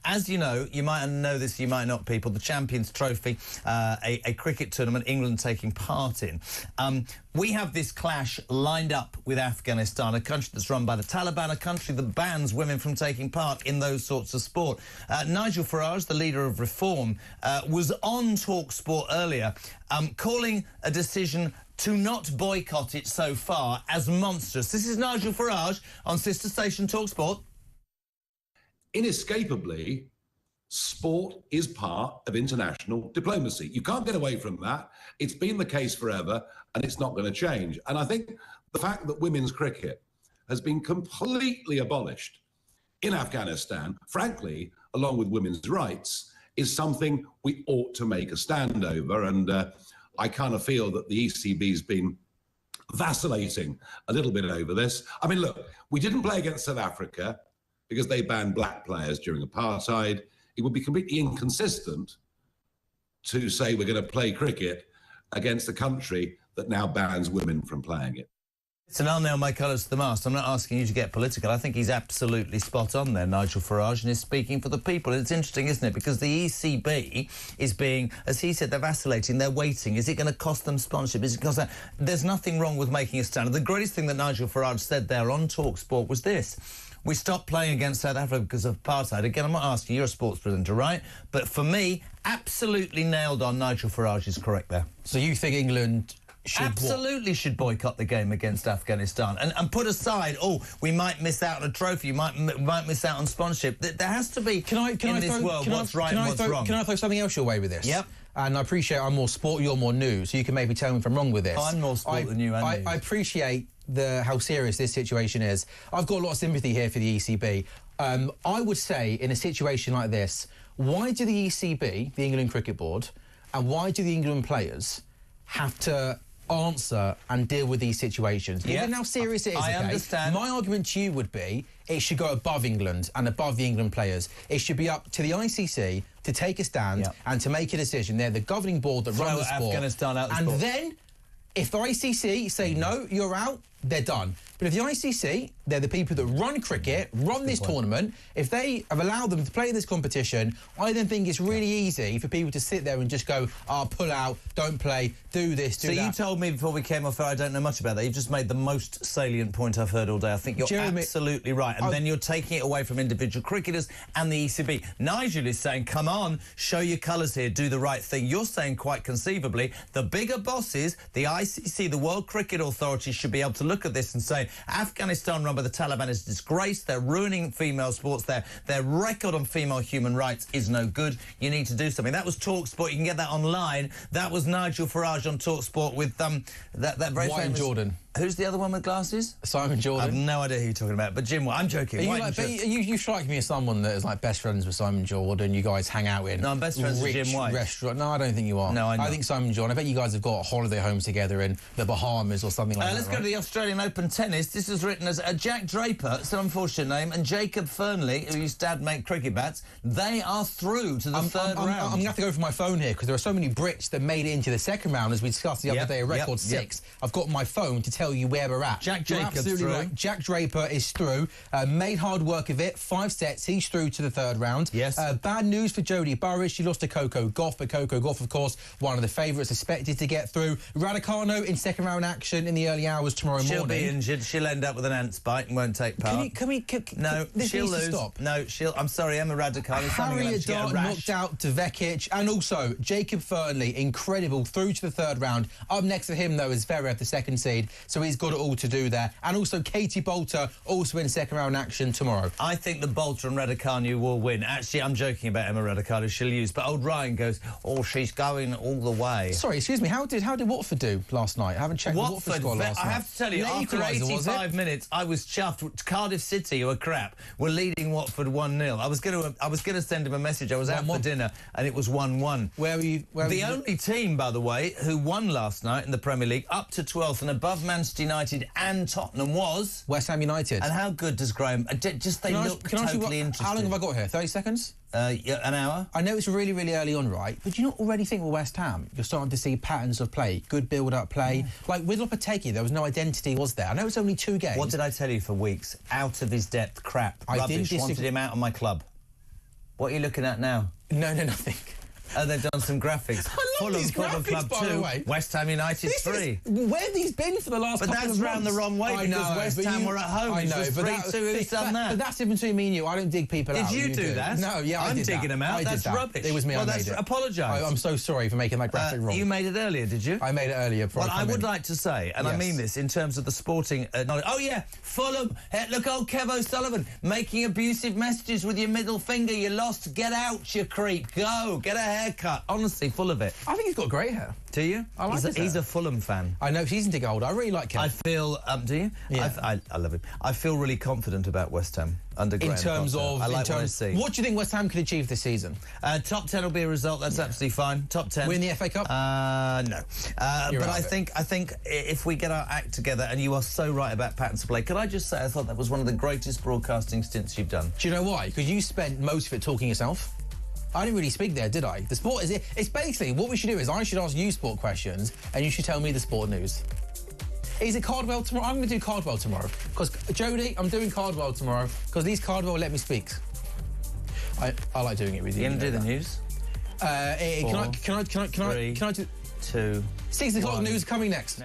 As you know this, you might not, people, the Champions Trophy, a cricket tournament England taking part in. We have this clash lined up with Afghanistan, a country that's run by the Taliban, a country that bans women from taking part in those sorts of sport. Nigel Farage, the leader of Reform, was on TalkSport earlier, calling a decision to not boycott it so far as monstrous. This is Nigel Farage on sister station TalkSport.
Inescapably,
sport is part of international diplomacy. You can't get away from that. It's been the case forever, and it's not going to change. And I think the fact that women's cricket has been completely abolished in Afghanistan, frankly, along with women's rights, is something we ought to make a stand over. And I kind of feel that the ECB's been vacillating a little bit over this. I mean, look, we didn't play against South Africa because they banned black players during apartheid. It would be completely inconsistent to say we're going to play cricket against a country that now bans women from playing it.
So I'll nail my colours to the mast. I'm not asking you to get political. I think he's absolutely spot on there, Nigel Farage, and is speaking for the people. It's interesting, isn't it? Because the ECB is being, as he said, they're vacillating, they're waiting. Is it going to cost them sponsorship? Is it cost them? There's nothing wrong with making a stand. The greatest thing that Nigel Farage said there on talkSPORT was this: we stopped playing against South Africa because of apartheid. Again, I'm not asking, you're a sports presenter, right? But for me, absolutely nailed on. Nigel Farage is correct there.
So you think England
should boycott the game against Afghanistan and put aside, oh, we might miss out on a trophy, might miss out on sponsorship. There has to be what's right and what's wrong.
Can I throw something else your way with this?
Yep.
And I appreciate I'm more sport, you're more news, so you can maybe tell me if I'm wrong with this.
I'm more sport than you, and
I appreciate how serious this situation is. I've got a lot of sympathy here for the ECB. I would say, in a situation like this, why do the ECB, the England Cricket Board, and why do the England players have to answer and deal with these situations? Given how serious it is,
I understand.
My argument to you would be it should go above England and above the England players. It should be up to the ICC to take a stand and to make a decision. They're the governing board that run the sport.
Afghanistan out the
and
sport.
then, if the ICC say no, you're out, they're done. But if the ICC, they're the people that run cricket, run this tournament, if they have allowed them to play this competition, I then think it's really easy for people to sit there and just go, pull out, don't play, do this, do that.
So you told me before we came off air, I don't know much about that. You've just made the most salient point I've heard all day. I think you're absolutely right. And then you're taking it away from individual cricketers and the ECB. Nigel is saying, come on, show your colours here, do the right thing. You're saying, quite conceivably, the bigger bosses, the ICC, the World Cricket Authority, should be able to look at this and say, Afghanistan run by the Taliban is a disgrace. They're ruining female sports. Their record on female human rights is no good. You need to do something. That was talkSPORT. You can get that online. That was Nigel Farage on talkSPORT with that very
White
famous...
and Jordan.
Who's the other one with glasses?
Simon Jordan.
I have no idea who you're talking about, but Jim, I'm joking.
You strike me as someone that is like best friends with Simon Jordan. You guys hang out in
I'm best friends with Jim White.
Restaurant. No, I don't think you are.
No,
I think Simon Jordan. I bet you guys have got holiday homes together in the Bahamas or something like that.
Let's go to the Australian Open tennis. This is written as Jack Draper, it's an unfortunate name, and Jacob Fernley, who used to make cricket bats. They are through to the third round.
I'm going to have to go for my phone here because there are so many Brits that made it into the second round, as we discussed the other day, a record 6. I've got my phone to tell you where we're at.
Jack Jacobs through.
Right. Jack Draper is through. Made hard work of it. 5 sets. He's through to the third round.
Yes.
Bad news for Jodie Burris. She lost to Coco Gauff, but Coco Gauff, of course, one of the favourites expected to get through. Raducanu in second round action in the early hours tomorrow morning.
She'll be injured. She'll end up with an ant's bite and won't take part. No, she'll lose.
Stop.
No, I'm sorry, Emma Raducanu.
Harriet Dart knocked out to Vekic, and also Jacob Fernley, incredible, through to the third round. Up next to him, though, is Zverev, the second seed, so he's got it all to do there. And also Katie Bolter, also in second round action tomorrow.
I think that Bolter and Raducanu will win. Actually, I'm joking about Emma Raducanu. She'll lose. But old Ryan goes, she's going all the way.
Sorry, excuse me. How did Watford do last night? I haven't checked the Watford score last night.
I have to tell you, after 85 minutes, I was chuffed. Cardiff City, who are crap, were leading Watford 1-0. I was going to send him a message. I was out for dinner, and it was 1-1.
Where were you?
The only team, by the way, who won last night in the Premier League, up to 12th and above Manchester United and Tottenham, was
West Ham United.
And how good does Graham? They look totally interesting.
How long have I got here? 30 seconds?
An hour.
I know it's really, really early on, right? But do you not already think with West Ham, you're starting to see patterns of play, good build-up play? Yeah. Like with Lopetegui, there was no identity, was there? I know it's only 2 games.
What did I tell you for weeks? Out of his depth, crap, rubbish. Wanted him out of my club. What are you looking at now?
No, nothing.
Oh, they've done some graphics. Fulham
these
Football
graphics,
Club
by the
2,
way.
West Ham United 3.
Where have these been for the last
But
couple of months?
that's round the wrong way
I
because
know,
West
but
Ham were at home.
I know,
It was
but
3-2. Who's done that?
But that's different between me and you. I don't dig people out.
Did you do that?
No, yeah, I
I'm
did
digging
that.
them out.
I did
That's
that.
rubbish.
It was me.
Well,
I made it.
Apologise.
I'm so sorry for making that graphic wrong.
You made it earlier, did you?
I made it earlier.
Well, I would like to say, and I
Yes.
mean this in terms of the sporting knowledge. Oh, yeah, Fulham. Look, old Kev O'Sullivan making abusive messages with your middle finger. You lost. Get out, you creep. Go. Get a haircut. Honestly, full of it.
I think he's got great hair.
Do you?
I like his
He's
hair.
a Fulham fan.
I know, he's into gold. I really like Kev.
I feel, do you?
Yeah.
I love him. I feel really confident about West Ham under Graham
In terms
Potter.
of...
I like
in
what I
terms,
see.
what do you think West Ham could achieve this season?
Top 10 will be a result. That's absolutely fine. Top 10.
Win the FA Cup?
No.
You're
But
out
I
of it.
think if we get our act together, and you are so right about pattern to play, could I just say I thought that was one of the greatest broadcasting stints you've done.
Do you know why? Because you spent most of it talking yourself. I didn't really speak there, did I? The sport is... It's basically... What we should do is I should ask you sport questions and you should tell me the sport news. Is it Cardwell tomorrow? I'm going to do Cardwell tomorrow. Because, Jodie, I'm doing Cardwell tomorrow because these Cardwell let me speak. I like doing it with you.
You going to do the news?
Can I do...
2,
6 o'clock
1.
news coming next.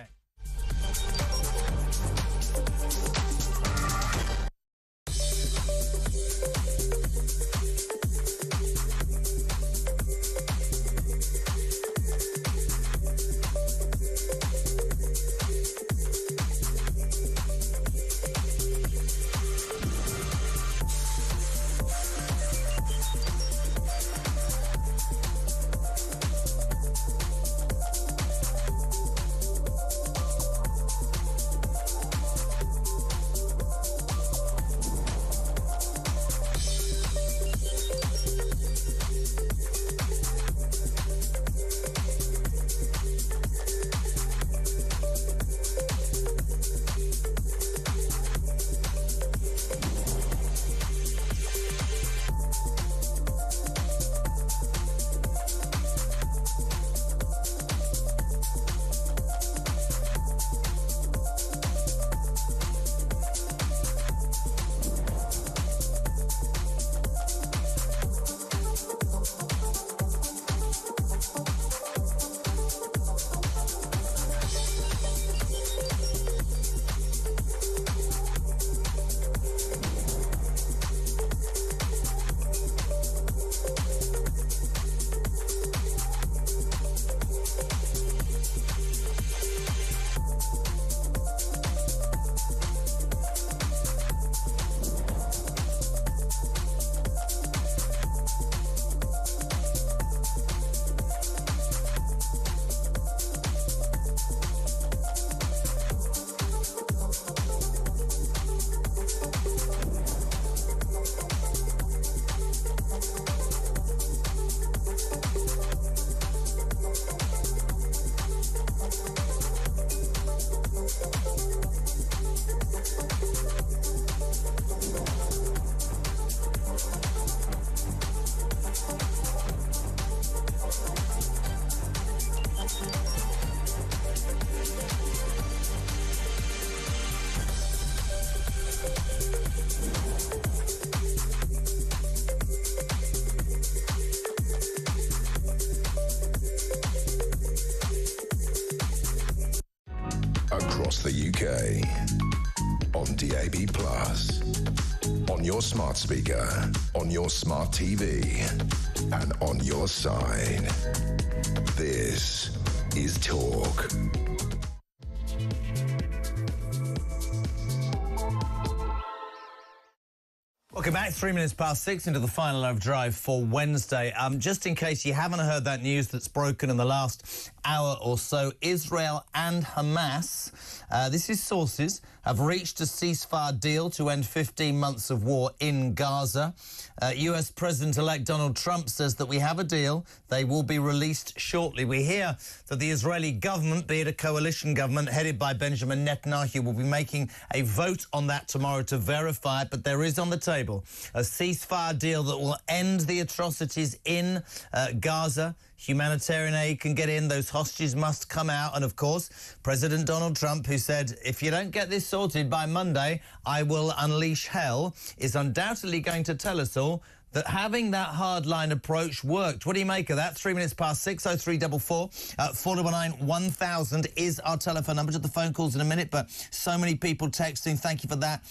Across the UK, on DAB+, on your smart speaker, on your smart TV, and on your side. This is Talk.
Welcome back. 3 minutes past 6 into the final overdrive for Wednesday. Just in case you haven't heard that news that's broken in the last hour or so, Israel and Hamas, this is sources, have reached a ceasefire deal to end 15 months of war in Gaza. US President-elect Donald Trump says that we have a deal. They will be released shortly. We hear that the Israeli government, be it a coalition government headed by Benjamin Netanyahu, will be making a vote on that tomorrow to verify it. But there is on the table a ceasefire deal that will end the atrocities in Gaza. Humanitarian aid can get in, those hostages must come out. And, of course, President Donald Trump, who said, if you don't get this sorted by Monday, I will unleash hell, is undoubtedly going to tell us all that having that hardline approach worked. What do you make of that? 3 minutes past 6, 0344 419 1000 is our telephone number. To the phone calls in a minute, but so many people texting. Thank you for that.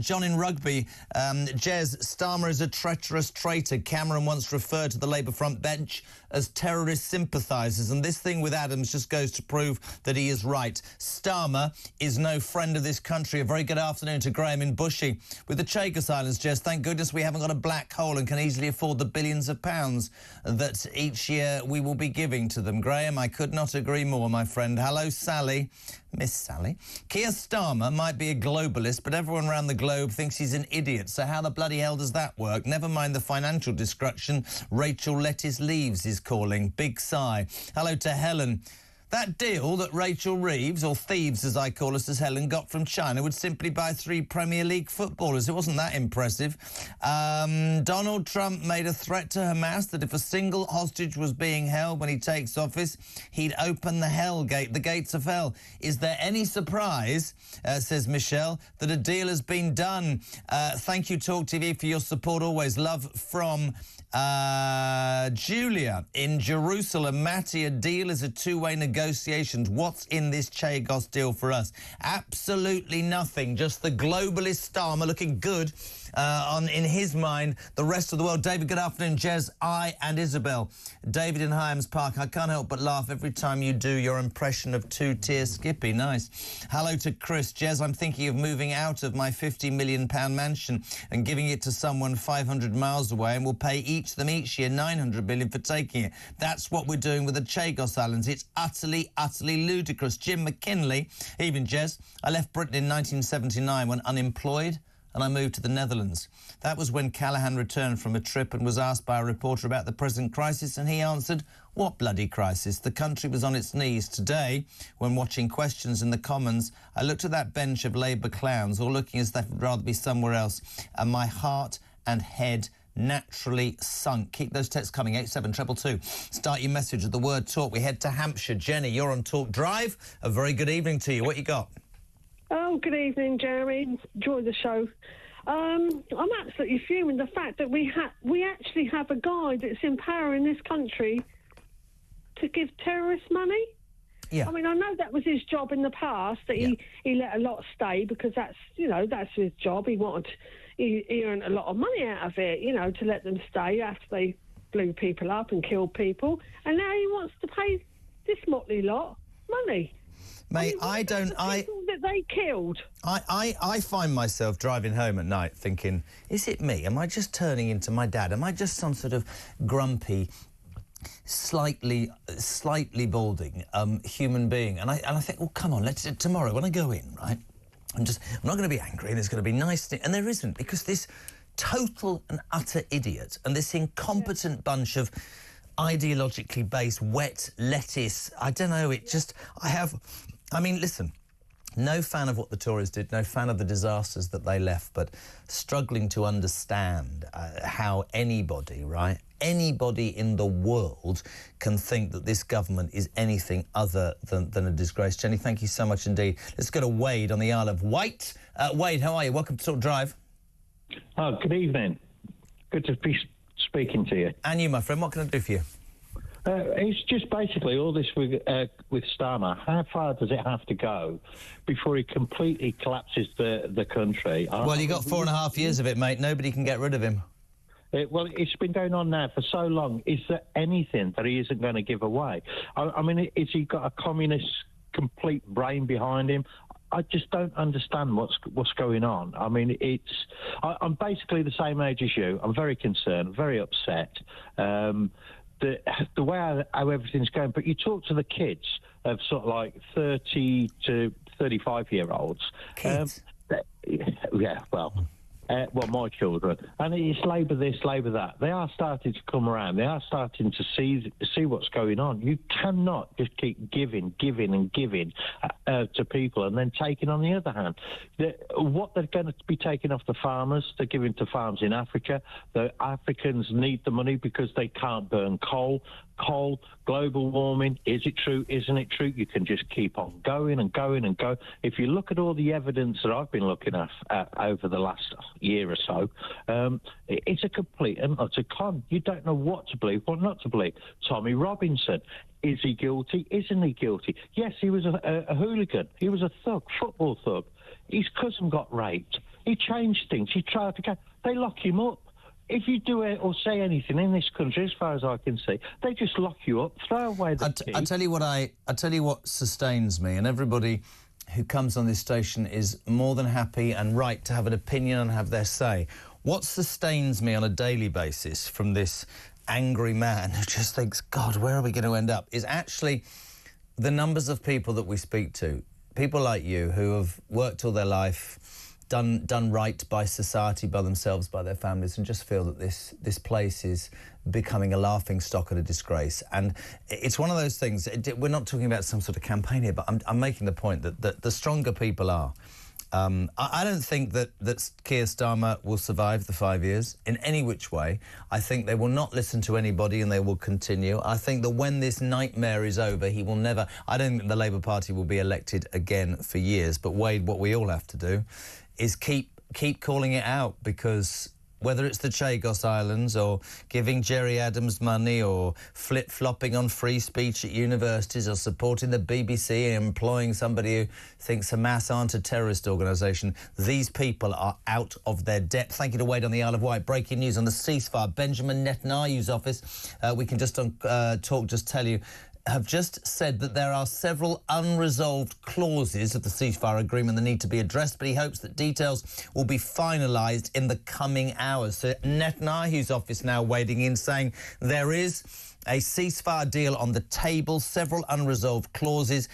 John in Rugby, Jez, Starmer is a treacherous traitor. Cameron once referred to the Labour front bench as terrorist sympathisers, and this thing with Adams just goes to prove that he is right. Starmer is no friend of this country. A very good afternoon to Graham in Bushy. With the Chagos Islands, Jez, thank goodness we haven't got a black hole and can easily afford the billions of pounds that each year we will be giving to them. Graham, I could not agree more, my friend. Hello, Sally. Miss Sally. Keir Starmer might be a globalist, but everyone around the globe thinks he's an idiot. So how the bloody hell does that work? Never mind the financial destruction. Rachel Lettuce Leaves is calling. Big sigh. Hello to Helen. That deal that Rachel Reeves, or Thieves as I call us as Helen, got from China would simply buy 3 Premier League footballers. It wasn't that impressive. Donald Trump made a threat to Hamas that if a single hostage was being held when he takes office, he'd open the gates of hell. Is there any surprise, says Michelle, that a deal has been done? Thank you, talkTV, for your support always. Love from Julia in Jerusalem. Matty, a deal is a two-way negotiation. What's in this Chagos deal for us? Absolutely nothing. Just the globalist Starmer looking good in his mind, the rest of the world. David, good afternoon. Jez, I and Isabel. David in Hyams Park. I can't help but laugh every time you do your impression of two-tier Skippy. Nice. Hello to Chris. Jez, I'm thinking of moving out of my £50 million mansion and giving it to someone 500 miles away, and we'll pay each year 900 million for taking it. That's what we're doing with the Chagos Islands. It's utterly, utterly ludicrous. Jim McKinley, even Jez, I left Britain in 1979 when unemployed, and I moved to the Netherlands. That was when Callaghan returned from a trip and was asked by a reporter about the present crisis, and he answered, what bloody crisis? The country was on its knees. Today, when watching questions in the Commons, I looked at that bench of Labour clowns, all looking as if they'd rather be somewhere else, and my heart and head naturally sunk. Keep those texts coming, 87222. Start your message with the word talk. We head to Hampshire. Jenny, you're on Talk Drive. A very good evening to you. What you got?
Oh, good evening, Jeremy. Enjoy the show. I'm absolutely fuming the fact that we actually have a guy that's in power in this country to give terrorists money. Yeah. I mean, I know that was his job in the past, that he let a lot stay because that's his job. He earned a lot of money out of it, to let them stay after they blew people up and killed people. And now he wants to pay this motley lot money.
Mate,
people that they killed.
I find myself driving home at night thinking, is it me? Am I just turning into my dad? Am I just some sort of grumpy, slightly balding human being? And I think, well, come on, tomorrow when I go in, right? I'm not going to be angry, there's going to be nice... And there isn't, because this total and utter idiot and this incompetent bunch of ideologically based wet lettuce, I don't know, listen, no fan of what the Tories did, no fan of the disasters that they left, but struggling to understand how anybody, right, anybody in the world can think that this government is anything other than a disgrace. Jenny, thank you so much indeed. Let's go to Wade on the Isle of Wight. Wade, how are you? Welcome to Talk Drive.
Oh, good evening. Good to be speaking to you.
And you, my friend, what can I do for you?
It's just basically all this with Starmer. How far does it have to go before he completely collapses the country?
Well, you got 4.5 years of it, mate. Nobody can get rid of him.
Well, it's been going on now for so long. Is there anything that he isn't going to give away? I mean, has he got a communist complete brain behind him? I just don't understand what's going on. I mean, I'm basically the same age as you. I'm very concerned, very upset. The way how everything's going, but you talk to the kids of sort of like 30 to 35-year-olds.
Kids?
My children. And it's Labour this, Labour that. They are starting to come around. They are starting to see what's going on. You cannot just keep giving to people and then taking on the other hand. What they're going to be taking off the farmers, they're giving to farms in Africa. The Africans need the money because they can't burn coal. coal, global warming. Is it true? Isn't it true? You can just keep on going and going and go. If you look at all the evidence that I've been looking at over the last year or so, it's a complete and utter con. You don't know what to believe, what not to believe. Tommy Robinson, is he guilty? Isn't he guilty? Yes, he was a hooligan. He was a thug, football thug. His cousin got raped. He changed things. He tried to go. They lock him up. If you do it or say anything in this country, as far as I can see, they just lock you up, throw away the key.
I tell you what sustains me, and everybody who comes on this station is more than happy and right to have an opinion and have their say. What sustains me on a daily basis from this angry man who just thinks, God, where are we going to end up, is actually the numbers of people that we speak to. People like you who have worked all their life, done right by society, by themselves, by their families, and just feel that this place is becoming a laughing stock and a disgrace. And it's one of those things, we're not talking about some sort of campaign here, but I'm making the point that the stronger people are. I don't think that Keir Starmer will survive the 5 years in any which way. I think they will not listen to anybody and they will continue. I think that when this nightmare is over, he will never... I don't think the Labour Party will be elected again for years. But, Wade, what we all have to do is keep calling it out, because whether it's the Chagos Islands or giving Jerry Adams money or flip-flopping on free speech at universities or supporting the BBC and employing somebody who thinks Hamas aren't a terrorist organisation, these people are out of their depth. Thank you to Wade on the Isle of Wight. Breaking news on the ceasefire. Benjamin Netanyahu's office, we can just on Talk just tell you, have just said that there are several unresolved clauses of the ceasefire agreement that need to be addressed, but he hopes that details will be finalised in the coming hours. So Netanyahu's office now wading in, saying there is a ceasefire deal on the table, several unresolved clauses.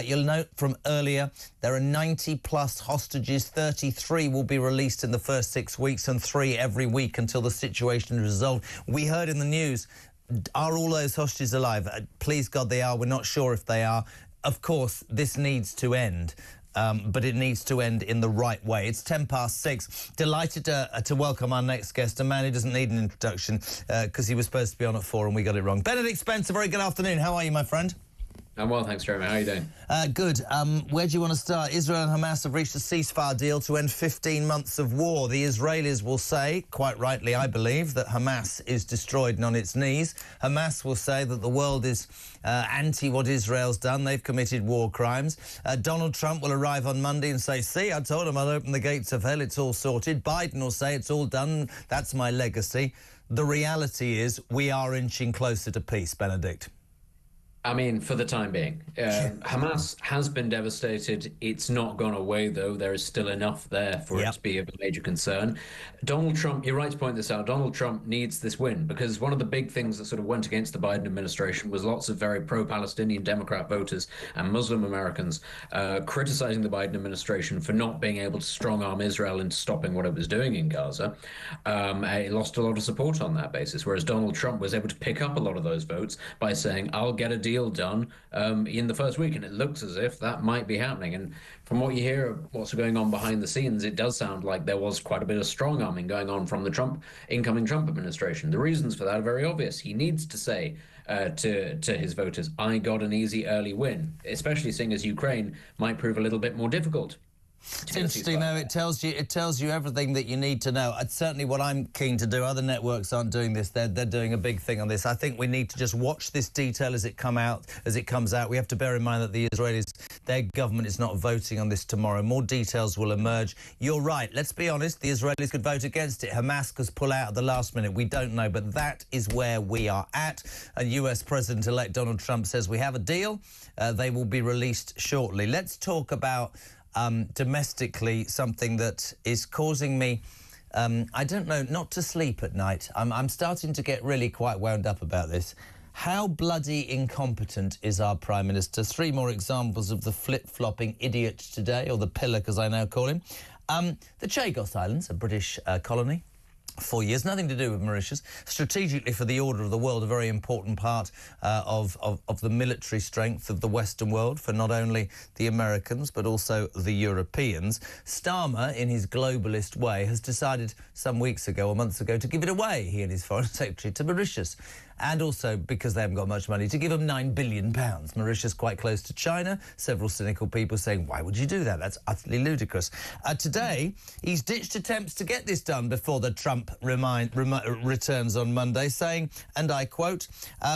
You'll note from earlier, there are 90-plus hostages. 33 will be released in the first 6 weeks and 3 every week until the situation is resolved. We heard in the news, are all those hostages alive? Please God they are. We're not sure if they are. Of course, this needs to end, but it needs to end in the right way. It's 6:10. Delighted to welcome our next guest, a man who doesn't need an introduction because he was supposed to be on at 4 and we got it wrong. Benedict Spencer, very good afternoon. How are you, my friend?
I'm well, thanks, Jeremy. How are you doing?
Good. Where do you want to start? Israel and Hamas have reached a ceasefire deal to end 15 months of war. The Israelis will say, quite rightly, I believe, that Hamas is destroyed and on its knees. Hamas will say that the world is anti what Israel's done. They've committed war crimes. Donald Trump will arrive on Monday and say, see, I told him I'll open the gates of hell. It's all sorted. Biden will say it's all done. That's my legacy. The reality is we are inching closer to peace, Benedict.
I mean, for the time being. Hamas has been devastated. It's not gone away, though. There is still enough there for it to be of a major concern. Donald Trump, you're right to point this out, Donald Trump needs this win, because one of the big things that sort of went against the Biden administration was lots of very pro-Palestinian Democrat voters and Muslim Americans criticizing the Biden administration for not being able to strong-arm Israel into stopping what it was doing in Gaza. It lost a lot of support on that basis, whereas Donald Trump was able to pick up a lot of those votes by saying, I'll get a deal done in the first week, and it looks as if that might be happening. And from what you hear of what's going on behind the scenes, it does sound like there was quite a bit of strong arming going on from the incoming Trump administration. The reasons for that are very obvious. He needs to say to his voters, I got an easy early win, especially seeing as Ukraine might prove a little bit more difficult.
It's interesting, though. It tells you everything that you need to know. It's certainly what I'm keen to do. Other networks aren't doing this. They're doing a big thing on this. I think we need to just watch this detail as it comes out. We have to bear in mind that the Israelis, their government is not voting on this tomorrow. More details will emerge. You're right. Let's be honest. The Israelis could vote against it. Hamas could pull out at the last minute. We don't know, but that is where we are at. And US President-elect Donald Trump says we have a deal. They will be released shortly. Let's talk about domestically something that is causing me, I don't know, not to sleep at night. I'm starting to get really quite wound up about this. How bloody incompetent is our Prime Minister? 3 more examples of the flip-flopping idiot today, or the pillar, as I now call him. The Chagos Islands, a British colony. 4 years, nothing to do with Mauritius. Strategically for the order of the world, a very important part of the military strength of the Western world for not only the Americans but also the Europeans. Starmer, in his globalist way, has decided some weeks ago or months ago to give it away, he and his foreign secretary, to Mauritius. and also because they haven't got much money, to give them £9 billion. Mauritius quite close to China. Several cynical people saying, why would you do that? That's utterly ludicrous. Today, he's ditched attempts to get this done before the Trump returns on Monday, saying, and I quote,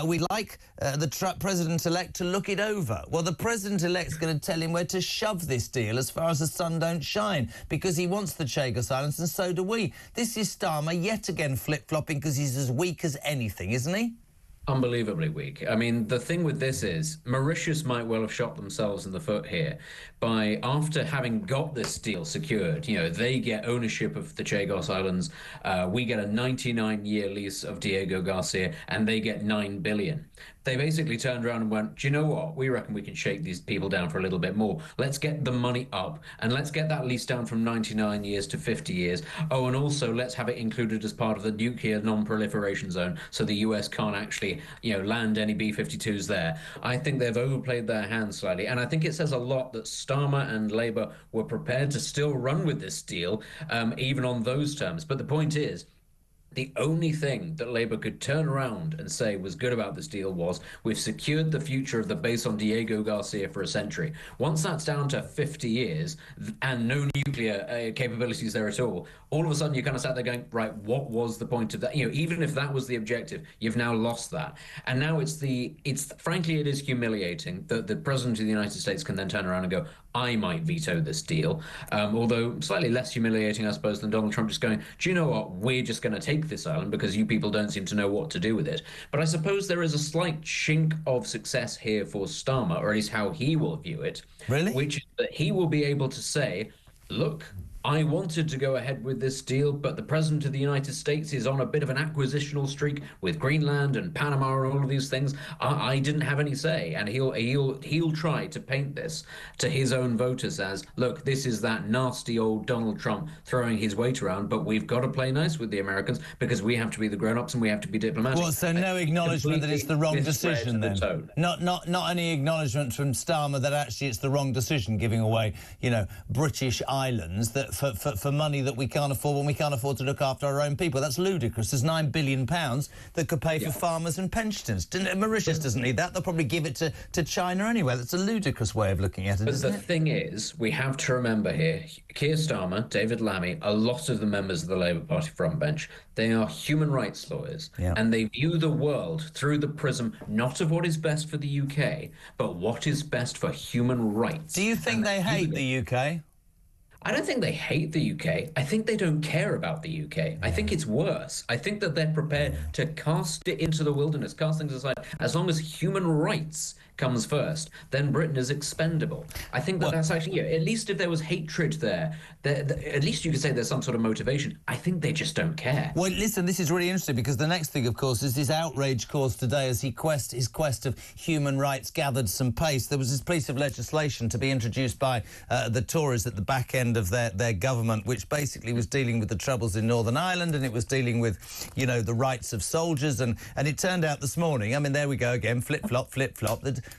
we'd like the Trump president-elect to look it over. Well, the president-elect's going to tell him where to shove this deal as far as the sun don't shine, because he wants the Chagos Islands, and so do we. This is Starmer yet again flip-flopping because he's as weak as anything, isn't he?
Unbelievably weak. I mean, the thing with this is Mauritius might well have shot themselves in the foot here by, after having got this deal secured, you know, they get ownership of the Chagos Islands, we get a 99-year lease of Diego Garcia, and they get $9 billion. They basically turned around and went, do you know what? We reckon we can shake these people down for a little bit more. Let's get the money up, and let's get that lease down from 99 years to 50 years. Oh, and also let's have it included as part of the nuclear non-proliferation zone, so the US can't actually, you know, land any B-52s there. I think they've overplayed their hand slightly, and I think it says a lot that Starmer and Labour were prepared to still run with this deal, even on those terms. But the point is, the only thing that Labour could turn around and say was good about this deal was, we've secured the future of the base on Diego Garcia for a century. Once that's down to 50 years and no nuclear capabilities there at all of a sudden you kind of sat there going, right, what was the point of that? You know, even if that was the objective, you've now lost that. And now frankly, it is humiliating that the President of the United States can then turn around and go, I might veto this deal. Although slightly less humiliating, I suppose, than Donald Trump just going, do you know what? We're just going to take this island because you people don't seem to know what to do with it. But I suppose there is a slight chink of success here for Starmer, or at least how he will view it.
Really?
Which is that he will be able to say, look, I wanted to go ahead with this deal, but the President of the United States is on a bit of an acquisitional streak with Greenland and Panama and all of these things. I didn't have any say, and he'll try to paint this to his own voters as, look, this is that nasty old Donald Trump throwing his weight around, but we've got to play nice with the Americans because we have to be the grown-ups and we have to be diplomatic.
Well, so no acknowledgement that it's the wrong decision then? Not any acknowledgement from Starmer that actually it's the wrong decision, giving away, you know, British islands that for money that we can't afford when we can't afford to look after our own people. That's ludicrous. There's £9 billion that could pay for farmers and pensioners. Mauritius doesn't need that. They'll probably give it to China anyway. That's a ludicrous way of looking at it, isn't it?
But the thing is, we have to remember here, Keir Starmer, David Lammy, a lot of the members of the Labour Party front bench, they are human rights lawyers, and they view the world through the prism not of what is best for the UK, but what is best for human rights.
Do you think they hate the UK?
I don't think they hate the UK. I think they don't care about the UK. I think it's worse. I think that they're prepared to cast it into the wilderness, cast things aside. As long as human rights comes first, then Britain is expendable. I think that that's actually, at least if there was hatred there, at least you could say there's some sort of motivation. I think they just don't care.
Well, listen, this is really interesting because the next thing, of course, is this outrage caused today as his quest of human rights gathered some pace. There was this piece of legislation to be introduced by the Tories at the back end of their government, which basically was dealing with the troubles in Northern Ireland, and it was dealing with, you know, the rights of soldiers. And it turned out this morning, I mean, there we go again, flip-flop,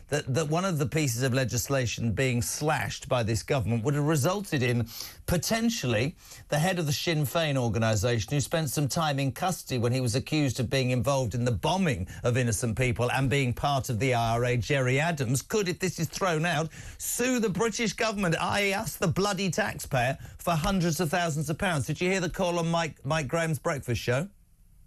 that one of the pieces of legislation being slashed by this government would have resulted in potentially the head of the Sinn Féin organisation, who spent some time in custody when he was accused of being involved in the bombing of innocent people and being part of the IRA, Gerry Adams, could, if this is thrown out, sue the British government, i.e. us, the bloody taxpayer, for hundreds of thousands of pounds. Did you hear the call on Mike Graham's breakfast show?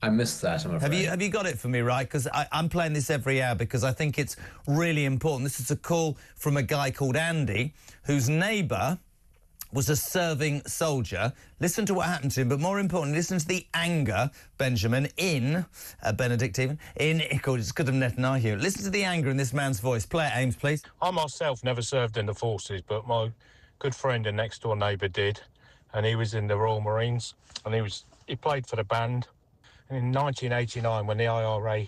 I missed that, I'm afraid.
Have you got it for me, right? Because I'm playing this every hour because I think it's really important. This is a call from a guy called Andy, whose neighbour was a serving soldier. Listen to what happened to him, but more importantly, listen to the anger, Benjamin, Benedict even, it's good of Netanyahu. Listen to the anger in this man's voice. Play it, Ames, please.
I myself never served in the forces, but my good friend and next-door neighbour did, and he was in the Royal Marines, and he played for the band. And in 1989, when the IRA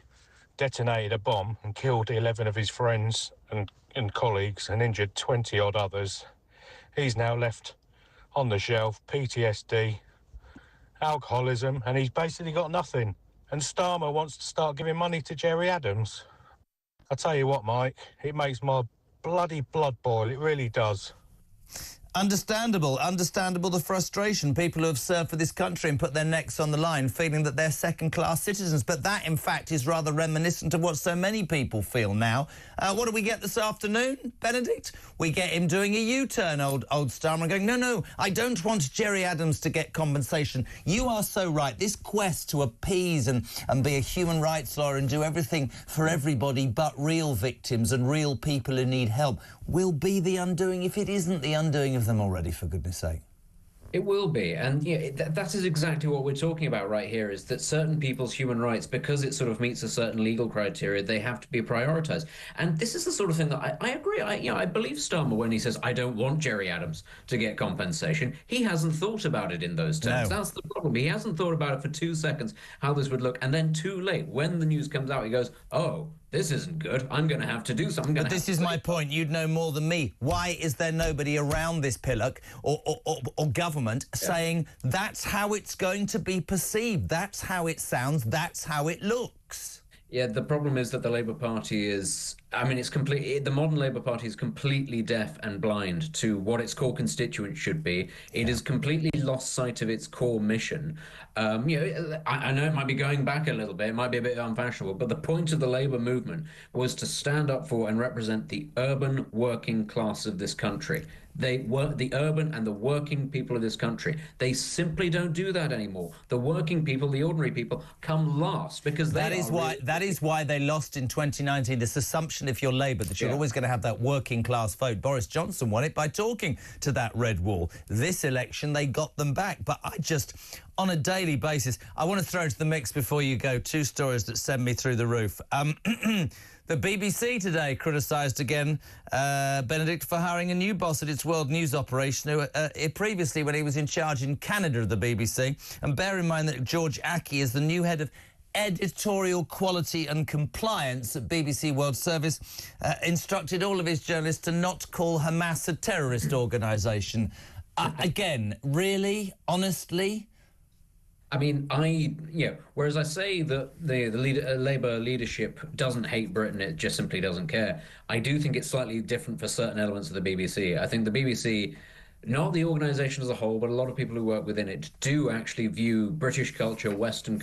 detonated a bomb and killed 11 of his friends and colleagues and injured 20-odd others, he's now left on the shelf, PTSD, alcoholism, and he's basically got nothing. And Starmer wants to start giving money to Gerry Adams. I tell you what, Mike, it makes my bloody blood boil. It really does.
Understandable the frustration. People who have served for this country and put their necks on the line feeling that they're second-class citizens. But that, in fact, is rather reminiscent of what so many people feel now. What do we get this afternoon, Benedict? We get him doing a U-turn, old Starmer, and going, no, I don't want Gerry Adams to get compensation. You are so right. This quest to appease and be a human rights lawyer and do everything for everybody but real victims and real people who need help will be the undoing, if it isn't the undoing of them already, for goodness sake.
It will be, and that is exactly what we're talking about right here, is that certain people's human rights, because it sort of meets a certain legal criteria, they have to be prioritised. And this is the sort of thing that I agree. I believe Starmer when he says, I don't want Gerry Adams to get compensation. He hasn't thought about it in those terms. No. That's the problem. He hasn't thought about it for 2 seconds, how this would look, and then too late, when the news comes out, he goes, oh, this isn't good. I'm going to have to do something.
But this is my point. You'd know more than me. Why is there nobody around this pillock or government saying that's how it's going to be perceived? That's how it sounds. That's how it looks.
Yeah, the problem is that the Labour Party is, it's completely, the modern Labour Party is completely deaf and blind to what its core constituents should be. It has completely lost sight of its core mission. I know it might be going back a little bit, it might be a bit unfashionable, but the point of the Labour movement was to stand up for and represent the urban working class of this country. They were the urban and the working people of this country. They simply don't do that anymore. The working people, the ordinary people, come last because
that is why they lost in 2019. This assumption, if you're Labour, that you're always going to have that working class vote. Boris Johnson won it by talking to that red wall. This election, they got them back. But I just, on a daily basis, I want to throw into the mix before you go 2 stories that send me through the roof. The BBC today criticised again Benedict for hiring a new boss at its world news operation who previously, when he was in charge in Canada of the BBC. And bear in mind that George Aki is the new head of editorial quality and compliance at BBC World Service, instructed all of his journalists to not call Hamas a terrorist organisation. Again, really? Honestly?
Whereas I say that the Labour leadership doesn't hate Britain, it just simply doesn't care. I do think it's slightly different for certain elements of the BBC. I think the BBC, not the organisation as a whole, but a lot of people who work within it do actually view British culture, Western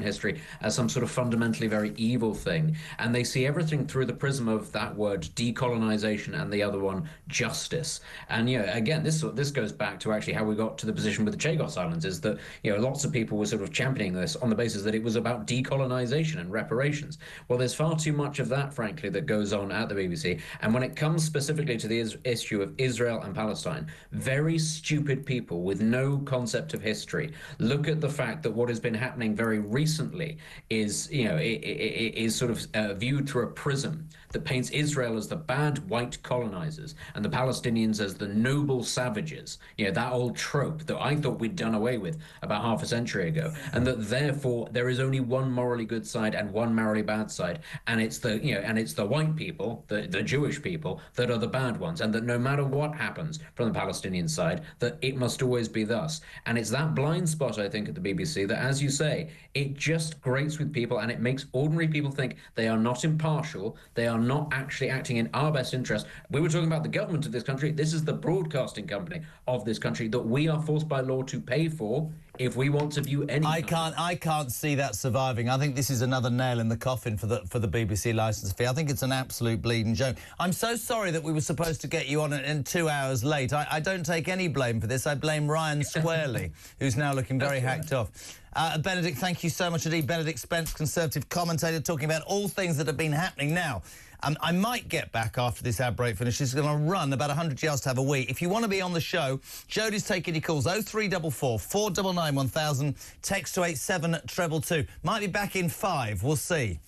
history as some sort of fundamentally very evil thing. And they see everything through the prism of that word decolonisation and the other one justice. And, again, this goes back to actually how we got to the position with the Chagos Islands, is that, lots of people were sort of championing this on the basis that it was about decolonisation and reparations. Well, there's far too much of that, frankly, that goes on at the BBC. And when it comes specifically to the issue of Israel and Palestine, very stupid people with no concept of history look at the fact that what has been happening very recently is, is sort of viewed through a prism that paints Israel as the bad white colonizers and the Palestinians as the noble savages. That old trope that I thought we'd done away with about half a century ago, and that therefore there is only one morally good side and one morally bad side, and it's the white people, the Jewish people, that are the bad ones, and that no matter what happens from the Palestinian side, that it must always be thus. And it's that blind spot, I think, at the BBC that, as you say, it just grates with people, and it makes ordinary people think they are not impartial, they are not actually acting in our best interest. We were talking about the government of this country. This is the broadcasting company of this country that we are forced by law to pay for if we want to view any.
I can't see that surviving. I think this is another nail in the coffin for the BBC licence fee. I think it's an absolute bleeding joke. I'm so sorry that we were supposed to get you on in 2 hours late. I don't take any blame for this. I blame Ryan squarely, who's now looking very hacked off. Benedict, thank you so much indeed. Benedict Spence, Conservative commentator, talking about all things that have been happening now. I might get back after this ad break finishes. She's going to run about 100 yards to have a wee. If you want to be on the show, Jodie's taking your calls. 0344 499 1000. Text to 87222. Might be back in 5. We'll see.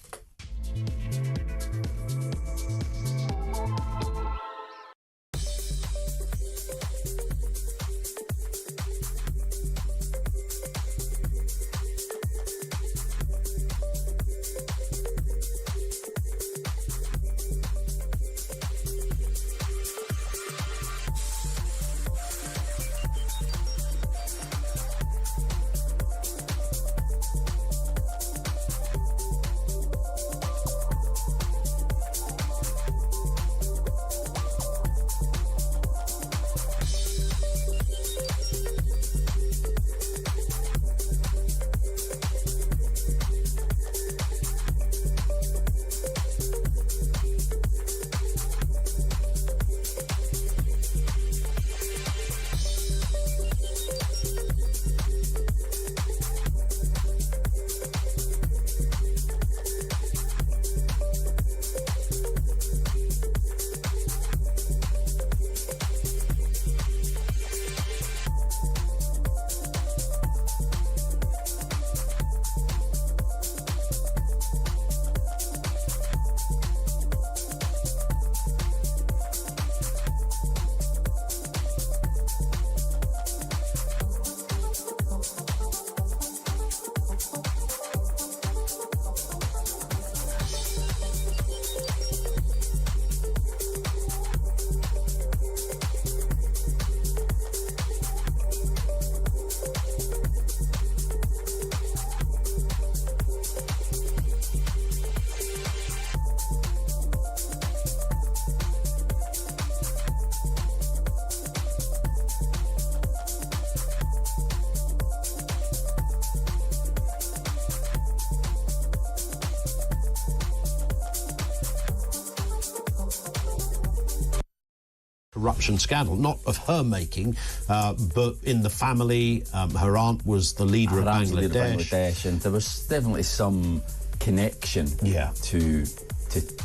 corruption scandal, not of her making, but in the family. Her aunt was the leader of Bangladesh.
And there was definitely some connection to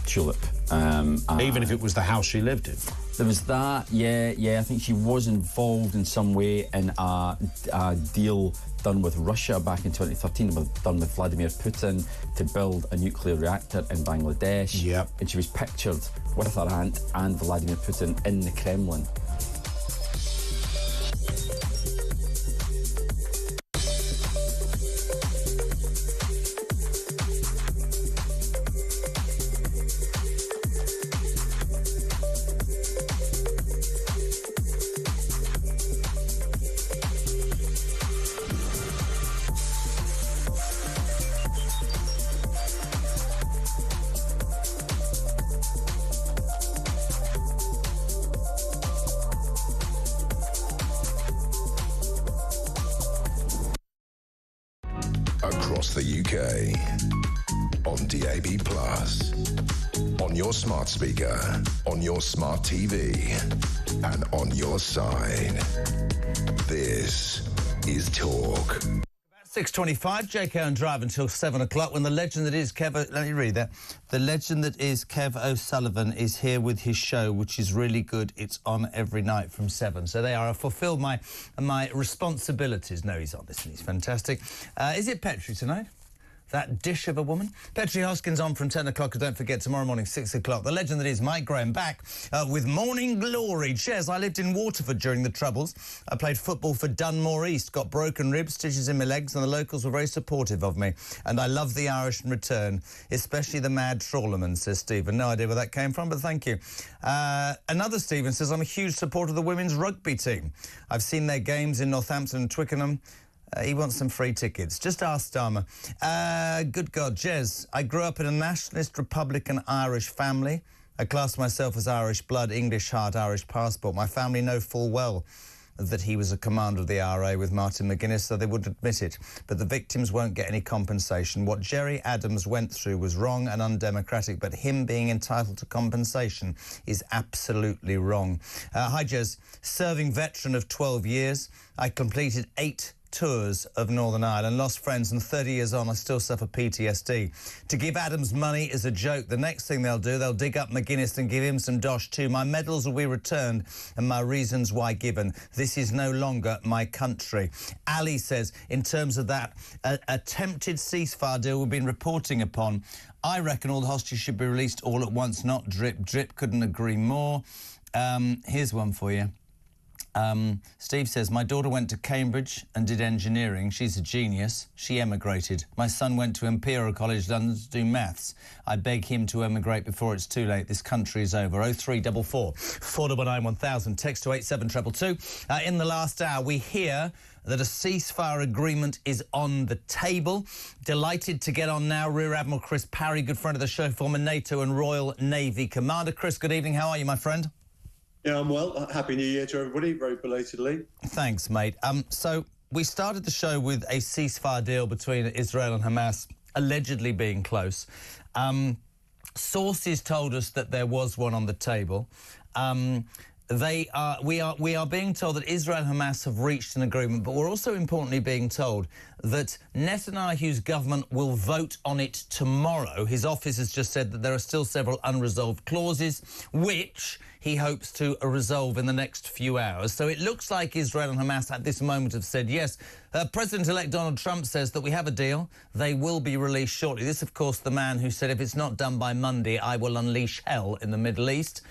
Tulip.
Even if it was the house she lived in.
There was that, yeah. I think she was involved in some way in a deal done with Russia back in 2013, done with Vladimir Putin to build a nuclear reactor in Bangladesh.
Yep.
And she was pictured with her aunt and Vladimir Putin in the Kremlin.
Across the UK, on DAB+, on your smart speaker, on your smart TV, and on your side. This is Talk.
6:25, JK on Drive until 7 o'clock when the legend that is Kev... Let me read that. The legend that is Kev O'Sullivan is here with his show, which is really good. It's on every night from 7. So there I fulfilled my responsibilities. No, he's on this and he's fantastic. Is it Petrie tonight? That dish of a woman? Petrie Hoskins on from 10 o'clock. And don't forget, tomorrow morning, 6 o'clock. The legend that is Mike Graham back with Morning Glory. Cheers. I lived in Waterford during the Troubles. I played football for Dunmore East, got broken ribs, stitches in my legs, and the locals were very supportive of me. And I love the Irish in return, especially the mad trawlermen, says Stephen. No idea where that came from, but thank you. Another Stephen says, I'm a huge supporter of the women's rugby team. I've seen their games in Northampton and Twickenham. He wants some free tickets. Just ask Starmer. Good God, Jez. I grew up in a nationalist, Republican, Irish family. I class myself as Irish blood, English heart, Irish passport. My family know full well that he was a commander of the RA with Martin McGuinness, so they would admit it. But the victims won't get any compensation. What Jerry Adams went through was wrong and undemocratic, but him being entitled to compensation is absolutely wrong. Hi, Jez. Serving veteran of 12 years. I completed 8 tours of Northern Ireland, lost friends, and 30 years on, I still suffer PTSD. To give Adams money is a joke. The next thing they'll do, they'll dig up McGuinness and give him some dosh too. My medals will be returned and my reasons why given. This is no longer my country. Ali says, in terms of that attempted ceasefire deal we've been reporting upon, I reckon all the hostages should be released all at once, not drip. Drip couldn't agree more. Here's one for you. Steve says, my daughter went to Cambridge and did engineering. She's a genius. She emigrated. My son went to Imperial College London to do maths. I beg him to emigrate before it's too late. This country is over. 0344 499 1000. Text to 87222. In the last hour, we hear that a ceasefire agreement is on the table. Delighted to get on now, Rear Admiral Chris Parry, good friend of the show, former NATO and Royal Navy Commander. Chris, good evening. How are you, my friend?
Yeah, I'm well. Happy New Year to everybody, very belatedly.
Thanks, mate. So we started the show with a ceasefire deal between Israel and Hamas allegedly being close. Sources told us that there was one on the table. We are being told that Israel and Hamas have reached an agreement, but we're also importantly being told that Netanyahu's government will vote on it tomorrow. His office has just said that there are still several unresolved clauses, which he hopes to resolve in the next few hours. So it looks like Israel and Hamas at this moment have said, yes, President-elect Donald Trump says that we have a deal. They will be released shortly. This, of course, the man who said, if it's not done by Monday, I will unleash hell in the Middle East.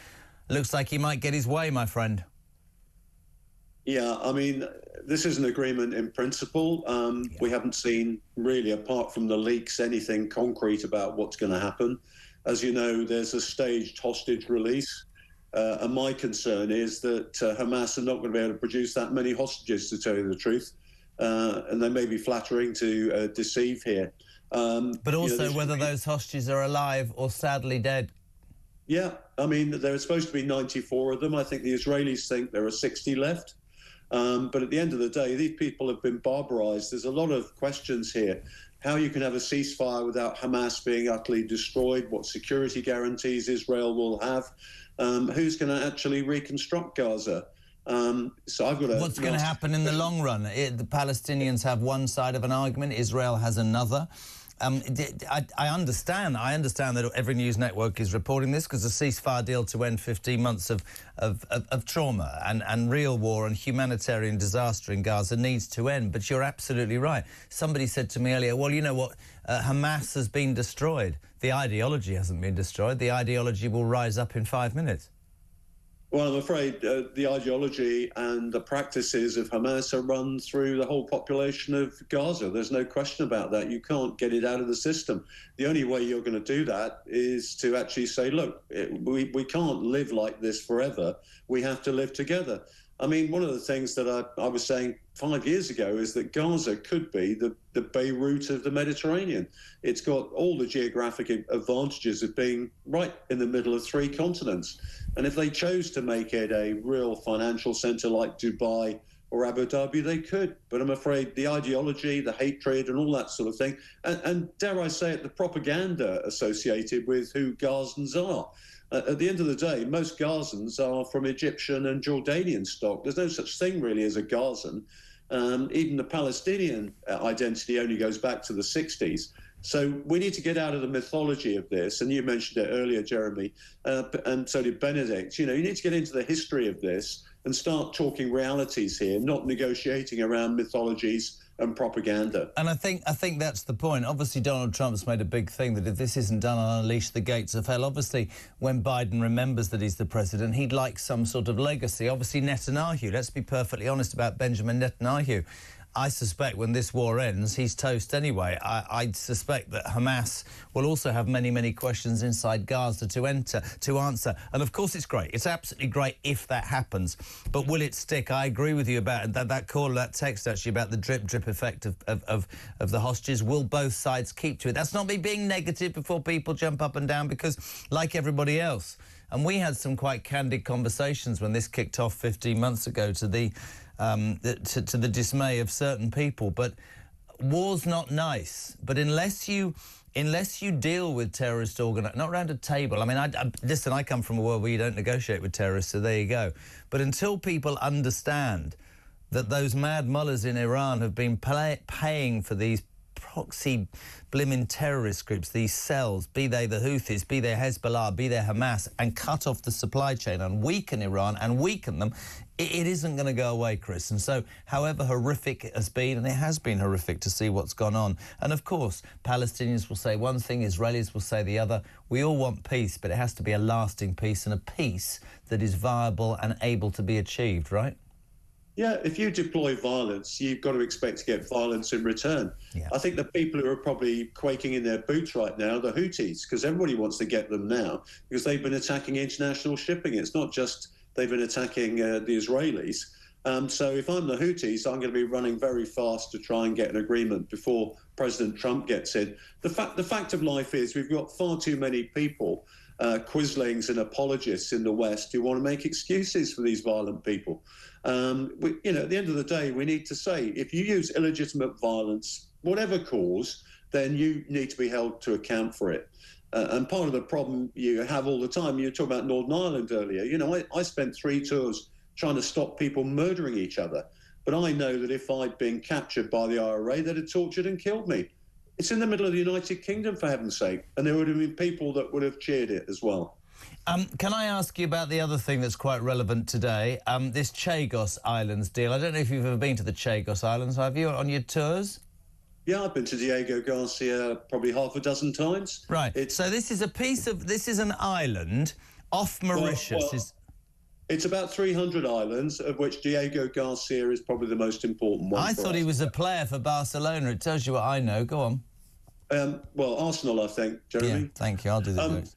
Looks like he might get his way, my friend.
Yeah, I mean, this is an agreement in principle. We haven't seen, really, apart from the leaks, anything concrete about what's going to happen. As you know, there's a staged hostage release. And my concern is that Hamas are not going to be able to produce that many hostages, to tell you the truth. And they may be flattering to deceive here.
But also whether those hostages are alive or sadly dead.
Yeah, I mean, there are supposed to be 94 of them. I think the Israelis think there are 60 left. But at the end of the day, these people have been barbarized. There's a lot of questions here. how you can have a ceasefire without Hamas being utterly destroyed, what security guarantees Israel will have, who's going to actually reconstruct Gaza. So I've got
What's going to happen in the long run? The Palestinians have one side of an argument, Israel has another. I understand that every news network is reporting this because the ceasefire deal to end 15 months of trauma and real war and humanitarian disaster in Gaza needs to end. But you're absolutely right. Somebody said to me earlier, well, you know what, Hamas has been destroyed. The ideology hasn't been destroyed. The ideology will rise up in 5 minutes.
Well, I'm afraid the ideology and the practices of Hamas are run through the whole population of Gaza. There's no question about that. You can't get it out of the system. The only way you're going to do that is to actually say, look, we can't live like this forever. We have to live together. I mean, one of the things that I was saying 5 years ago is that Gaza could be the Beirut of the Mediterranean. It's got all the geographic advantages of being right in the middle of 3 continents. And if they chose to make it a real financial centre like Dubai or Abu Dhabi, they could. But I'm afraid the ideology, the hatred and all that sort of thing, and dare I say it, the propaganda associated with who Gazans are. At the end of the day, most Gazans are from Egyptian and Jordanian stock. There's no such thing really as a Gazan. Even the Palestinian identity only goes back to the 60s. So we need to get out of the mythology of this. And you mentioned it earlier, Jeremy, and so did Benedict. You know, you need to get into the history of this and start talking realities here, not negotiating around mythologies and propaganda.
And I think that's the point. Obviously, Donald Trump's made a big thing that if this isn't done, I'll unleash the gates of hell. Obviously, when Biden remembers that he's the president, he'd like some sort of legacy. Obviously, Netanyahu, let's be perfectly honest about Benjamin Netanyahu. I suspect when this war ends, he's toast anyway. I suspect that Hamas will also have many, many questions inside Gaza to answer. And of course, it's great. It's absolutely great if that happens. But will it stick? I agree with you about that call, that text actually about the drip effect of the hostages. Will both sides keep to it? That's not me being negative before people jump up and down, because like everybody else, and we had some quite candid conversations when this kicked off 15 months ago to the dismay of certain people. But war's not nice. But unless you deal with terrorist not around a table. I mean, listen, I come from a world where you don't negotiate with terrorists, so there you go. But until people understand that those mad mullahs in Iran have been paying for these proxy blimmin' terrorist groups, these cells, be they the Houthis, be they Hezbollah, be they Hamas, and cut off the supply chain and weaken Iran and weaken them, it isn't going to go away, Chris. And so, however horrific it has been, and it has been horrific to see what's gone on, and of course, Palestinians will say one thing, Israelis will say the other. We all want peace, but it has to be a lasting peace and a peace that is viable and able to be achieved, right?
Yeah, if you deploy violence, you've got to expect to get violence in return. Yeah. I think the people who are probably quaking in their boots right now are the Houthis, because everybody wants to get them now, because they've been attacking international shipping. It's not just they've been attacking the Israelis. So if I'm the Houthis, I'm going to be running very fast to try and get an agreement before President Trump gets in. The fact of life is we've got far too many people, quislings and apologists in the West, who want to make excuses for these violent people. At the end of the day, we need to say, if you use illegitimate violence, whatever cause, then you need to be held to account for it. And part of the problem you have all the time, you were talking about Northern Ireland earlier. You know, I spent 3 tours trying to stop people murdering each other. But I know that if I'd been captured by the IRA, they'd have tortured and killed me. It's in the middle of the United Kingdom, for heaven's sake. And there would have been people that would have cheered it as well.
Can I ask you about the other thing that's quite relevant today? This Chagos Islands deal. I don't know if you've ever been to the Chagos Islands, have you, on your tours?
Yeah, I've been to Diego Garcia probably half a dozen times.
Right. So this is an island off Mauritius.
It's about 300 islands, of which Diego Garcia is probably the most important one.
I thought he was a player for Barcelona. It tells you what I know. Go on.
Well, Arsenal, I think, Jeremy.
Yeah, thank you. I'll do the jokes.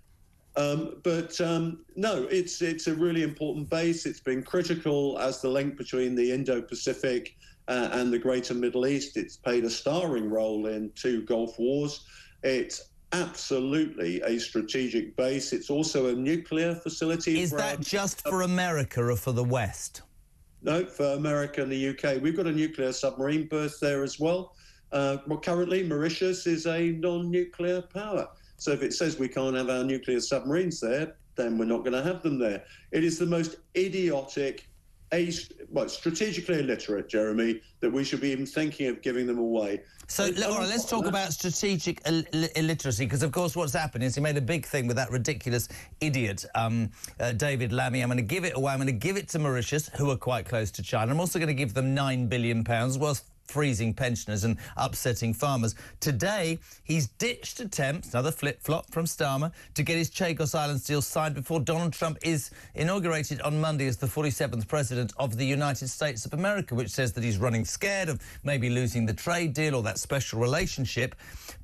No, it's a really important base. It's been critical as the link between the Indo-Pacific and the Greater Middle East. It's played a starring role in 2 Gulf Wars. It's absolutely a strategic base. It's also a nuclear facility.
Is that just for America or for the West?
No, for America and the UK. We've got a nuclear submarine berth there as well. Well, currently, Mauritius is a non-nuclear power. So if it says we can't have our nuclear submarines there, then we're not going to have them there. It is the most idiotic, strategically illiterate, Jeremy, that we should be even thinking of giving them away.
So, all right, let's talk about strategic illiteracy, because, of course, what's happened is he made a big thing with that ridiculous idiot, David Lammy. I'm going to give it away. I'm going to give it to Mauritius, who are quite close to China. I'm also going to give them £9 billion, whilst freezing pensioners and upsetting farmers. Today, he's ditched attempts, another flip-flop from Starmer, to get his Chagos Islands deal signed before Donald Trump is inaugurated on Monday as the 47th president of the United States of America, which says that he's running scared of maybe losing the trade deal or that special relationship.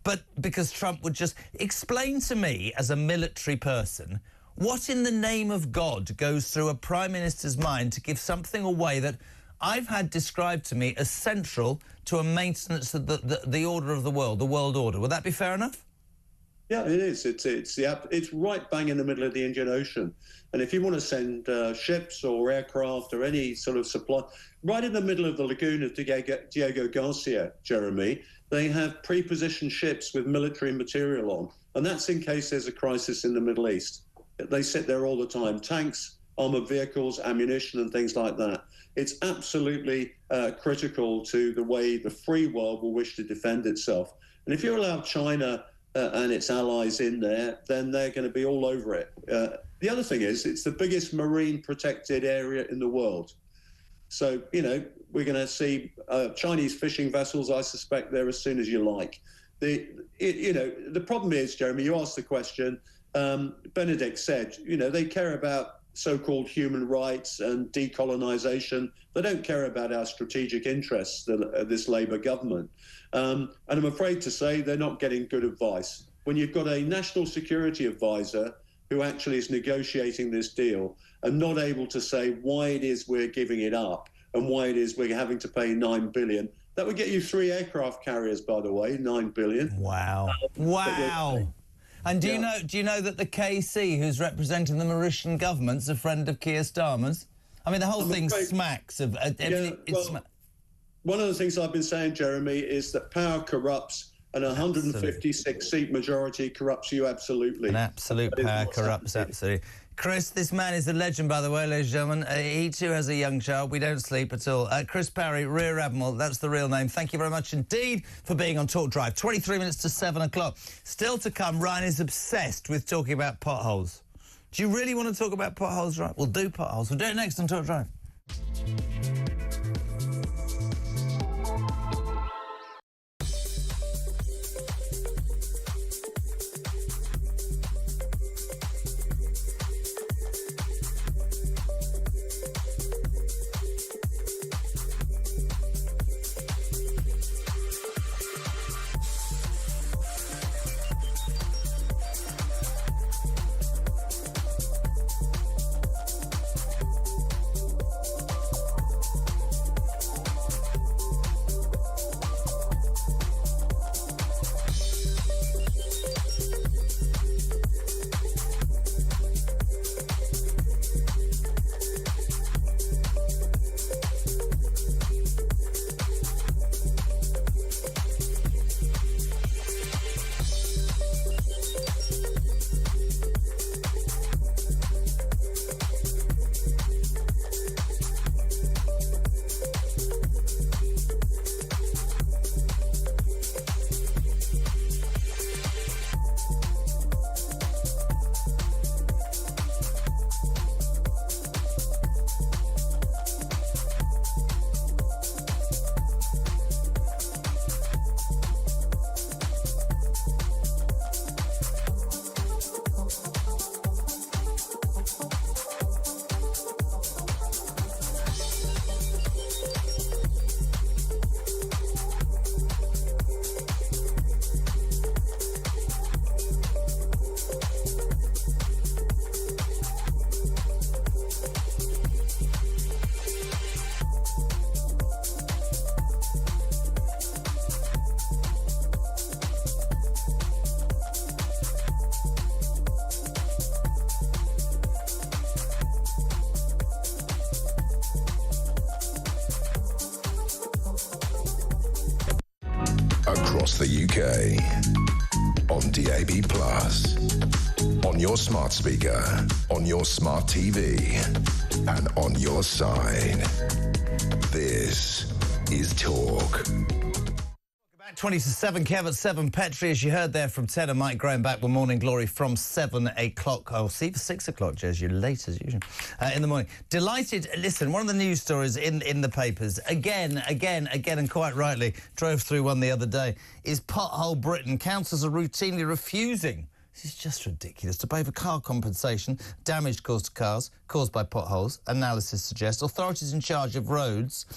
But because Trump would just explain to me, as a military person, what in the name of God goes through a Prime Minister's mind to give something away that I've had described to me as central to a maintenance of the order of the world order. Would that be fair enough?
Yeah, it is. It's right bang in the middle of the Indian Ocean. And if you want to send ships or aircraft or any sort of supply, right in the middle of the lagoon of Diego Garcia, Jeremy, they have pre-positioned ships with military material on. And that's in case there's a crisis in the Middle East. They sit there all the time. Tanks, armoured vehicles, ammunition and things like that. It's absolutely critical to the way the free world will wish to defend itself. And if you allow China and its allies in there, then they're going to be all over it. The other thing is, it's the biggest marine protected area in the world. So, you know, we're going to see Chinese fishing vessels, I suspect, there as soon as you like. The problem is, Jeremy, you asked the question, Benedict said, you know, they care about so-called human rights and decolonization. They don't care about our strategic interests, this Labour government. And I'm afraid to say they're not getting good advice. When you've got a national security advisor who actually is negotiating this deal and not able to say why it is we're giving it up and why it is we're having to pay $9 billion. That would get you 3 aircraft carriers, by the way, $9 billion.
Wow. Wow. And do you know that the KC, who's representing the Mauritian government's a friend of Keir Starmer's? I mean, the whole thing smacks of everything.
One of the things I've been saying, Jeremy, is that power corrupts, and a 156-seat majority corrupts you absolutely.
An absolute power corrupts, absolutely. Chris, this man is a legend, by the way, ladies and gentlemen. He too has a young child. We don't sleep at all. Chris Parry, Rear Admiral, that's the real name. Thank you very much indeed for being on Talk Drive. 23 minutes to 7 o'clock. Still to come, Ryan is obsessed with talking about potholes. Do you really want to talk about potholes, Ryan? We'll do potholes. We'll do it next on Talk Drive.
across the UK. On DAB+, on your smart speaker, on your smart TV, and on your side. This is Talk.
20 to 7, Kev at 7, Petri, as you heard there from 10, and Mike Graham back with Morning Glory from 7 o'clock. I'll see you for 6 o'clock, Jez, you're late as usual, in the morning. Delighted, listen, one of the news stories in the papers, again, and quite rightly, drove through one the other day, is Pothole Britain. Councils are routinely refusing. This is just ridiculous. To pay for car compensation, damage caused to cars caused by potholes, analysis suggests. Authorities in charge of roads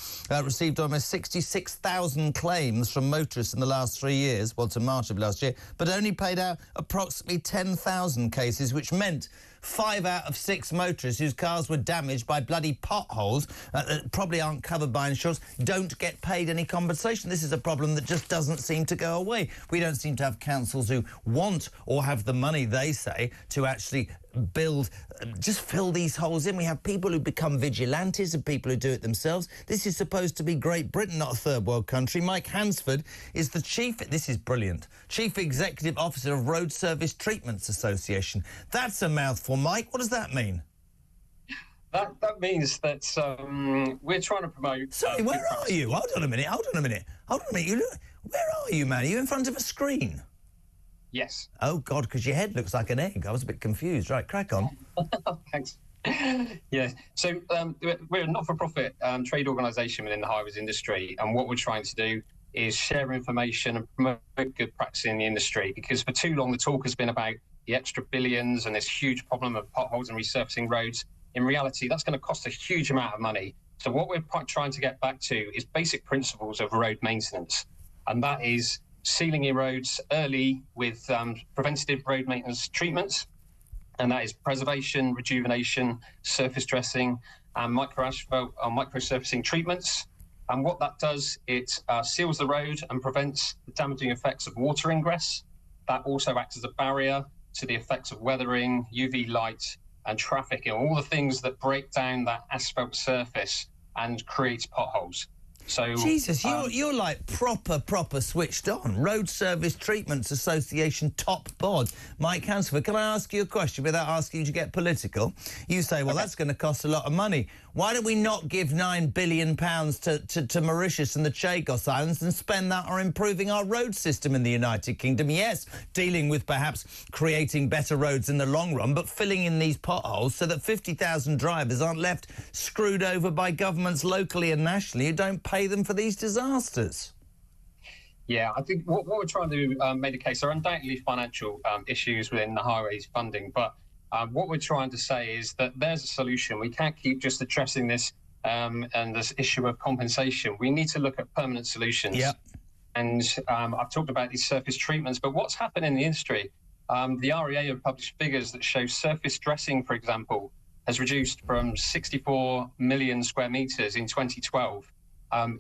received almost 66,000 claims from motorists in the last 3 years, well, to March of last year, but only paid out approximately 10,000 cases, which meant 5 out of 6 motorists whose cars were damaged by bloody potholes that probably aren't covered by insurance don't get paid any compensation. This is a problem that just doesn't seem to go away. We don't seem to have councils who want or have the money, they say, to actually build, just fill these holes in. We have people who become vigilantes and people who do it themselves. This is supposed to be Great Britain, not a third world country. Mike Hansford is the this is brilliant, Chief Executive Officer of Road Service Treatments Association. That's a mouthful, Mike. What does that mean?
That means that we're trying to promote...
Sorry, where are you? Hold on a minute. Where are you, man? Are you in front of a screen?
Yes.
Oh, God, because your head looks like an egg. I was a bit confused. Right, crack on.
Thanks. Yeah. So we're a not-for-profit trade organisation within the highways industry, and what we're trying to do is share information and promote good practice in the industry, because for too long the talk has been about the extra billions and this huge problem of potholes and resurfacing roads. In reality, that's going to cost a huge amount of money. So what we're trying to get back to is basic principles of road maintenance, and that is sealing your roads early with preventative road maintenance treatments, and that is preservation, rejuvenation, surface dressing, and micro-asphalt or micro-surfacing treatments. And what that does, it seals the road and prevents the damaging effects of water ingress. That also acts as a barrier to the effects of weathering, UV light, and traffic, and all the things that break down that asphalt surface and create potholes. So
Jesus, you're like proper switched on. Road Service Treatments Association top bod. Mike Hansford, can I ask you a question without asking you to get political? You say, well, that's going to cost a lot of money. Why don't we not give £9 billion to Mauritius and the Chagos Islands and spend that on improving our road system in the United Kingdom? Yes, dealing with perhaps creating better roads in the long run, but filling in these potholes so that 50,000 drivers aren't left screwed over by governments locally and nationally who don't pay them for these disasters.
Yeah, I think what we're trying to make a case, there are undoubtedly financial issues within the highways funding, but what we're trying to say is that there's a solution. We can't keep just addressing this and this issue of compensation. We need to look at permanent solutions.
Yep.
And I've talked about these surface treatments, but what's happened in the industry? The REA have published figures that show surface dressing, for example, has reduced from 64 million square metres in 2012.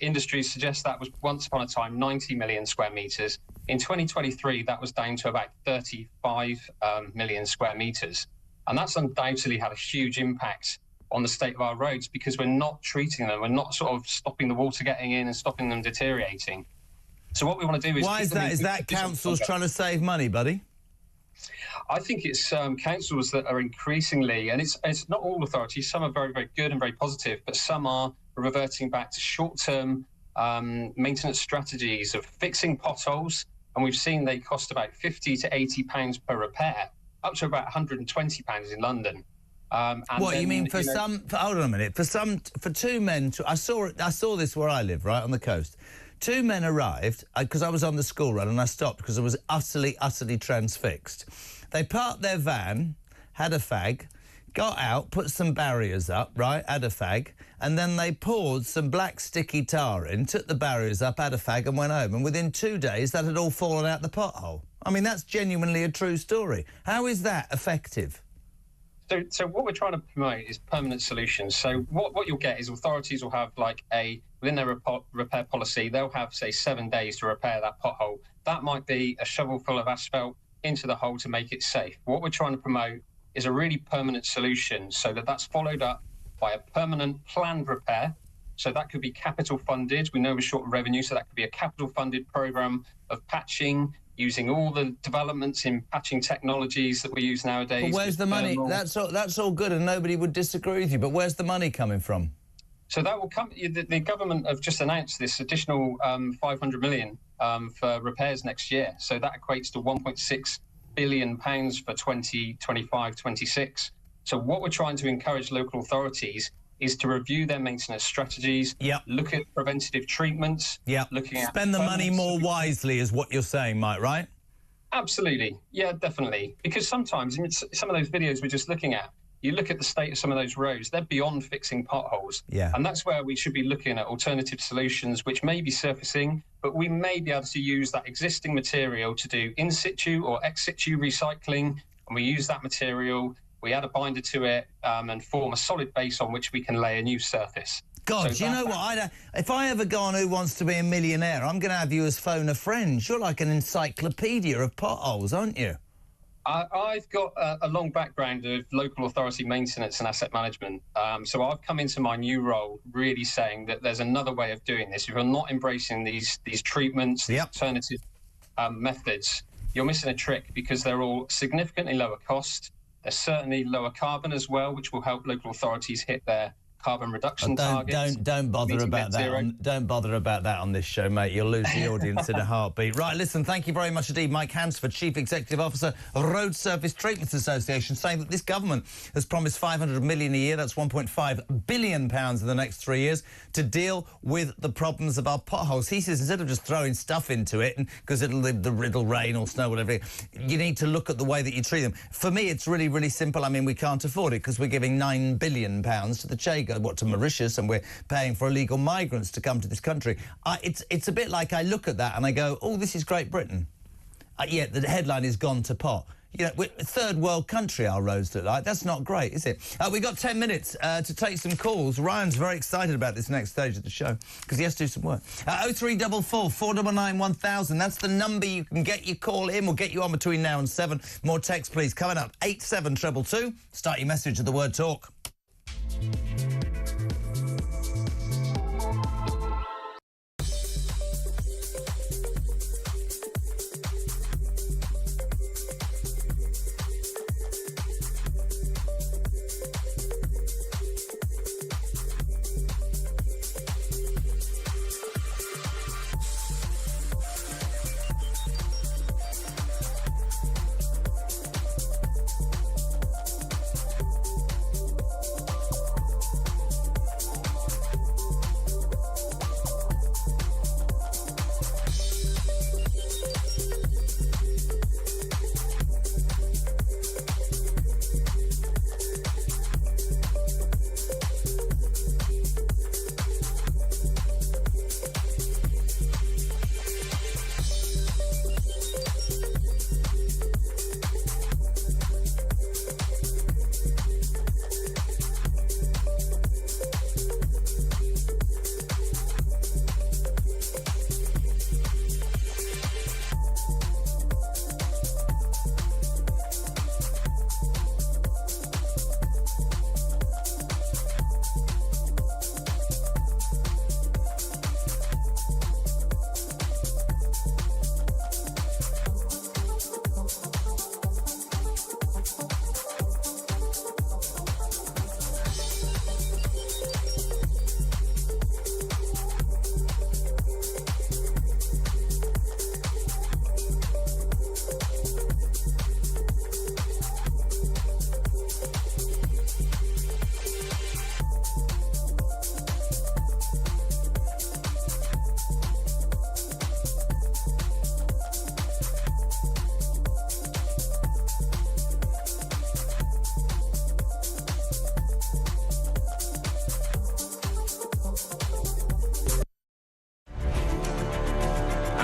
Industries suggest that was once upon a time 90 million square metres. In 2023, that was down to about 35 million square metres. And that's undoubtedly had a huge impact on the state of our roads, because we're not treating them. We're not sort of stopping the water getting in and stopping them deteriorating. So what we want to do is...
Why is that? Is that councils trying to save money, buddy?
I think it's councils that are increasingly, and it's not all authorities, some are very, very good and very positive, but some are reverting back to short-term maintenance strategies of fixing potholes, and we've seen they cost about £50 to £80 per repair, up to about £120 in London.
What you mean for some? Hold on a minute. For two men, I saw this where I live, right on the coast. Two men arrived because I was on the school run and I stopped because I was utterly transfixed. They parked their van, had a fag, got out, put some barriers up, right, had a fag, and then they poured some black sticky tar in, took the barriers up, had a fag and went home. And within 2 days, that had all fallen out the pothole. I mean, that's genuinely a true story. How is that effective?
So what we're trying to promote is permanent solutions. So what you'll get is authorities will have like within their repair policy, they'll have, say, 7 days to repair that pothole. That might be a shovel full of asphalt into the hole to make it safe. What we're trying to promote is a really permanent solution so that that's followed up by a permanent planned repair So that could be capital funded. We know we're short of revenue, so that could be a capital funded program of patching, using all the developments in patching technologies that we use nowadays.
But where's the money? That's all good, and nobody would disagree with you. But where's the money coming from?
So that will come. The government have just announced this additional 500 million for repairs next year. So that equates to 1.6 billion pounds for 2025-26. So what we're trying to encourage local authorities is to review their maintenance strategies, look at preventative treatments, looking at...
Spend the money more wisely is what you're saying, Mike, right?
Absolutely. Yeah, definitely. Because sometimes, I mean, some of those videos we're just looking at, you look at the state of some of those roads, they're beyond fixing potholes.
Yeah.
And that's where we should be looking at alternative solutions, which may be surfacing, but we may be able to use that existing material to do in situ or ex situ recycling. And we use that material, we add a binder to it and form a solid base on which we can lay a new surface.
God, do you know what? If I ever go on Who Wants to Be a Millionaire, I'm going to have you as phone a friend. You're like an encyclopedia of potholes, aren't you?
I've got a long background of local authority maintenance and asset management. So I've come into my new role really saying that there's another way of doing this. If you're not embracing these treatments, these alternative methods, you're missing a trick, because they're all significantly lower cost. They're certainly lower carbon as well, which will help local authorities hit their carbon reduction targets.
Don't bother about that. Don't bother about that on this show, mate. You'll lose the audience in a heartbeat. Right, listen, thank you very much indeed, Mike Hansford, Chief Executive Officer of Road Surface Treatments Association, saying that this government has promised 500 million a year, that's 1.5 billion pounds in the next 3 years, to deal with the problems of our potholes. He says instead of just throwing stuff into it, because it'll rain or snow, whatever, you need to look at the way that you treat them. For me, it's really, really simple. I mean, we can't afford it because we're giving £9 billion to the Chagos, to Mauritius, and we're paying for illegal migrants to come to this country. It's a bit like I look at that and I go, oh, this is Great Britain. Yet the headline is gone to pot. You know, we're a third world country, our roads look like. That's not great, is it? We've got 10 minutes to take some calls. Ryan's very excited about this next stage of the show because he has to do some work. 0344 499 1000. That's the number you can get your call in. We'll get you on between now and 7. More text, please. Coming up, 87222. Start your message with the word talk.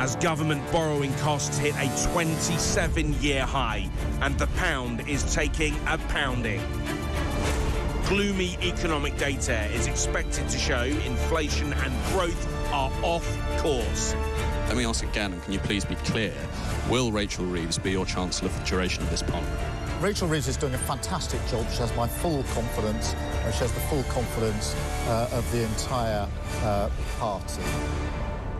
As government borrowing costs hit a 27-year high and the pound is taking a pounding. Gloomy economic data is expected to show inflation and growth are off course.
Let me ask again, and can you please be clear, will Rachel Reeves be your Chancellor for the duration of this parliament? Rachel Reeves is doing a fantastic job. She has my full confidence. She has the full confidence of the entire party.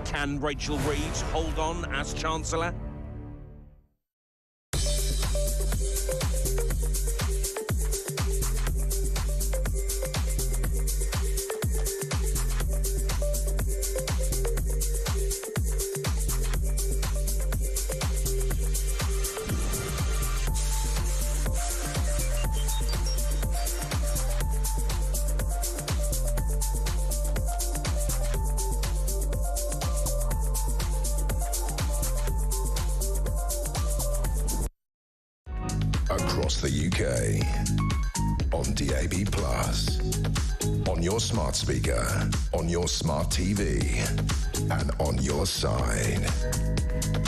Can Rachel Reeves hold on as Chancellor?
Across the UK, on DAB+, on your smart speaker, on your smart TV, and on your side.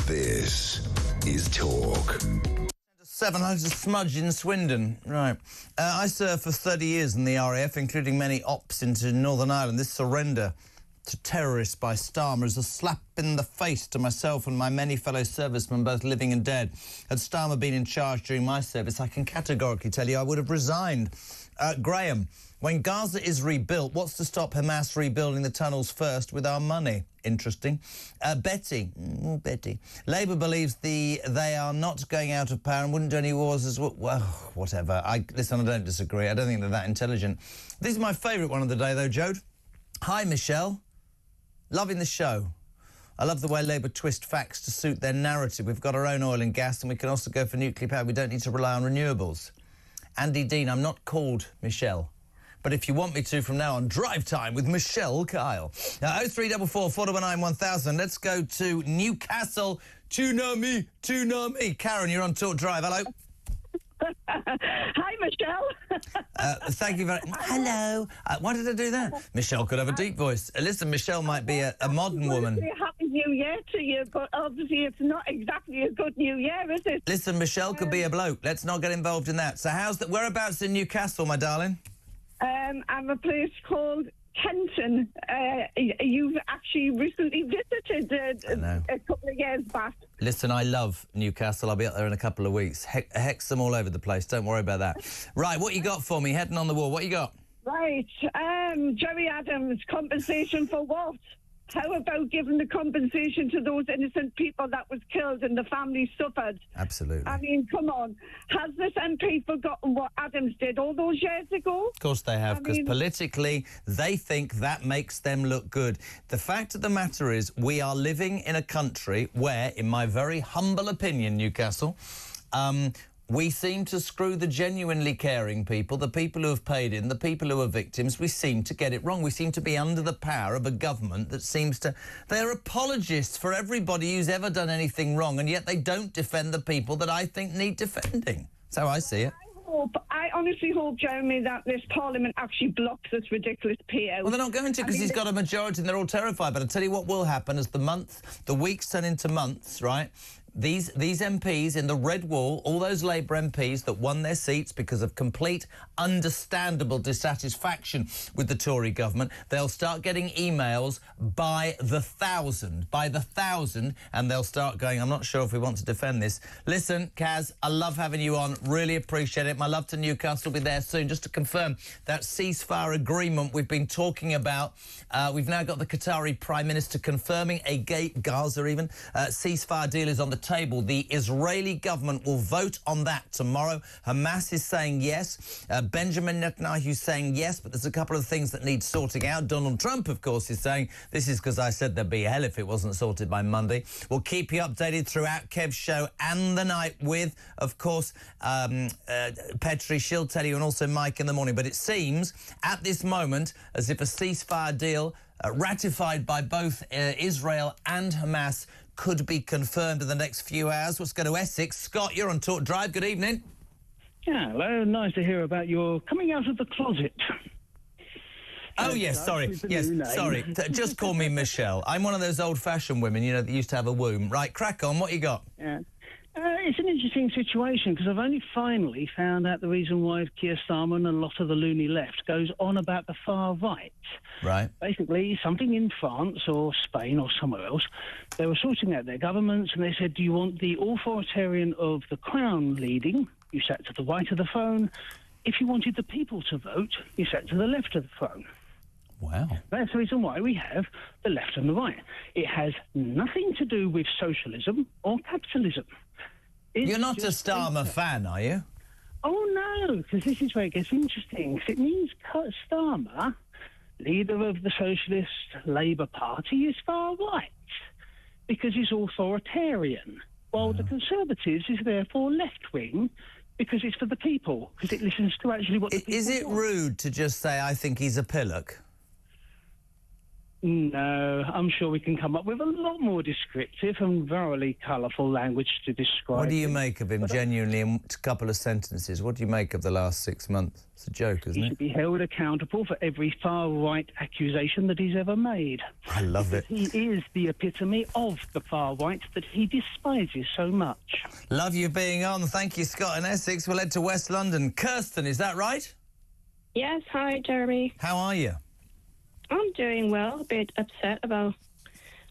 This is Talk.
700 smudge in Swindon. Right. I served for 30 years in the RAF, including many ops into Northern Ireland. This surrender to terrorists by Starmer is a slap in the face to myself and my many fellow servicemen, both living and dead. Had Starmer been in charge during my service, I can categorically tell you I would have resigned. Graham, when Gaza is rebuilt, what's to stop Hamas rebuilding the tunnels first with our money? Interesting. Betty. Labour believes they are not going out of power and wouldn't do any wars as well. Well, whatever. Listen, I don't disagree. I don't think they're that intelligent. This is my favourite one of the day, though, Jode. Hi, Michelle. Loving the show. I love the way Labour twist facts to suit their narrative. We've got our own oil and gas, and we can also go for nuclear power. We don't need to rely on renewables. Andy Dean, I'm not called Michelle. But if you want me to from now on, drive time with Michelle Kyle. 0344 419 1000. Let's go to Newcastle. Tsunami. Karen, you're on Talk Drive. Hello.
Hi, Michelle.
Thank you very much. Hello. Why did I do that? Michelle could have a deep voice. Listen, Michelle might be a modern woman.
Happy New Year to you, but obviously it's not exactly a good New Year, is it?
Listen, Michelle could be a bloke. Let's not get involved in that. So whereabouts in Newcastle, my darling?
I'm a place called Kenton. You've actually recently visited a couple of years back.
Listen, I love Newcastle. I'll be up there in a couple of weeks. Hex them all over the place. Don't worry about that. Right, what you got for me? Heading on the wall. What you got?
Right. Jerry Adams, compensation for what? How about giving the compensation to those innocent people that was killed and the family suffered?
Absolutely.
I mean, come on. Has this MP forgotten what Adams did all those years ago?
Of course they have, because politically they think that makes them look good. The fact of the matter is we are living in a country where, in my very humble opinion, Newcastle, we seem to screw the genuinely caring people, the people who have paid in, the people who are victims. We seem to get it wrong. We seem to be under the power of a government that seems to... They're apologists for everybody who's ever done anything wrong, and yet they don't defend the people that I think need defending. That's how I see it.
I honestly hope, Jeremy, that this Parliament actually blocks this ridiculous payout.
Well, they're not going to, because he's got a majority and they're all terrified. But I'll tell you what will happen as the weeks turn into months, right? These MPs in the Red Wall, all those Labour MPs that won their seats because of complete, understandable dissatisfaction with the Tory government, they'll start getting emails by the thousand, and they'll start going, I'm not sure if we want to defend this. Listen, Kaz, I love having you on. Really appreciate it. My love to Newcastle will be there soon. Just to confirm, that ceasefire agreement we've been talking about, we've now got the Qatari Prime Minister confirming a Gaza even, ceasefire deal is on the table. The Israeli government will vote on that tomorrow. Hamas is saying yes. Benjamin Netanyahu saying yes, but there's a couple of things that need sorting out. Donald Trump, of course, is saying this is because I said there'd be hell if it wasn't sorted by Monday. We'll keep you updated throughout Kev's show and the night with, of course, Petri. She'll tell you, and also Mike in the morning. But it seems at this moment as if a ceasefire deal ratified by both Israel and Hamas could be confirmed in the next few hours. Let's go to Essex. Scott, you're on Talk Drive. Good evening.
Yeah, hello. Nice to hear about your coming out of the closet.
Oh, yes, sorry. Yes, sorry. Just call me Michelle. I'm one of those old-fashioned women, you know, that used to have a womb. Right, crack on. What you got?
Yeah. It's an interesting situation because I've only finally found out the reason why Keir Starmer and a lot of the loony left goes on about the far right.
Right.
Basically, something in France or Spain or somewhere else, they were sorting out their governments and they said, do you want the authoritarian of the Crown leading you sat to the right of the phone. If you wanted the people to vote, you sat to the left of the phone.
Wow.
That's the reason why we have the left and the right. It has nothing to do with socialism or capitalism.
You're not a Starmer fan, are you?
Oh, no, because this is where it gets interesting. 'Cause it means Starmer, leader of the Socialist Labour Party, is far right because he's authoritarian, while the Conservatives is therefore left-wing because it's for the people, because it listens to actually what the people
Is it
want.
rude to just say, I think he's a pillock?
No, I'm sure we can come up with a lot more descriptive and thoroughly colourful language to describe
What do you
him.
make of him, genuinely, in a couple of sentences? What do you make of the last 6 months? It's a joke, isn't
He
it?
should be held accountable for every far-right accusation that he's ever made.
I love it.
He is the epitome of the far-right that he despises so much.
Love you being on. Thank you, Scott in Essex. We'll head to West London. Kirsten, is that right?
Yes, hi, Jeremy.
How are you?
I'm doing well, a bit upset about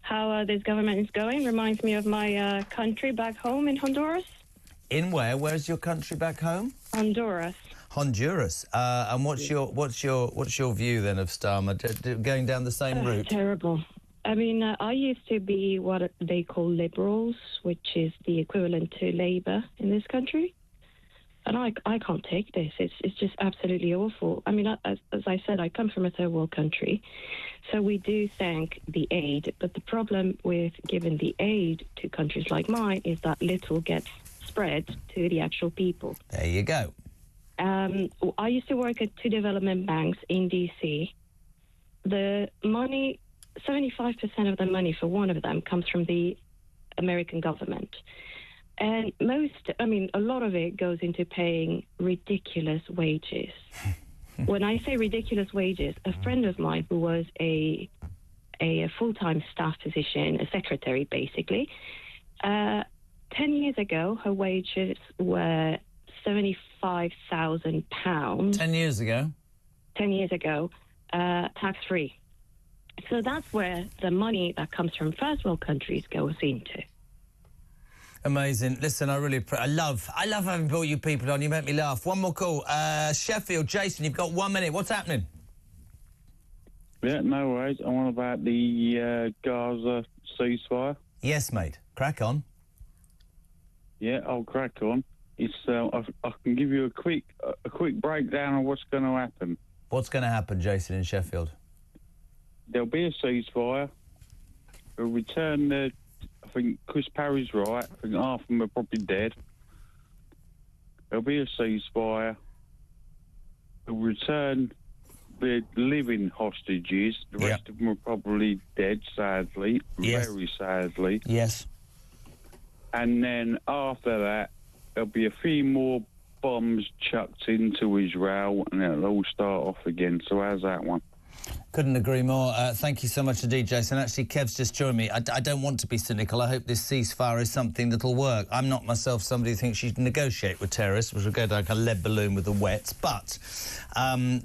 how this government is going. Reminds me of my country back home in Honduras.
In where? Where's your country back home?
Honduras.
Honduras. And what's your view then of Starmer? Going down the same route?
Terrible. I mean, I used to be what they call liberals, which is the equivalent to Labour in this country. And I can't take this. It's just absolutely awful. I mean, as I said, I come from a third world country, so we do thank the aid. But the problem with giving the aid to countries like mine is that little gets spread to the actual people.
There you go.
I used to work at 2 development banks in DC. The money, 75% of the money for one of them comes from the American government. And a lot of it goes into paying ridiculous wages. When I say ridiculous wages, a friend of mine who was a full-time staff position, a secretary basically, 10 years ago, her wages were £75,000.
10 years ago?
10 years ago, tax-free. So that's where the money that comes from first world countries goes into.
Amazing. Listen, I love having brought you people on. You make me laugh. One more call. Sheffield, Jason, you've got 1 minute. What's happening?
Yeah, no worries. I'm on about the Gaza ceasefire.
Yes, mate. Crack on.
Yeah, I'll crack on. It's I can give you a quick breakdown of what's going to happen.
What's going to happen, Jason, in Sheffield?
There'll be a ceasefire. We'll return the... I think Chris Parry's right. I think half of them are probably dead. There'll be a ceasefire. We'll return the living hostages. The rest of them are probably dead, sadly.
Yes.
Very sadly.
Yes.
And then after that, there'll be a few more bombs chucked into Israel and it'll all start off again. So how's that one?
Couldn't agree more. Thank you so much indeed, Jason. Actually, Kev's just joined me. I don't want to be cynical. I hope this ceasefire is something that'll work. I'm not myself somebody who thinks she should negotiate with terrorists, which will go like a lead balloon with the wets. But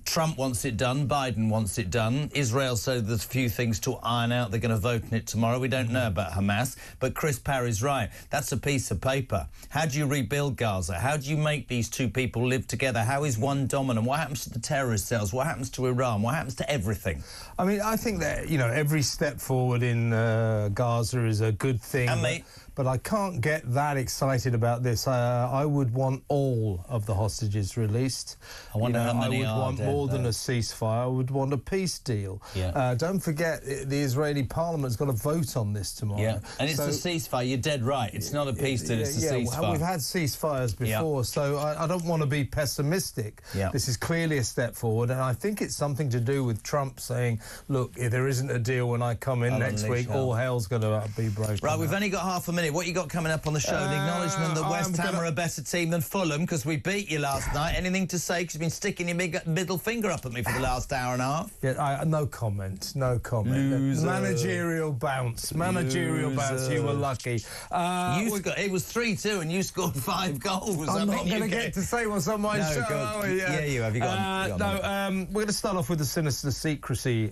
Trump wants it done. Biden wants it done. Israel said there's a few things to iron out. They're going to vote on it tomorrow. We don't know about Hamas. But Chris Parry's right. That's a piece of paper. How do you rebuild Gaza? How do you make these two people live together? How is one dominant? What happens to the terrorist cells? What happens to Iran? What happens to everything?
I mean, I think that, every step forward in Gaza is a good thing. But I can't get that excited about this. I would want all of the hostages released.
I wonder how many
I would want
dead,
more than
though.
a ceasefire. I would want a peace deal.
Yeah.
Don't forget, the Israeli parliament's got to vote on this tomorrow.
Yeah, and it's a ceasefire. You're dead right. It's not a peace deal, it's a ceasefire.
We've had ceasefires before, so I don't want to be pessimistic.
Yeah.
This is clearly a step forward, and I think it's something to do with Trump saying, look, if there isn't a deal when I come in next week, all hell's going to be broken.
Right, we've only got half a minute. What you got coming up on the show? The acknowledgement that West Ham are a better team than Fulham because we beat you last night. Anything to say? Because you've been sticking your middle finger up at me for the last hour and a half.
Yeah, no comment. No comment.
Loser.
Managerial bounce. Managerial bounce. You were lucky.
It was 3-2 and you scored 5 goals.
I'm not going to get to say what's on my show, are we?
Yeah, you have. You got
we're going to start off with the sinister secrecy